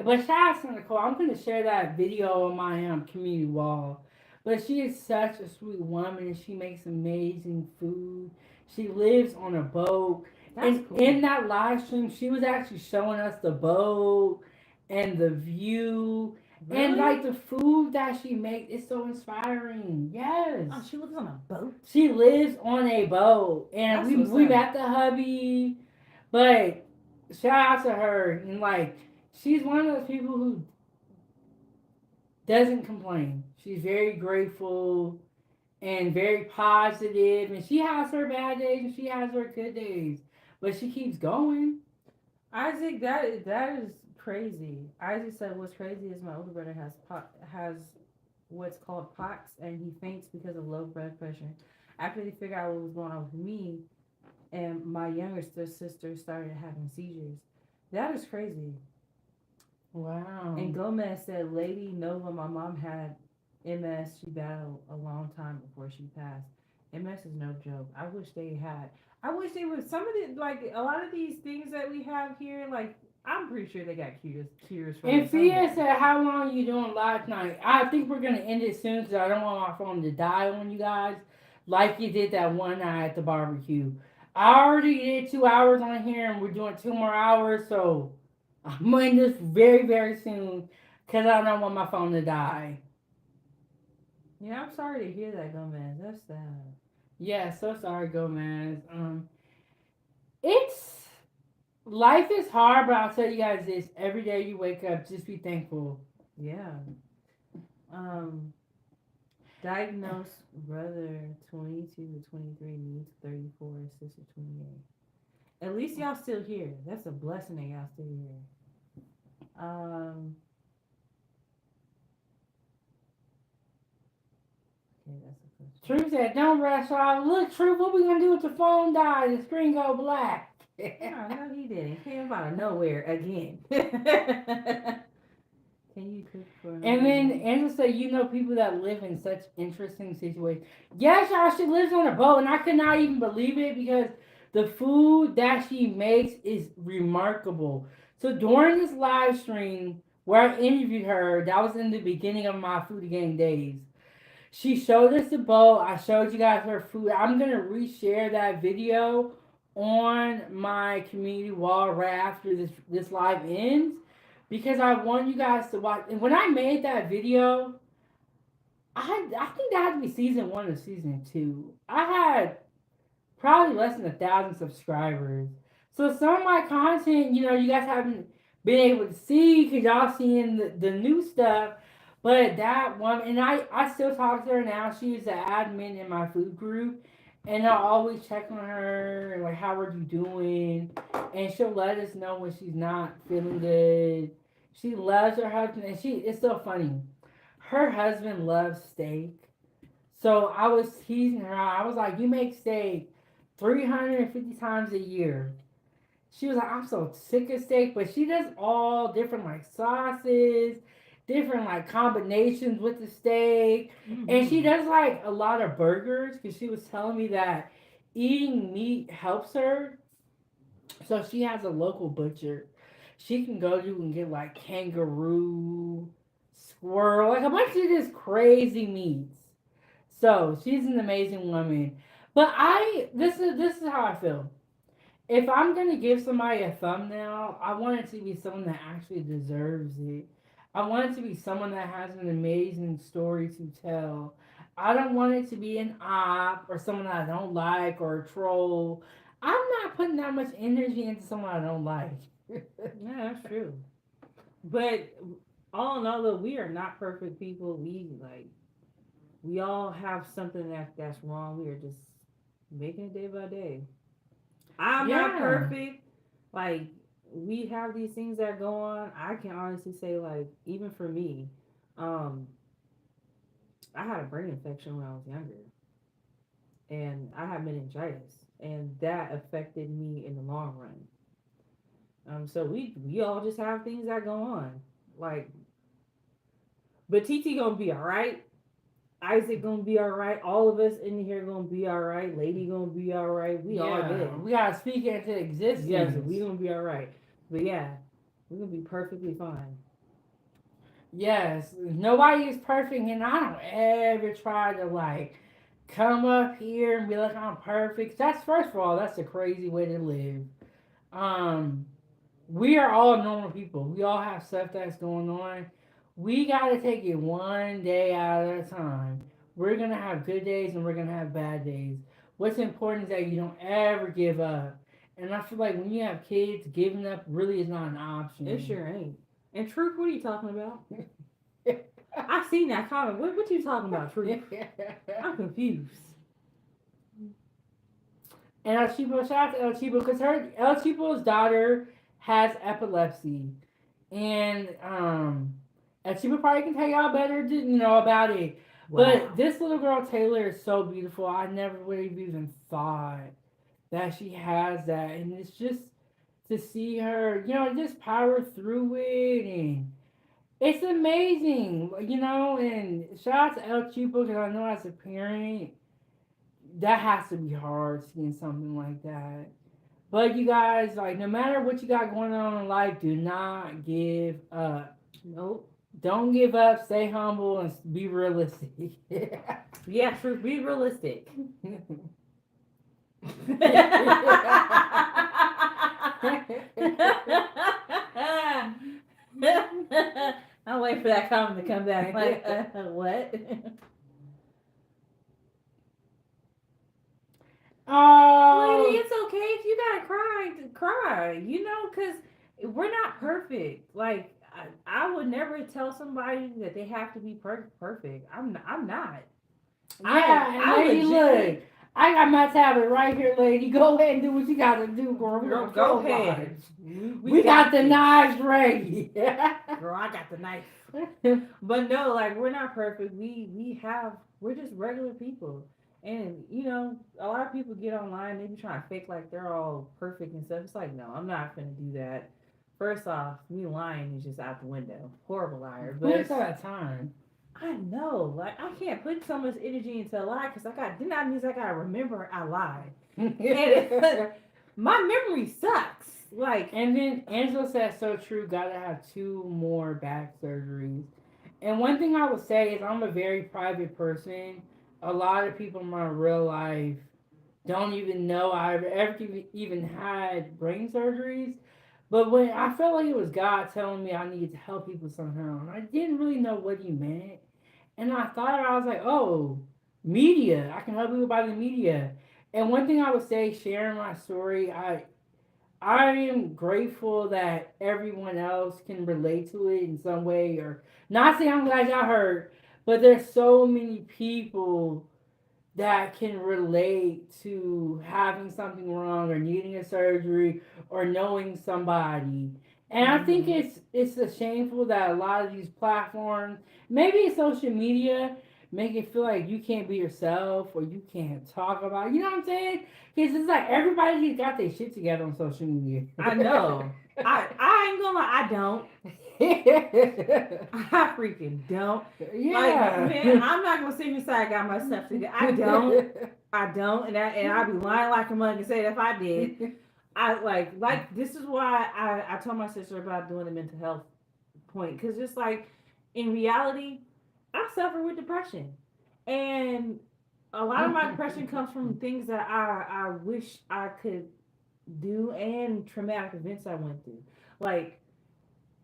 But shout out to Nicole. I'm gonna share that video on my community wall. But she is such a sweet woman, and she makes amazing food. She lives on a boat, That's and cool. in that live stream, she was actually showing us the boat and the view. Really? And like the food that she makes is so inspiring. Yes. Oh, she lives on a boat. She lives on a boat. And That's we what's we up. met the hubby. But shout out to her. And like she's one of those people who doesn't complain. She's very grateful and very positive, and she has her bad days and she has her good days, but she keeps going. Isaac, that is crazy. Isaac said, "What's crazy is my older brother has what's called POTS, and he faints because of low blood pressure. After they figured out what was going on with me, and my younger sister started having seizures. That is crazy." Wow. And Gomez said, "Lady Nova, my mom had MS. She battled a long time before she passed. MS is no joke. I wish they had. I wish they would. Some of the like a lot of these things that we have here, like I'm pretty sure they got cures for And it Fia somewhere. said, "How long you doing live tonight?" I think we're gonna end it soon because I don't want my phone to die on you guys, like you did that one night at the barbecue. I already did 2 hours on here, and we're doing 2 more hours, so I'm ending this very very soon because I don't want my phone to die. Yeah, I'm sorry to hear that, Gomez. That's sad. Yeah, so sorry, Gomez. It's life is hard, but I'll tell you guys this: every day you wake up, just be thankful. Yeah. Um, Diagnosed brother 22 to 23, niece 34, sister 28. At least y'all still here. That's a blessing that y'all still here. Okay, that's a question. Truth said, don't rush off. Look, Truth, what we gonna do if the phone dies? The screen go black. Oh, no, he didn't. Came out of nowhere again. Can you cook for And then me? Angela said, you know people that live in such interesting situations. Yes, y'all, she lives on a boat, and I could not even believe it because the food that she makes is remarkable. So during this live stream where I interviewed her, that was in the beginning of my food gang days. She showed us the bowl. I showed you guys her food. I'm gonna reshare that video on my community wall right after this live ends because I want you guys to watch. And when I made that video, I think that had to be season one or season two. I had probably less than 1,000 subscribers. So some of my content, you guys haven't been able to see because y'all seeing the new stuff. But that one, and I still talk to her now. She's the admin in my food group. And I'll always check on her and like, how are you doing? And she'll let us know when she's not feeling good. She loves her husband, and it's so funny. Her husband loves steak. So I was teasing her. I was like, you make steak 350 times a year. She was like, I'm so sick of steak, but she does all different like sauces, different like combinations with the steak. And she Mm-hmm. does like a lot of burgers because she was telling me that eating meat helps her. So she has a local butcher. She can go to and get like kangaroo, squirrel, like a bunch of this crazy meats. So she's an amazing woman. But this is how I feel. If I'm gonna give somebody a thumbnail, I want it to be someone that actually deserves it. I want it to be someone that has an amazing story to tell. I don't want it to be an op or someone that I don't like or a troll. I'm not putting that much energy into someone I don't like. Yeah, that's true. But all in all, though, we are not perfect people. We all have something that's wrong. We are just making it day by day. I'm not Yeah. perfect. Like we have these things that go on. I can honestly say, like, even for me, um, I had a brain infection when I was younger, and I had meningitis, and that affected me in the long run. So we all just have things that go on. Like, but TT gonna be all right. Isaac gonna be all right. All of us in here gonna be all right. Lady gonna be all right. We all Yeah. good. We gotta speak it into Yes, existence. we gonna be all right. But yeah, we're gonna be perfectly fine. Yes. Nobody is perfect, and I don't ever try to like come up here and be like I'm perfect. That's first of all, that's a crazy way to live. Um, we are all normal people. We all have stuff that's going on. We gotta take it one day at a time. We're gonna have good days and we're gonna have bad days. What's important is that you don't ever give up. And I feel like when you have kids, giving up really is not an It option. sure ain't. And Truth, what are you talking about? I seen that comment. What you talking about, Truth? I'm confused. And El Chipo, shout out to El Chipo because her El Chipo's daughter has epilepsy, and El Chipo probably can tell y'all better, about it. But Wow. this little girl Taylor is so beautiful. I never would have even thought that she has that, and it's just to see her, just power through it, and it's amazing, And shout out to El Chipo because I know as a parent that has to be hard seeing something like that. But you guys, like, no matter what you got going on in life, do not give up. Nope. Don't give up. Stay humble and be realistic. Yeah, Truth, be realistic. I'll wait for that comment to come back. Like, what? Lady, Oh, it's okay if you gotta cry, cry. Because we're not perfect. Like, I would never tell somebody that they have to be perfect. I'm not. I yeah, and I lady, look, legit. I got my tablet right here, lady. Go ahead and do what you gotta do, girl. Girl, go ahead. We got the this. knives ready. Girl, I got the knife. But no, like we're not perfect. We're just regular people. And you know, a lot of people get online, they be trying to fake like they're all perfect and stuff. It's like, no, I'm not gonna do that. First off, me lying is just out the window. Horrible liar. Who has But that time? I know, like I can't put so much energy into a lie because then that means I gotta remember I lied. And my memory sucks. Like, And then Angela said so true, gotta have 2 more back surgeries. And one thing I would say is I'm a very private person. A lot of people in my real life don't even know I've ever even had brain surgeries. But when I felt like it was God telling me I needed to help people somehow, and I didn't really know what He meant. And I thought I was like, oh, media. I can help people by the media. And one thing I would say, sharing my story, I am grateful that everyone else can relate to it in some way, or not saying I'm glad y'all heard, but there's so many people that can relate to having something wrong or needing a surgery or knowing somebody. And I think mhm. it's a shameful that a lot of these platforms, maybe social media, make it feel like you can't be yourself or you can't talk about. You know what I'm saying? Because it's like everybody's got their shit together on social media. I know. I ain't gonna lie, I don't. I freaking don't. Like, Yeah. man, I'm not gonna sit here and say I got my stuff together. I don't. I don't, and I'd be lying like a mug and say if I did. I like this is why I told my sister about doing the mental health point because just like in reality, I suffer with depression, and a lot of my depression comes from things that I wish I could do and traumatic events I went through. Like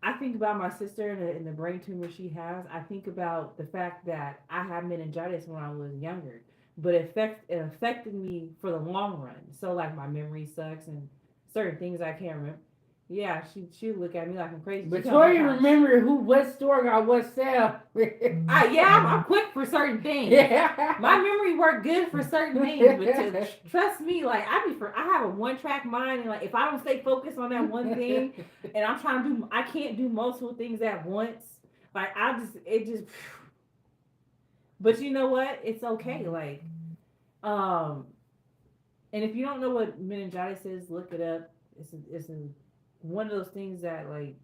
I think about my sister and the brain tumor she has. I think about the fact that I had meningitis when I was younger, but it affected me for the long run. So like my memory sucks and certain things I can't remember. Yeah, she look at me like I'm crazy. She come to my Victoria, house. remember what store got what sale. I'm quick for certain things. Yeah. My memory worked good for certain things, but trust me, like I have a one track mind, and like if I don't stay focused on that one thing, and I'm trying to do, I can't do multiple things at once. Like it just. But you know what? It's okay. Like, um, and if you don't know what meningitis is, look it up. It's one of those things that like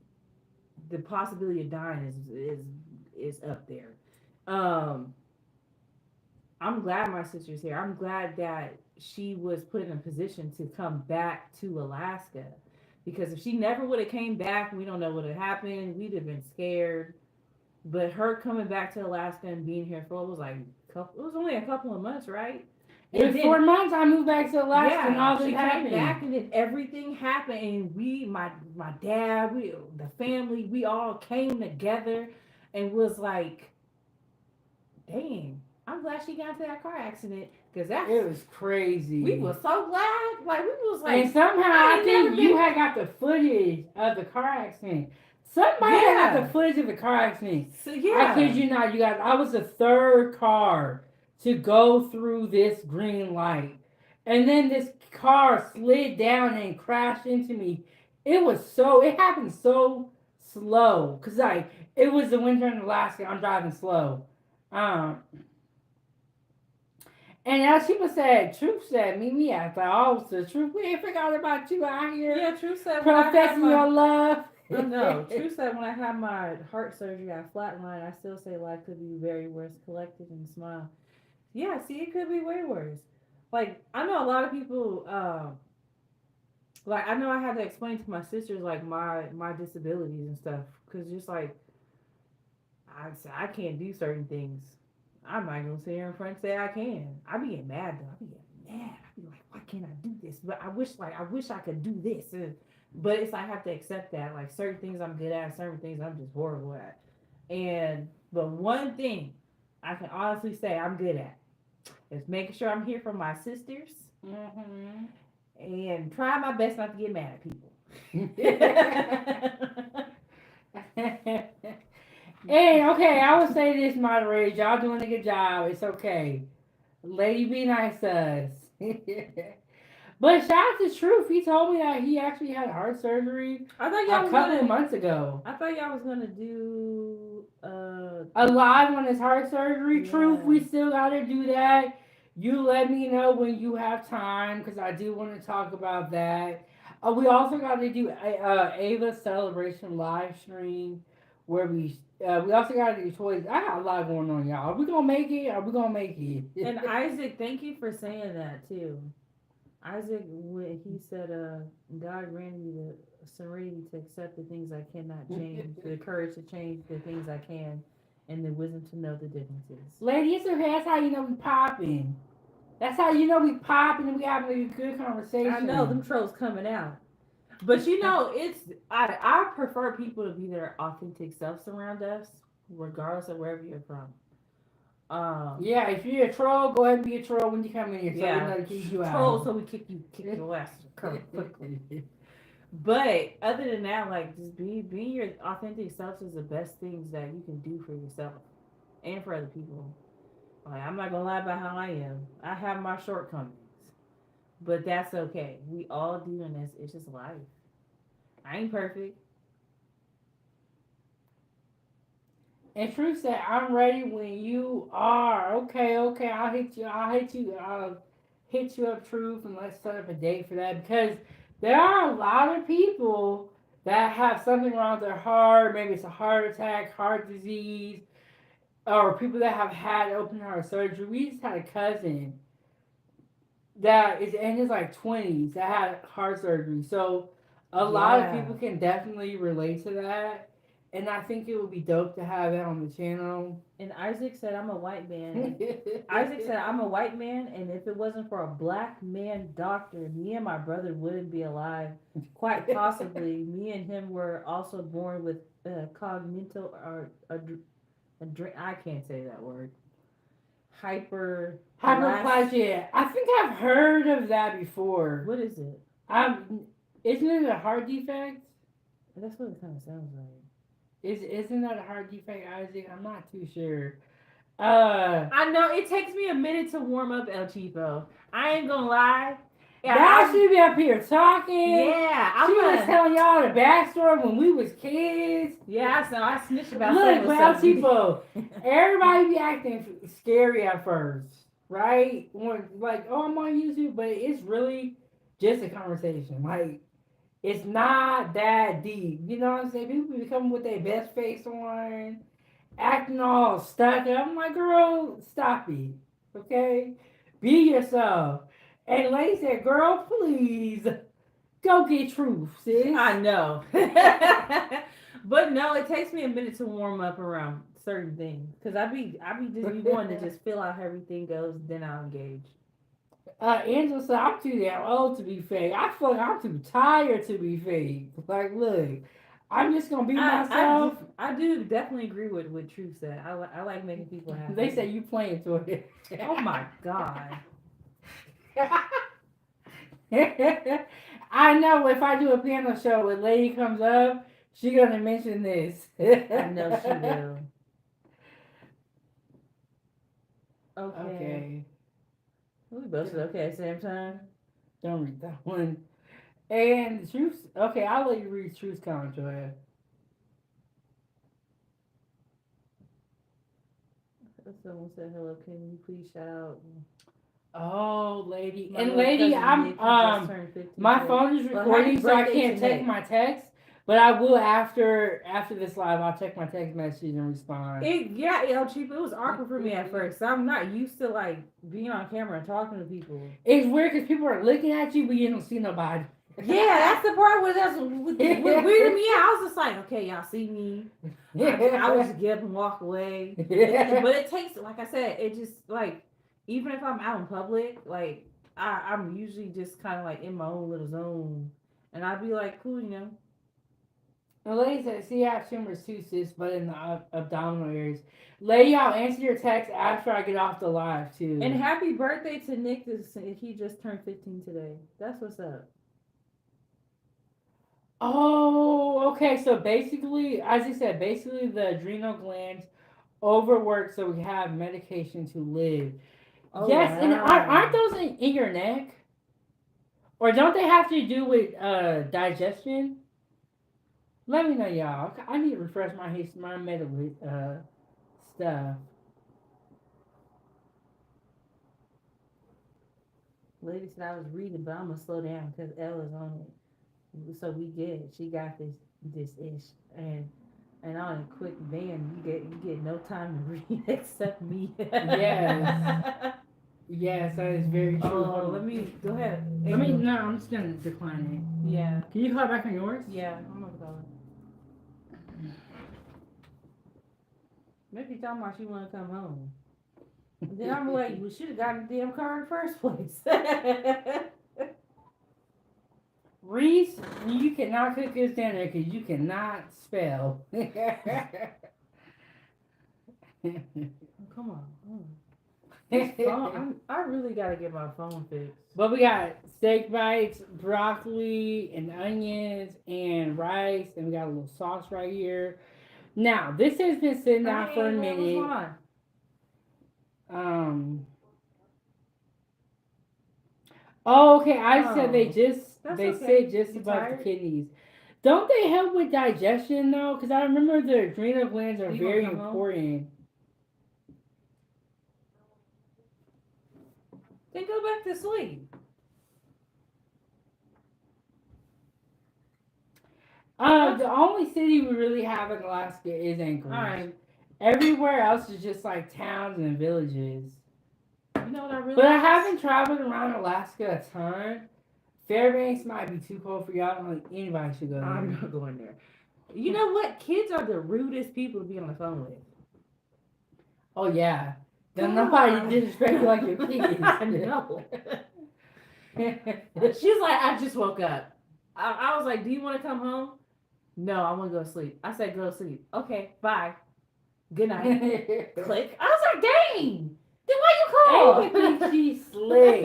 the possibility of dying is up there. Um, I'm glad my sister's here. I'm glad that she was put in a position to come back to Alaska. Because if she never would have came back, we don't know what had happened. We'd have been scared. But her coming back to Alaska and being here for it was like it was only a couple of months, right? And In 4 months, I moved back to Alaska and yeah, all this she came happened. back and then everything happened and my dad, the family, we all came together and was like, dang, I'm glad she got into that car accident because It was crazy. we was so glad. Like we was like, and somehow I think you had got the footage of the car accident. Somebody had got the footage of the car accident. So yeah, I kid you not, you guys. I was the third car to go through this green light, and then this car slid down and crashed into me. It happened so slow, cause like it was the winter in Alaska. I'm driving slow. Um, and as people said, Truth said, meet me at the altar. Truth, we ain't forgot about you out here. Yeah, Truth said when professing your love. Oh no, Truth said when I had my heart surgery, I flatlined. I still say life could be very worse. Collected and smile. Yeah, see, it could be way worse. Like I know a lot of people. Like I know I had to explain to my sisters like my disabilities and stuff because just like I can't do certain things. I'm not gonna sit here in front and say I can. I be getting mad though. I be getting mad. I be like, why can't I do this? But I wish I could do this. But it's like I have to accept that. Like certain things I'm good at, certain things I'm just horrible at. But one thing I can honestly say I'm good at is making sure I'm here for my sisters and try my best not to get mad at people. And okay, I would say this, moderators, y'all doing a good job. It's okay. Lady be nice to us. But shout out to Truth. He told me that he actually had heart surgery I thought y'all a was couple of gonna. months ago. I thought y'all was gonna do. Alive on his heart surgery. Truth, Yeah. we still gotta do that. You let me know when you have time because I do want to talk about that. We also got to do Ava's celebration live stream where we also got to do toys. I got a lot going on, y'all. Are we gonna make it? Are we gonna make And it? Isaac, thank you for saying that too. Isaac, when he said, God granted me the serenity to accept the things I cannot change, the courage to change the things I can, and the wisdom to know the differences. Lady, it's okay. That's how you know we popping. That's how you know we popping and we having a good I know conversation. them trolls coming out. But it's I prefer people to be their authentic selves around us, regardless of wherever you're from. Yeah, if you're a troll, go ahead and be a troll when you come in here so we Yeah, know to kick you troll out. so we kick your ass quickly. But other than that, like just being your authentic self is the best things that you can do for yourself and for other people. Like I'm not gonna lie about how I am. I have my shortcomings, but that's okay. We all do, and it's just life. I ain't perfect. And Truth said, I'm ready when you are. Okay, okay, I'll hit you. I'll hit you up, Truth, and let's set up a date for that because there are a lot of people that have something wrong with their heart. Maybe it's a heart attack, heart disease, or people that have had open heart surgery. We just had a cousin that is in his like 20s that had heart surgery. So a lot of Yeah. people can definitely relate to that. And I think it would be dope to have it on the channel. And Isaac said, "I'm a white man." Isaac said, "I'm a white man, and if it wasn't for a black man doctor, me and my brother wouldn't be alive. Quite possibly, me and him were also born with cognitive or I can't say that word. Hyper. Hyperplasia. I think I've heard of that before. What is it? Isn't it a heart defect? That's what it kind of sounds like. Isn't that a heart defect, Isaac? I'm not too sure. I know it takes me a minute to warm up El Chipo. I ain't gonna lie. Yeah, Now she be up here talking. yeah, She I'm was gonna. telling y'all the backstory when we was kids. Yeah, so I snitched about Look, several well, subjects. people, everybody be acting scary at first, right? When like, oh, I'm on YouTube, but it's really just a conversation. Like, it's not that deep. You know what I'm saying? People be coming with their best face on, acting all stuck. And I'm like, girl, stop it, okay? Be yourself. And lady said, girl, please go get truth, sis. I know. But no, it takes me a minute to warm up around certain things because I be just be wanting to just feel out how everything goes, then I'll engage. Angela said, I'm too damn old to be fake. I feel like I'm too tired to be fake. Like, look, I'm just gonna be myself. I do definitely agree with Truth said. I like making people happy. They say you playing to it. Oh my god. I know if I do a piano show when Lady comes up, she gonna mention this. I know she will. Okay. Okay, We both said okay at the same time. don't read that one. And Truth. Okay, I'll let you read Truth's comment, Joya. Someone said hello. Can you please shout out? Oh, lady, My and little lady, cousin Nick, who just turned 15 my today. phone is Well, recording, happy so I birthday can't to check Nick. my text. But I will after this live. I'll check my text message and respond. El Cheap, it was awkward for me at first. I'm not used to like being on camera and talking to people. It's weird because people are looking at you, but you don't see nobody. Yeah, that's the part where that's what weirded me out. I was just like, okay, y'all see me. I would just get up and walk away. But it takes, like I said, it just like even if I'm out in public, like I'm usually just kind of like in my own little zone, and I'd be like, cool, you know. The lady said, see, I have tumors too, sis, but in the abdominal areas. Lady, I'll answer your text after I get off the live, too. And happy birthday to Nick. He just turned 15 today. That's what's up. Oh, okay. So basically, as I said, basically the adrenal glands overwork so we have medication to live. Oh, Yes, and aren't wow. those in your neck? Or don't they have to do with digestion? Let me know, y'all. I need to refresh my medical stuff. Lady said I was reading, but I'm gonna slow down because Ella's on it. So we get she got this ish and on a quick van you get no time to read except me. Yes. Yes, that is very true. Oh, let me go ahead. Let me. No, I'm just gonna decline Yeah, it. Can you call back on yours? yeah. I'm gonna go. Maybe talking about she wanna come home. Then I'm like, we should have gotten the damn car in the first place. Reese, you cannot cook this dinner because you cannot spell. Come on. This phone, I really gotta get my phone fixed. But we got steak bites, broccoli, and onions, and rice, and we got a little sauce right here. Now, this has been sitting out for a minute. Oh, okay. I said they said just You about tired? the kidneys. Don't they help with digestion though? Because I remember the adrenal glands are You very gonna come home? important. Then go back to sleep. The only city we really have in Alaska is Anchorage. Alright. Everywhere else is just like towns and villages. You know what I really But I haven't traveled around Alaska a ton. Fairbanks might be too cold for y'all. I don't think anybody should go there. I'm not going there. You know what? Kids are the rudest people to be on the phone with. Oh yeah. Then nobody disrespect you like your kids. I know. She's like, I just woke up. I was like, do you want to come home? No, I want to go to sleep. I said, go to sleep. Okay, bye. Good night. Click. I was like, dang. Then why you call? Ava thinks she's slick.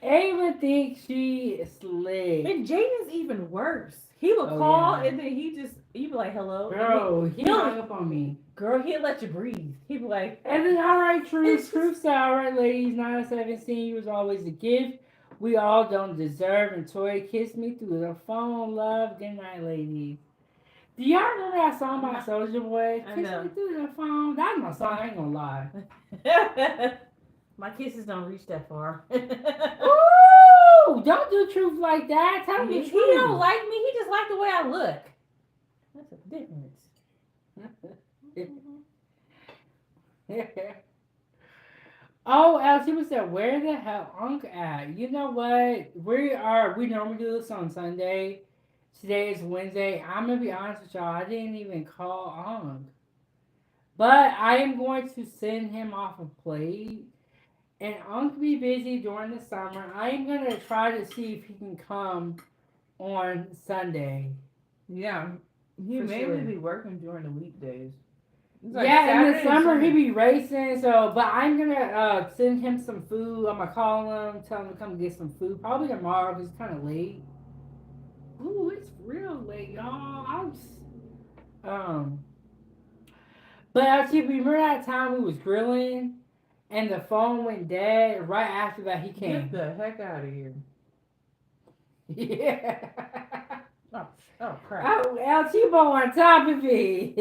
Ava thinks she is slick. And Jaden's even worse. He would call and then he'd be like, hello. Bro, he hung up on me. Girl, he'd let you breathe. He'd be like, and then, all right, Truth said, all right, ladies, 9 of 17 was always a gift we all don't deserve. And Toy kissed me through the phone. Love. Good night, ladies. Do y'all remember that song by Soulja Boy? I Kiss know. me through the phone. That's my song. I ain't gonna lie. my kisses don't reach that far. Ooh! Don't do Truth like that. Tell me He the truth. don't like me. He just like the way I look. That's a difference. Oh, Alex, was said, where the hell Unc at? You know what? We normally do this on Sunday. Today is Wednesday. I'm going to be honest with y'all. I didn't even call Unc. But I am going to send him off a plate. And Unc be busy during the summer. I am going to try to see if he can come on Sunday. Yeah. He mainly be working during the weekdays. Like yeah, in the summer he be racing. So, but I'm gonna send him some food. I'm gonna call him, tell him to come get some food. Probably tomorrow because it's kind of late. Ooh, it's real late, y'all. But actually, remember that time we was grilling and the phone went dead. Right after that, he came. Get the heck out of here. Yeah. Oh crap. Oh, LT on top of me.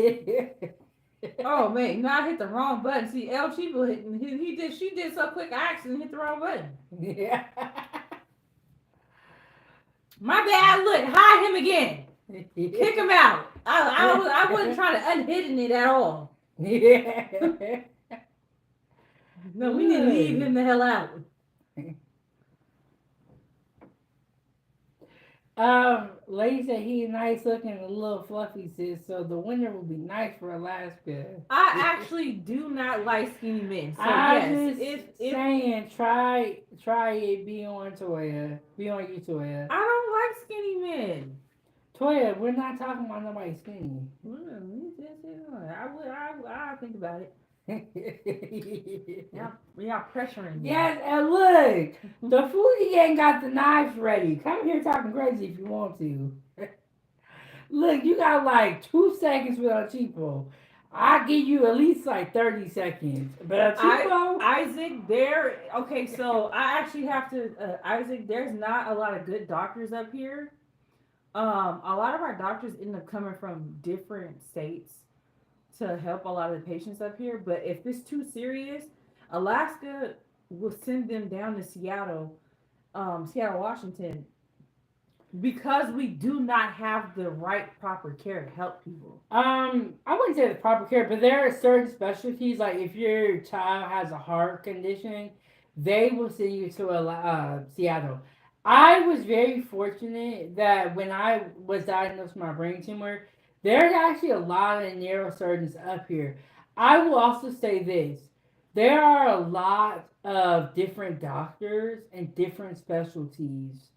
Oh man, no, I hit the wrong button. See, El Chivo she did so quick I accidentally hit the wrong button. Yeah. My bad, look, hide him again. Kick him out. I wasn't trying to unhidden it at all. Yeah. No, we need to leave him the hell out. Lady said he's nice looking and a little fluffy, sis. So the winter will be nice for Alaska. I actually do not like skinny men. So I just saying, try it. Be on Toya. Be on you, Toya. I don't like skinny men. Toya, we're not talking about nobody skinny. I'll think about it. Y'all pressuring me. Yes, and look, the foodie ain't got the knives ready. Come here talking crazy if you want to. Look, you got like 2 seconds with El Cheapo. I give you at least like 30 seconds. But Isaac, there. Okay, so I actually have to. Isaac, there's not a lot of good doctors up here. A lot of our doctors end up coming from different states to help a lot of the patients up here. But if it's too serious, Alaska will send them down to Seattle, Seattle, Washington, because we do not have the right proper care to help people. I wouldn't say the proper care, but there are certain specialties. Like if your child has a heart condition, they will send you to Seattle. I was very fortunate that when I was diagnosed with my brain tumor, there's actually a lot of neurosurgeons up here. I will also say this: there are a lot of different doctors and different specialties.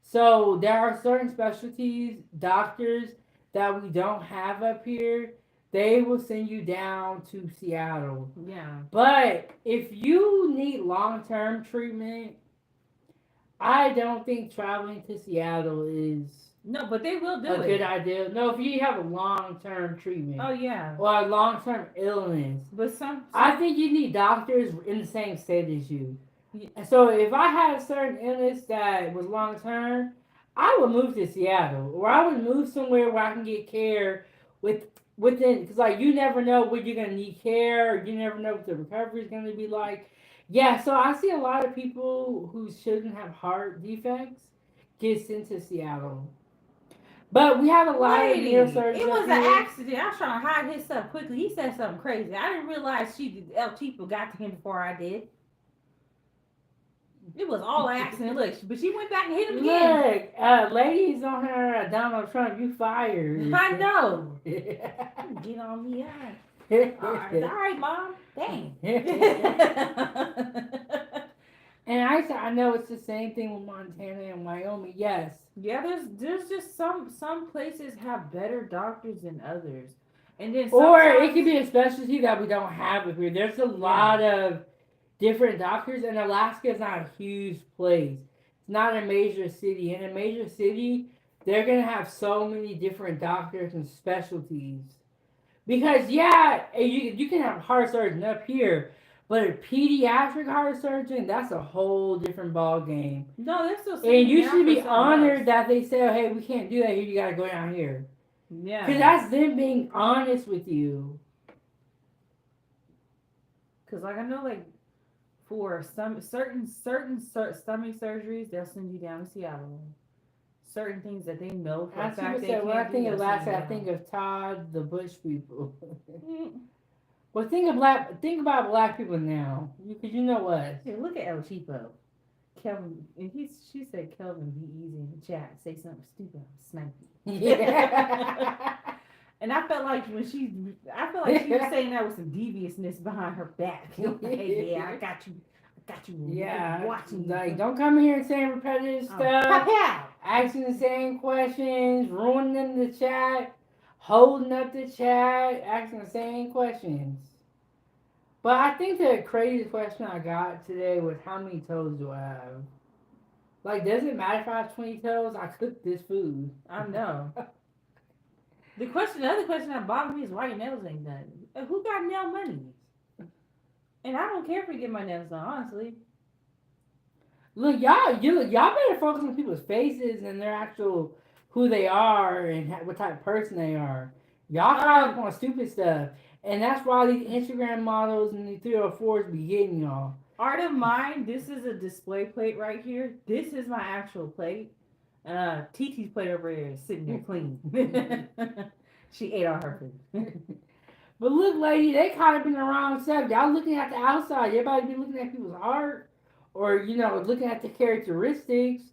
So there are certain specialties, doctors that we don't have up here. They will send you down to Seattle. Yeah. But if you need long term treatment, I don't think traveling to Seattle is No, but they will do a it. good idea. No, if you have a long term treatment Oh yeah. or a long term illness, But some I think you need doctors in the same state as you. Yeah. So if I had a certain illness that was long term, I would move to Seattle, or I would move somewhere where I can get care with within, because like you never know when you're gonna need care, or you never know what the recovery is gonna be like. Yeah, so I see a lot of people who shouldn't have heart defects get sent to Seattle, but we have a lot of lady, neurosurgeons it up was an here. accident. I was trying to hide his stuff quickly. He said something crazy. I didn't realize El Chico got to him before I did. It was all an accident. Look, but she went back and hit him again. Look, ladies on her Donald Trump, you fired. I know. Get on me. All right, mom. Dang. And I know it's the same thing with Montana and Wyoming. Yes. Yeah, there's just some places have better doctors than others, and then Or it sometimes could be a specialty that we don't have up here. There's a lot of different doctors, and Alaska is not a huge place. It's not a major city. In a major city, they're gonna have so many different doctors and specialties. Because yeah, you can have a heart surgeon up here, but a pediatric heart surgeon, that's a whole different ball game. no, they're still And sending you down should for be something honored else. that they say, oh, hey, we can't do that here. You gotta go down here. Yeah, Because that's them being honest with you. because like I know like for some stomach surgeries, they'll send you down to Seattle. Certain things that they know for a As fact people they said, can't when I do, think of they'll Alaska, send I you think down. of Todd, the Bush people. Mm. Well, think about black people now. Because you know what? Here, look at El Cheapo. Kelvin, and she said, Kelvin, be easy in the chat. Say something stupid, I'm sniping. Yeah. And I felt like I felt like she was saying that with some deviousness behind her back. Hey, yeah, I got you. Yeah. Watching you. Like, don't come here and saying repetitive stuff. Pow, pow. Asking the same questions, ruining the chat, holding up the chat, asking the same questions. But I think the craziest question I got today was how many toes do I have? Like, does it matter if I have 20 toes? I cooked this food. I know. The other question that bothers me is why your nails ain't done. Who got nail money? And I don't care if we get my nails done, honestly. Look, y'all better focus on people's faces and their actual who they are and what type of person they are. Y'all caught up on stupid stuff, and that's why these Instagram models and these 304s be getting y'all. Art of mine, this is a display plate right here. This is my actual plate. TT's plate over there is sitting there clean. She ate all her food. But look, lady, they caught up in the wrong stuff. Y'all looking at the outside. Everybody be looking at people's art, or looking at the characteristics.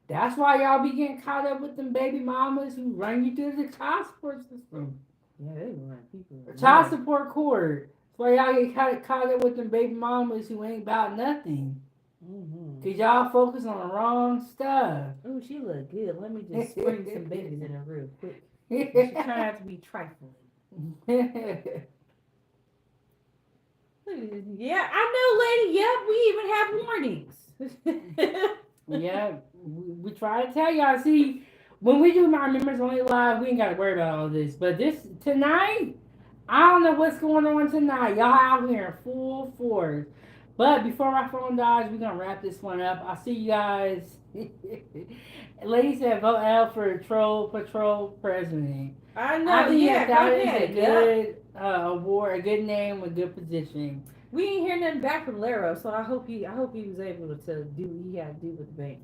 That's why y'all be getting caught up with them baby mamas who run you through the child support system. Yeah, they run people. Child support court. That's why y'all get caught up with them baby mamas who ain't about nothing. Mm-hmm. Cause y'all focus on the wrong stuff. Oh, she look good. Let me just spring some babies in her real quick. She turned out to be trifling. Yeah, I know, lady. Yep, we even have warnings. Yeah, we try to tell y'all. See, when we do my members only live, we ain't got to worry about all this. But tonight, I don't know what's going on tonight. Y'all out here in full force. But before my phone dies, we're gonna wrap this one up. I'll see you guys. Lady said vote L for Troll Patrol President. I know, I think yeah, that go is ahead. a Yep. good award, a good name, a good position. We ain't hear nothing back from Laro, so I hope he was able to do what he had to do with the bank.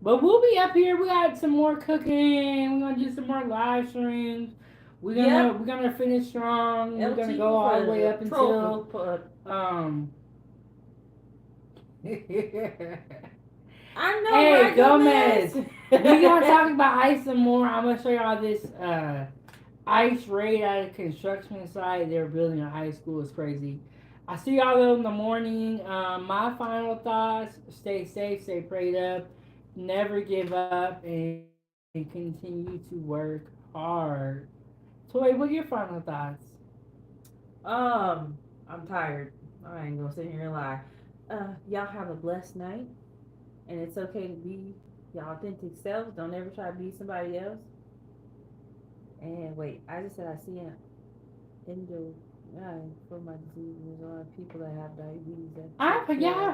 But we'll be up here. We got some more cooking. We're gonna do some more live streams. Yep. We're gonna finish strong. We're gonna LT go all the way for up troll. until I know, Hey, right, Gomez. Gomez? We're gonna talk about ice some more. I'm gonna show y'all this ice raid at a construction site. They're building a high school. It's crazy. I see y'all in the morning. My final thoughts: stay safe, stay prayed up, never give up, and continue to work hard. Toy, what are your final thoughts? I'm tired. I ain't gonna sit here and lie. Y'all have a blessed night, and it's okay to be your authentic selves. Don't ever try to be somebody else. And wait, I just said I see an endo for my disease. There's a lot of people that have diabetes. I've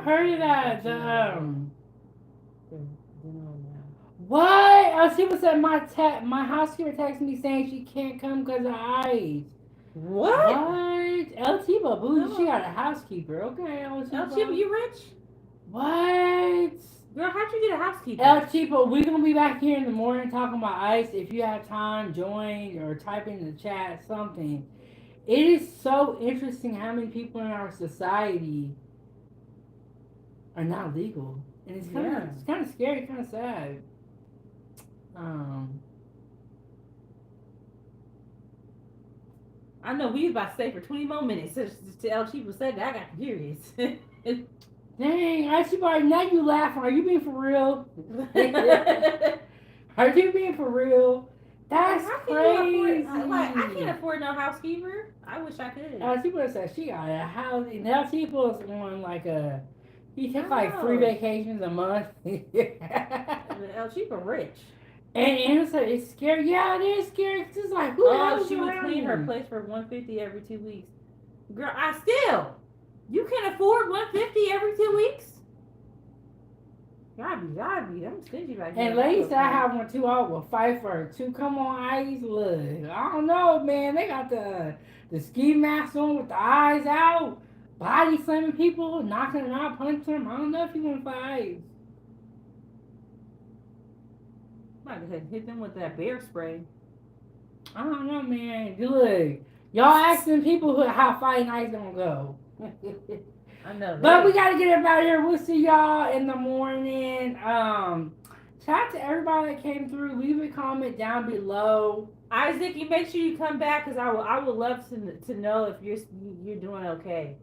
heard of that. They're general now. What? Oh, she was at my housekeeper texted me saying she can't come because of ice. What? What? El Chiba, boo, she got a housekeeper. Okay, El Chiba. El Chiba, you rich? What? Girl, how'd you get a housekeeper? El Chiba, we're going to be back here in the morning talking about ice. If you have time, join or type in the chat something. It is so interesting how many people in our society are not legal. And it's kind of scary, kind of sad. I know we was about to stay for 20 more minutes. To El Chiba said that, I got curious. Dang, I see, now you laughing. Are you being for real? Are you being for real? That's crazy. I can't afford no housekeeper. I wish I could. People said she got a house. Now people's on like he took like 3 vacations a month. El Chiba rich. And it's scary. Yeah, it is scary. Cause it's like, who else she would clean her place for $150 every 2 weeks. Girl, you can afford $150 every 2 weeks? Gotta be. I'm stingy like that. And lady said I have one too. I will fight for her too. Come on, ice. Look, I don't know, man. They got the ski mask on with the eyes out, body slamming people, knocking them out, punching them. I don't know if you want to fight. Might have hit them with that bear spray. I don't know, man. Look, y'all asking people how fighting ice don't go. I know. But we gotta get up out of here. We'll see y'all in the morning. Shout out to everybody that came through. Leave a comment down below. Isaac, you make sure you come back because I would love to know if you're doing okay.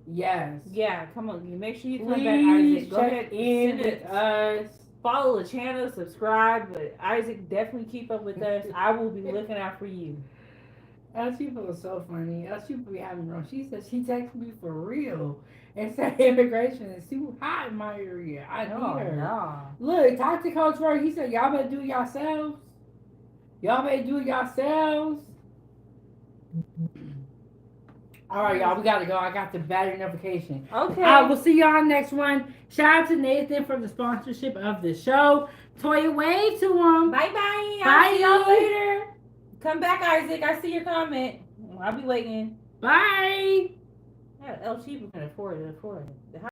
Yes. Yeah, come on. You make sure you come Please back, Isaac. Go check ahead in with us. Follow the channel, subscribe. But Isaac, definitely keep up with us. I will be looking out for you. People was so funny. People be having wrong. She said she texted me for real and said immigration is too hot in my area. I need her. No. Look, talk to Coach Roy. He said y'all better do it yourselves. Y'all better do it yourselves. All right, y'all, we gotta go. I got the battery notification. Okay. We'll see y'all next one. Shout out to Nathan for the sponsorship of the show. Toya, wave to him. Bye bye. Bye, y'all later. Come back, Isaac. I see your comment. I'll be waiting. Bye. El Chiba can afford it.